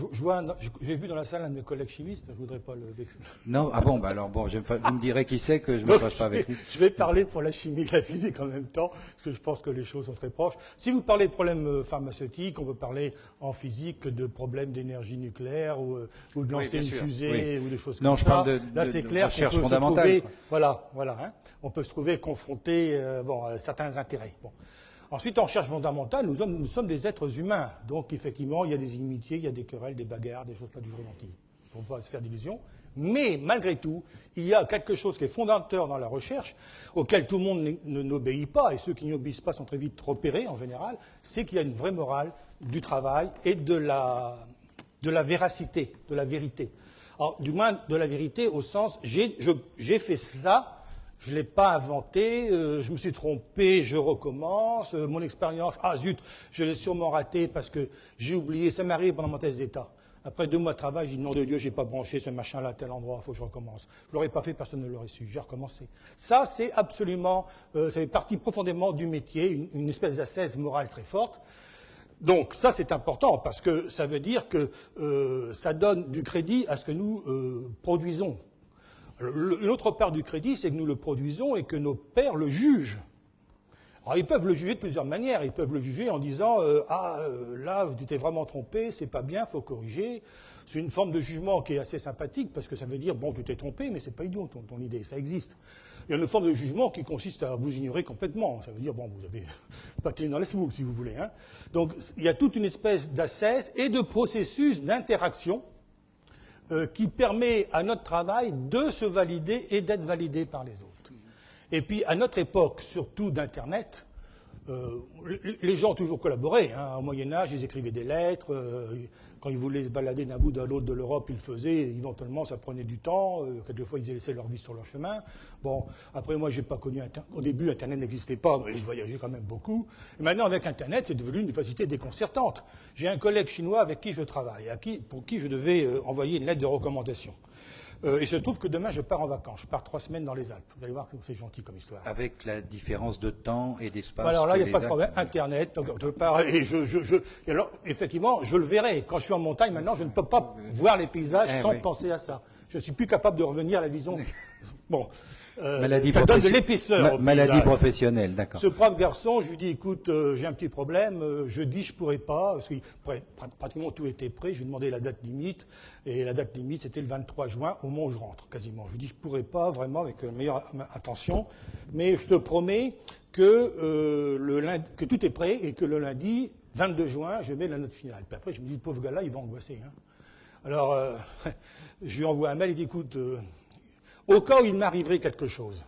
[SPEAKER 2] j'ai vu dans la salle un de mes collègues chimistes, je ne voudrais pas le vexer.
[SPEAKER 1] Non, vous me direz qui c'est que je ne me fâche pas avec lui.
[SPEAKER 2] Je vais parler pour la chimie et la physique en même temps, parce que je pense que les choses sont très proches. Si vous parlez de problèmes pharmaceutiques, on peut parler en physique de problèmes d'énergie nucléaire ou de lancer une fusée ou des choses comme ça.
[SPEAKER 1] Non, je parle
[SPEAKER 2] là, c'est clair
[SPEAKER 1] recherche
[SPEAKER 2] qu'on peut
[SPEAKER 1] fondamentale.
[SPEAKER 2] se trouver, on peut se trouver confronté à certains intérêts. Bon. Ensuite, en recherche fondamentale, nous sommes des êtres humains. Donc, effectivement, il y a des inimitiés, il y a des querelles, des bagarres, des choses pas toujours gentilles. On ne faut pas se faire d'illusions. Mais, malgré tout, il y a quelque chose qui est fondateur dans la recherche, auquel tout le monde n'obéit pas, et ceux qui n'y obéissent pas sont très vite repérés, en général, c'est qu'il y a une vraie morale du travail et de la véracité, de la vérité. Alors, du moins, de la vérité au sens, j'ai fait cela, je ne l'ai pas inventé, je me suis trompé, je recommence, mon expérience, je l'ai sûrement raté parce que j'ai oublié, ça m'arrive pendant mon test d'état. Après 2 mois de travail, j'ai dit non de Dieu, j'ai pas branché ce machin-là à tel endroit, il faut que je recommence. Je l'aurais pas fait, personne ne l'aurait su, j'ai recommencé. Ça, c'est absolument, ça fait partie profondément du métier, une espèce d'ascèse morale très forte. Donc ça, c'est important parce que ça veut dire que ça donne du crédit à ce que nous produisons. L'autre part du crédit, c'est que nous le produisons et que nos pairs le jugent. Alors, ils peuvent le juger de plusieurs manières. Ils peuvent le juger en disant là, tu t'es vraiment trompé, c'est pas bien, faut corriger. C'est une forme de jugement qui est assez sympathique parce que ça veut dire tu t'es trompé, mais c'est pas idiot ton idée, ça existe. Il y a une forme de jugement qui consiste à vous ignorer complètement. Ça veut dire vous avez pas clé dans l'esmoule, si vous voulez. Donc il y a toute une espèce d'assesse et de processus d'interaction qui permet à notre travail de se valider et d'être validé par les autres. Et puis, à notre époque, surtout d'Internet, les gens ont toujours collaboré. Au Moyen-Âge, ils écrivaient des lettres. Quand ils voulaient se balader d'un bout à l'autre de l'Europe, ils le faisaient. Éventuellement, ça prenait du temps. Quelquefois, ils laissaient leur vie sur leur chemin. Bon, après, moi, j'ai pas connu Internet. Au début, Internet n'existait pas, mais je voyageais quand même beaucoup. Et maintenant, avec Internet, c'est devenu une facilité déconcertante. J'ai un collègue chinois avec qui je travaille, pour qui je devais envoyer une lettre de recommandation. Et il se trouve que demain, je pars en vacances. Je pars 3 semaines dans les Alpes. Vous allez voir que c'est gentil comme histoire.
[SPEAKER 1] Avec la différence de temps et d'espace.
[SPEAKER 2] Alors là,
[SPEAKER 1] que
[SPEAKER 2] il n'y a pas de
[SPEAKER 1] les
[SPEAKER 2] problème.
[SPEAKER 1] Alpes-
[SPEAKER 2] Internet, donc, je pars et et alors, effectivement, je le verrai. Quand je suis en montagne, maintenant, je ne peux pas voir les paysages sans
[SPEAKER 1] oui.
[SPEAKER 2] penser à ça. Je ne suis plus capable de revenir à la vision. Bon.
[SPEAKER 1] Maladie
[SPEAKER 2] ça donne de
[SPEAKER 1] profession-
[SPEAKER 2] l'épaisseur. au
[SPEAKER 1] Maladie
[SPEAKER 2] paysage.
[SPEAKER 1] professionnelle, d'accord.
[SPEAKER 2] Ce brave garçon, je lui dis, écoute, j'ai un petit problème, jeudi je pourrais pas, parce que pratiquement tout était prêt, je lui ai demandé la date limite, et la date limite c'était le 23 juin, au moment où je rentre, quasiment. Je lui dis, je pourrais pas, vraiment, avec meilleure attention, mais je te promets que tout est prêt, et que le lundi, 22 juin, je mets la note finale. Puis après, je me dis, le pauvre gars-là, il va angoisser. Hein. Alors, je lui envoie un mail, il dit, écoute, au cas où il m'arriverait quelque chose.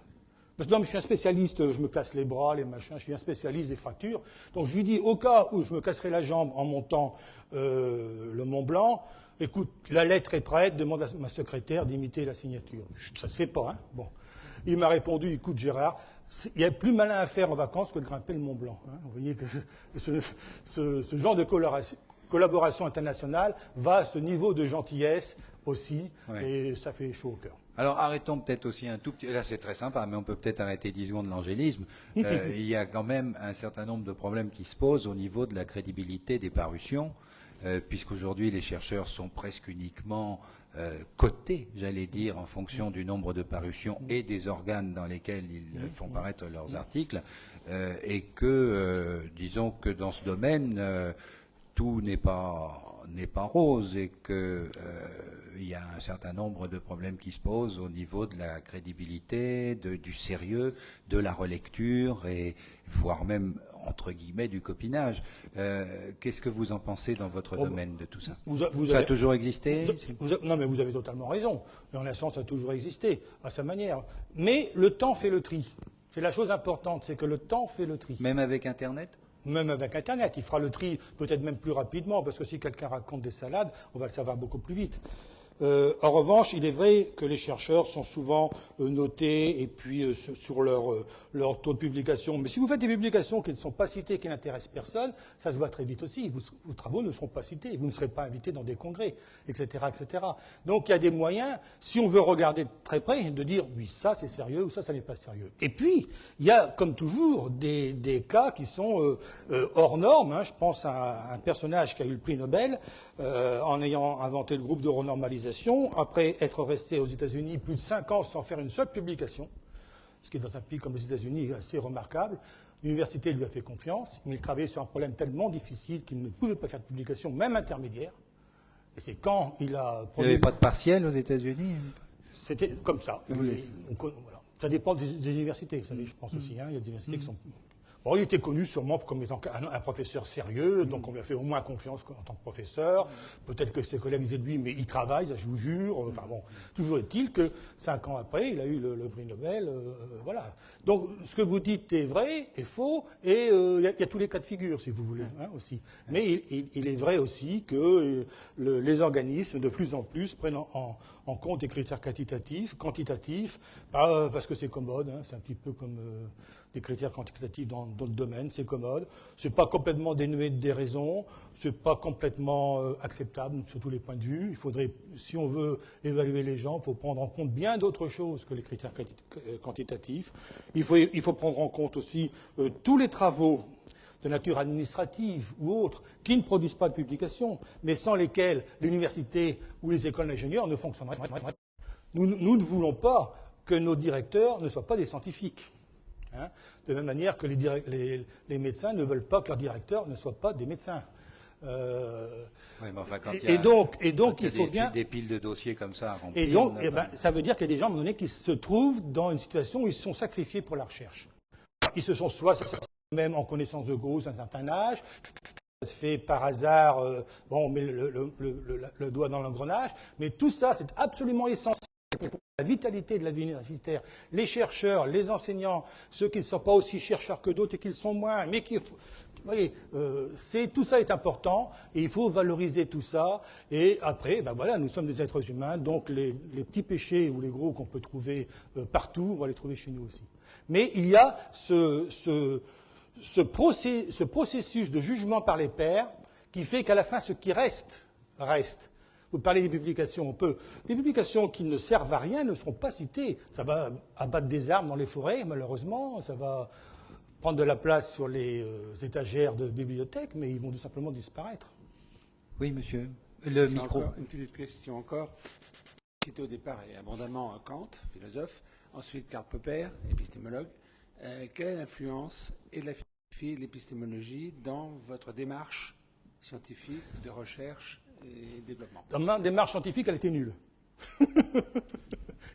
[SPEAKER 2] Parce que non, mais je suis un spécialiste, je me casse les bras, les machins, je suis un spécialiste des fractures. Donc je lui dis, au cas où je me casserais la jambe en montant le Mont Blanc, écoute, la lettre est prête, demande à ma secrétaire d'imiter la signature. Ça se fait pas, hein. Bon. Il m'a répondu, écoute Gérard, il y a plus malin à faire en vacances que de grimper le Mont Blanc. Hein. Vous voyez que ce genre de collaboration internationale va à ce niveau de gentillesse aussi,
[SPEAKER 1] Ouais.
[SPEAKER 2] et ça fait chaud au cœur.
[SPEAKER 1] Alors arrêtons peut-être aussi un tout petit... Là c'est très sympa, mais on peut peut-être arrêter 10 secondes l'angélisme. Il y a quand même un certain nombre de problèmes qui se posent au niveau de la crédibilité des parutions, puisqu'aujourd'hui les chercheurs sont presque uniquement cotés, j'allais dire, en fonction du nombre de parutions et des organes dans lesquels ils font paraître leurs articles, et que, disons que dans ce domaine, tout n'est pas rose et que il y a un certain nombre de problèmes qui se posent au niveau de la crédibilité, du sérieux, de la relecture et voire même entre guillemets du copinage. Qu'est-ce que vous en pensez dans votre domaine de tout ça? Ça a toujours existé?
[SPEAKER 2] Non, mais vous avez totalement raison. La Renaissance a toujours existé, à sa manière. Mais le temps fait le tri. C'est la chose importante, c'est que le temps fait le tri.
[SPEAKER 1] Même avec Internet?
[SPEAKER 2] Même avec Internet, il fera le tri peut-être même plus rapidement, parce que si quelqu'un raconte des salades, on va le savoir beaucoup plus vite. En revanche, il est vrai que les chercheurs sont souvent notés et puis sur leur taux de publication. Mais si vous faites des publications qui ne sont pas citées, qui n'intéressent personne, ça se voit très vite aussi. Vos travaux ne seront pas cités, vous ne serez pas invités dans des congrès, etc., etc. Donc il y a des moyens, si on veut regarder de très près, de dire oui, ça c'est sérieux ou ça n'est pas sérieux. Et puis, il y a comme toujours des cas qui sont hors normes. Hein. Je pense à un personnage qui a eu le prix Nobel en ayant inventé le groupe de renormalisation, après être resté aux États-Unis plus de 5 ans sans faire une seule publication, ce qui est dans un pays comme les États-Unis assez remarquable. L'université lui a fait confiance, mais il travaillait sur un problème tellement difficile qu'il ne pouvait pas faire de publication, même intermédiaire. Et c'est quand il a...
[SPEAKER 1] Il n'y avait pas de partiel aux États-Unis?
[SPEAKER 2] C'était comme ça.
[SPEAKER 1] Voilà.
[SPEAKER 2] Ça dépend des universités, vous savez, je pense aussi. Hein, il y a des universités qui sont... Bon, il était connu sûrement comme étant un professeur sérieux, donc on lui a fait au moins confiance en tant que professeur. Peut-être que ses collègues disaient de lui, mais il travaille, je vous jure. Enfin bon, toujours est-il que 5 ans après, il a eu le prix Nobel. Voilà. Donc ce que vous dites est vrai, est faux, et il y a tous les cas de figure, si vous voulez, hein, aussi. Mais il est vrai aussi que les organismes, de plus en plus, prennent en compte des critères quantitatifs, parce que c'est commode, hein, c'est un petit peu comme... des critères quantitatifs dans le domaine, c'est commode. C'est pas complètement dénué de déraison, c'est pas complètement acceptable sur tous les points de vue. Il faudrait, si on veut évaluer les gens, il faut prendre en compte bien d'autres choses que les critères quantitatifs. Il faut prendre en compte aussi tous les travaux de nature administrative ou autre, qui ne produisent pas de publication, mais sans lesquels l'université ou les écoles d'ingénieurs ne fonctionneraient pas. Nous ne voulons pas que nos directeurs ne soient pas des scientifiques. Hein, de la même manière que les médecins ne veulent pas que leurs directeurs ne soient pas des médecins.
[SPEAKER 1] Oui, mais enfin, quand il y
[SPEAKER 2] Et
[SPEAKER 1] a,
[SPEAKER 2] donc,
[SPEAKER 1] quand
[SPEAKER 2] il faut bien.
[SPEAKER 1] des piles de dossiers comme ça à remplir.
[SPEAKER 2] Et donc,
[SPEAKER 1] on n'a pas-
[SPEAKER 2] ça veut dire qu'il y a des gens, à un moment donné, qui se trouvent dans une situation où ils se sont sacrifiés pour la recherche. Ils se sont soit même en connaissance de cause à un certain âge, ça se fait par hasard, bon, on met le doigt dans l'engrenage, mais tout ça, c'est absolument essentiel pour la vitalité de la vie universitaire. Les chercheurs, les enseignants, ceux qui ne sont pas aussi chercheurs que d'autres et qui le sont moins, mais qui... Vous voyez, tout ça est important et il faut valoriser tout ça. Et après, ben voilà, nous sommes des êtres humains, donc les petits péchés ou les gros qu'on peut trouver partout, on va les trouver chez nous aussi. Mais il y a ce processus de jugement par les pairs qui fait qu'à la fin, ce qui reste. Vous parlez des publications, on peut. Les publications qui ne servent à rien ne seront pas citées. Ça va abattre des arbres dans les forêts, malheureusement, ça va prendre de la place sur les étagères de bibliothèques, mais ils vont tout simplement disparaître.
[SPEAKER 1] Oui, monsieur. Le micro.
[SPEAKER 3] Une petite question encore. Cité au départ et abondamment Kant, philosophe, ensuite Karl Popper, épistémologue. Quelle est l'influence et de la philosophie et de l'épistémologie dans votre démarche scientifique de recherche et développement?
[SPEAKER 2] Dans ma démarche scientifique, elle était nulle.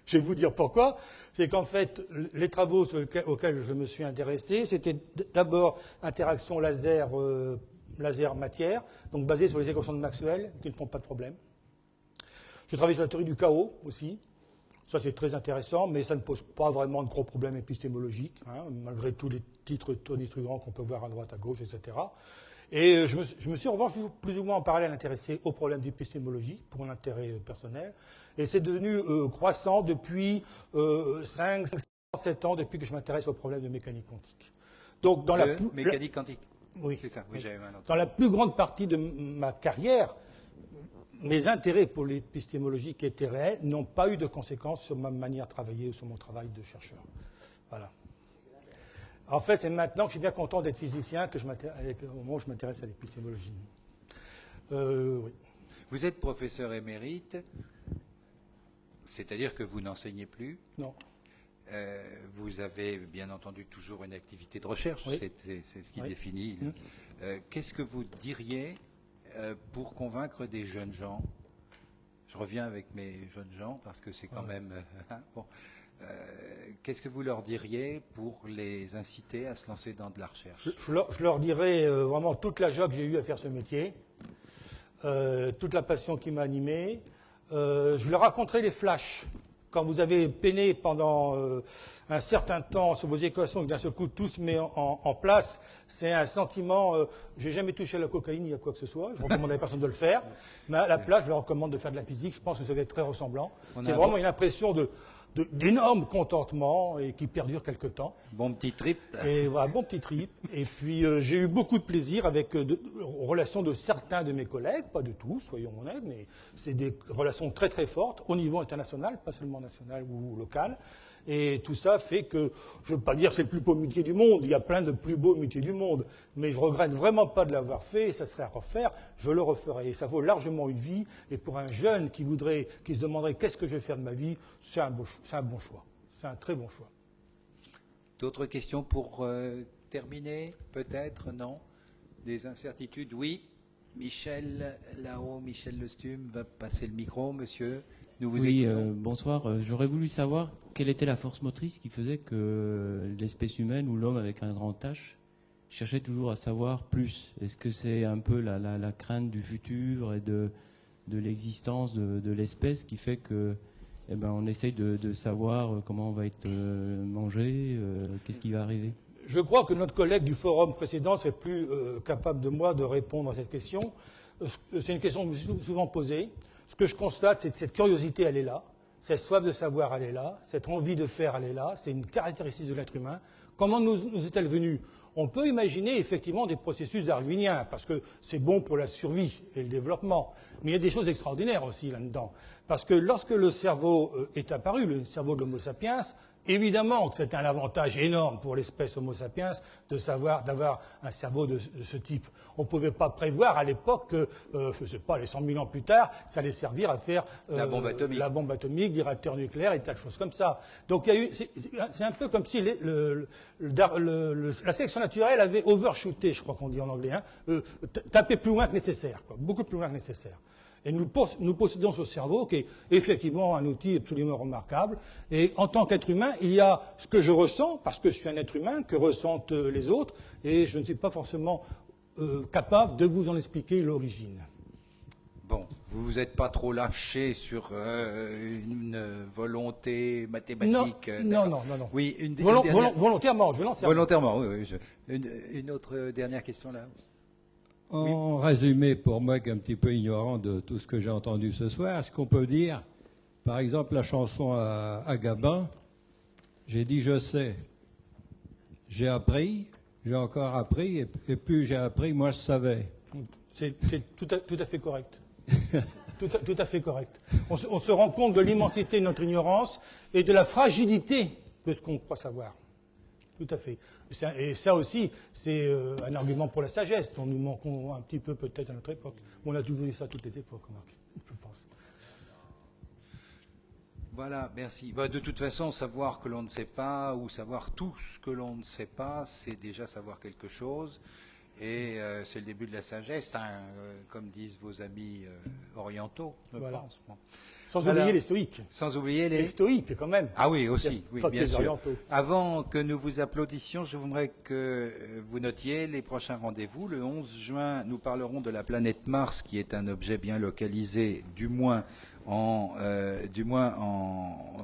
[SPEAKER 2] Je vais vous dire pourquoi. C'est qu'en fait, les travaux auxquels je me suis intéressé, c'était d'abord interaction laser-matière, donc basée sur les équations de Maxwell, qui ne font pas de problème. Je travaille sur la théorie du chaos aussi. Ça, c'est très intéressant, mais ça ne pose pas vraiment de gros problèmes épistémologiques, hein, malgré tous les titres tonitruants qu'on peut voir à droite, à gauche, etc. Et je me suis en revanche plus ou moins en parallèle intéressé aux problèmes d'épistémologie pour mon intérêt personnel. Et c'est devenu croissant depuis 5, 7 ans, depuis que je m'intéresse aux problèmes de mécanique quantique. Donc, dans
[SPEAKER 1] mécanique quantique.
[SPEAKER 2] Oui.
[SPEAKER 1] C'est ça, oui, j'avais mal entendu.
[SPEAKER 2] Dans la plus grande partie de ma carrière, mes intérêts pour l'épistémologie qui étaient réels n'ont pas eu de conséquences sur ma manière de travailler ou sur mon travail de chercheur. Voilà. En fait, c'est maintenant que je suis bien content d'être physicien au moment où je m'intéresse à l'épistémologie. Oui.
[SPEAKER 1] Vous êtes professeur émérite, c'est-à-dire que vous n'enseignez plus.
[SPEAKER 2] Non.
[SPEAKER 1] Vous avez bien entendu toujours une activité de recherche,
[SPEAKER 2] Oui.
[SPEAKER 1] C'est ce qui définit. Qu'est-ce que vous diriez pour convaincre des jeunes gens? Je reviens avec mes jeunes gens parce que c'est quand même... bon. Qu'est-ce que vous leur diriez pour les inciter à se lancer dans de la recherche?
[SPEAKER 2] Je leur dirais vraiment toute la joie que j'ai eue à faire ce métier, toute la passion qui m'a animé. Je leur raconterai les flashs. Quand vous avez peiné pendant un certain temps sur vos équations et que d'un seul coup tout se met en place, c'est un sentiment. J'ai jamais touché à la cocaïne ni à quoi que ce soit. Je recommande à personne de le faire. Mais à la place, je leur recommande de faire de la physique. Je pense que ça va être très ressemblant. C'est vraiment une impression d'énorme contentement et qui perdure quelque temps.
[SPEAKER 1] Bon petit trip.
[SPEAKER 2] Et voilà, bon petit trip. Et puis j'ai eu beaucoup de plaisir avec relations de certains de mes collègues, pas de tous, soyons honnêtes, mais c'est des relations très très fortes au niveau international, pas seulement national ou local. Et tout ça fait que, je ne veux pas dire que c'est le plus beau métier du monde, il y a plein de plus beaux métiers du monde, mais je regrette vraiment pas de l'avoir fait, et ça serait à refaire, je le referai. Et ça vaut largement une vie, et pour un jeune qui se demanderait qu'est-ce que je vais faire de ma vie, c'est un bon choix. C'est un très bon choix.
[SPEAKER 1] D'autres questions pour terminer? Peut-être, non? Des incertitudes? Oui. Michel, là-haut, Michel Lestume va passer le micro, monsieur. Nous vous écoutons.
[SPEAKER 5] Bonsoir. J'aurais voulu savoir quelle était la force motrice qui faisait que l'espèce humaine ou l'homme avec un grand H cherchait toujours à savoir plus. Est-ce que c'est un peu la crainte du futur et de l'existence de l'espèce qui fait que on essaye de savoir comment on va être mangé, qu'est-ce qui va arriver?
[SPEAKER 2] Je crois que notre collègue du forum précédent serait plus capable de moi de répondre à cette question. C'est une question que je me suis souvent posée. Ce que je constate, c'est que cette curiosité, elle est là. Cette soif de savoir, elle est là. Cette envie de faire, elle est là. C'est une caractéristique de l'être humain. Comment nous est-elle venue? On peut imaginer effectivement des processus darwiniens, parce que c'est bon pour la survie et le développement. Mais il y a des choses extraordinaires aussi là-dedans. Parce que lorsque le cerveau est apparu, le cerveau de l'Homo sapiens, évidemment que c'est un avantage énorme pour l'espèce Homo sapiens d'avoir un cerveau de ce type. On ne pouvait pas prévoir à l'époque que, je ne sais pas, les 100 000 ans plus tard, ça allait servir à faire
[SPEAKER 1] la bombe atomique,
[SPEAKER 2] les réacteurs nucléaires et tas de choses comme ça. Donc c'est un peu comme si la sélection naturelle avait overshooté, je crois qu'on dit en anglais, tapé plus loin que nécessaire, quoi, beaucoup plus loin que nécessaire. Et nous possédons ce cerveau qui est effectivement un outil absolument remarquable. Et en tant qu'être humain, il y a ce que je ressens, parce que je suis un être humain, que ressentent les autres, et je ne suis pas forcément capable de vous en expliquer l'origine.
[SPEAKER 1] Bon, vous vous êtes pas trop lâché sur une volonté mathématique?
[SPEAKER 2] Non.
[SPEAKER 1] Oui,
[SPEAKER 2] volontairement, je lance.
[SPEAKER 1] Volontairement, oui. Une autre dernière question là.
[SPEAKER 6] En résumé, pour moi qui est un petit peu ignorant de tout ce que j'ai entendu ce soir, est-ce qu'on peut dire, par exemple, la chanson à Gabin, j'ai dit je sais, j'ai appris, j'ai encore appris, et plus j'ai appris, moins je savais.
[SPEAKER 2] C'est tout à fait correct. Tout à fait correct. On se rend compte de l'immensité de notre ignorance et de la fragilité de ce qu'on croit savoir. Tout à fait. Et ça aussi, c'est un argument pour la sagesse, dont nous manquons un petit peu peut-être à notre époque. On a toujours eu ça à toutes les époques, remarquez, je pense.
[SPEAKER 1] Voilà, merci. De toute façon, savoir que l'on ne sait pas ou savoir tout ce que l'on ne sait pas, c'est déjà savoir quelque chose. Et c'est le début de la sagesse, hein, comme disent vos amis orientaux, je pense. Bon.
[SPEAKER 2] Sans oublier les stoïques.
[SPEAKER 1] Sans oublier les
[SPEAKER 2] stoïques, quand même.
[SPEAKER 1] Ah oui, aussi, oui, bien sûr.
[SPEAKER 2] Orientaux.
[SPEAKER 1] Avant que nous vous applaudissions, je voudrais que vous notiez les prochains rendez-vous. Le 11 juin, nous parlerons de la planète Mars, qui est un objet bien localisé, du moins en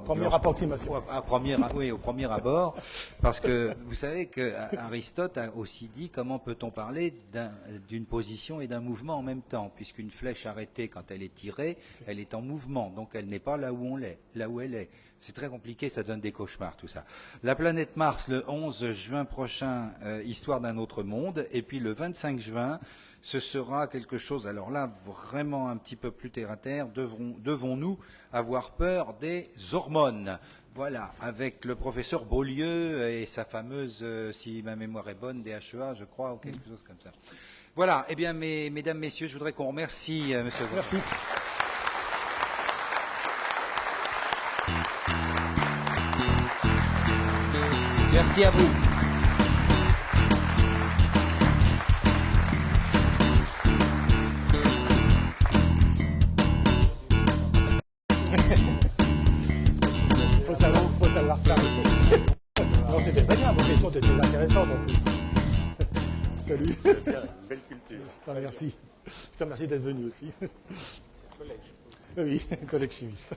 [SPEAKER 2] première approximation.
[SPEAKER 1] Au premier abord, parce que vous savez que Aristote a aussi dit comment peut-on parler d'une position et d'un mouvement en même temps, puisqu'une flèche arrêtée quand elle est tirée, elle est en mouvement, donc elle n'est pas là où elle est. C'est très compliqué, ça donne des cauchemars tout ça. La planète Mars le 11 juin prochain, histoire d'un autre monde, et puis le 25 juin. Ce sera quelque chose, alors là, vraiment un petit peu plus terre-à-terre, devons-nous avoir peur des hormones? Voilà, avec le professeur Beaulieu et sa fameuse, si ma mémoire est bonne, DHEA, je crois, ou quelque chose comme ça. Voilà, eh bien, mesdames, messieurs, je voudrais qu'on remercie monsieur.
[SPEAKER 2] Merci.
[SPEAKER 1] Merci à vous.
[SPEAKER 2] Faut savoir s'arrêter. Non, c'était très bien, vos questions étaient intéressantes en plus. Salut.
[SPEAKER 7] Belle culture.
[SPEAKER 2] Je te remercie. Je te remercie d'être venu aussi. Oui, collègue chimiste.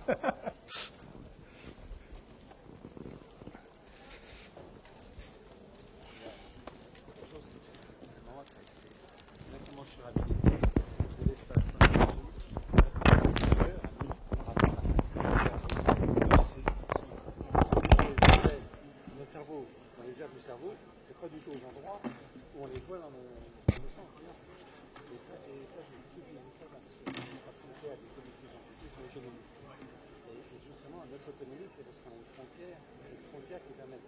[SPEAKER 3] Les aires du cerveau, c'est pas du tout aux endroits où on les voit dans le sang. Et ça, j'ai utilisé ça parce que j'ai participé à des comités scientifiques sur l'autonomie. Et justement, notre autonomie, c'est parce qu'on a une frontière, c'est une frontière qui permet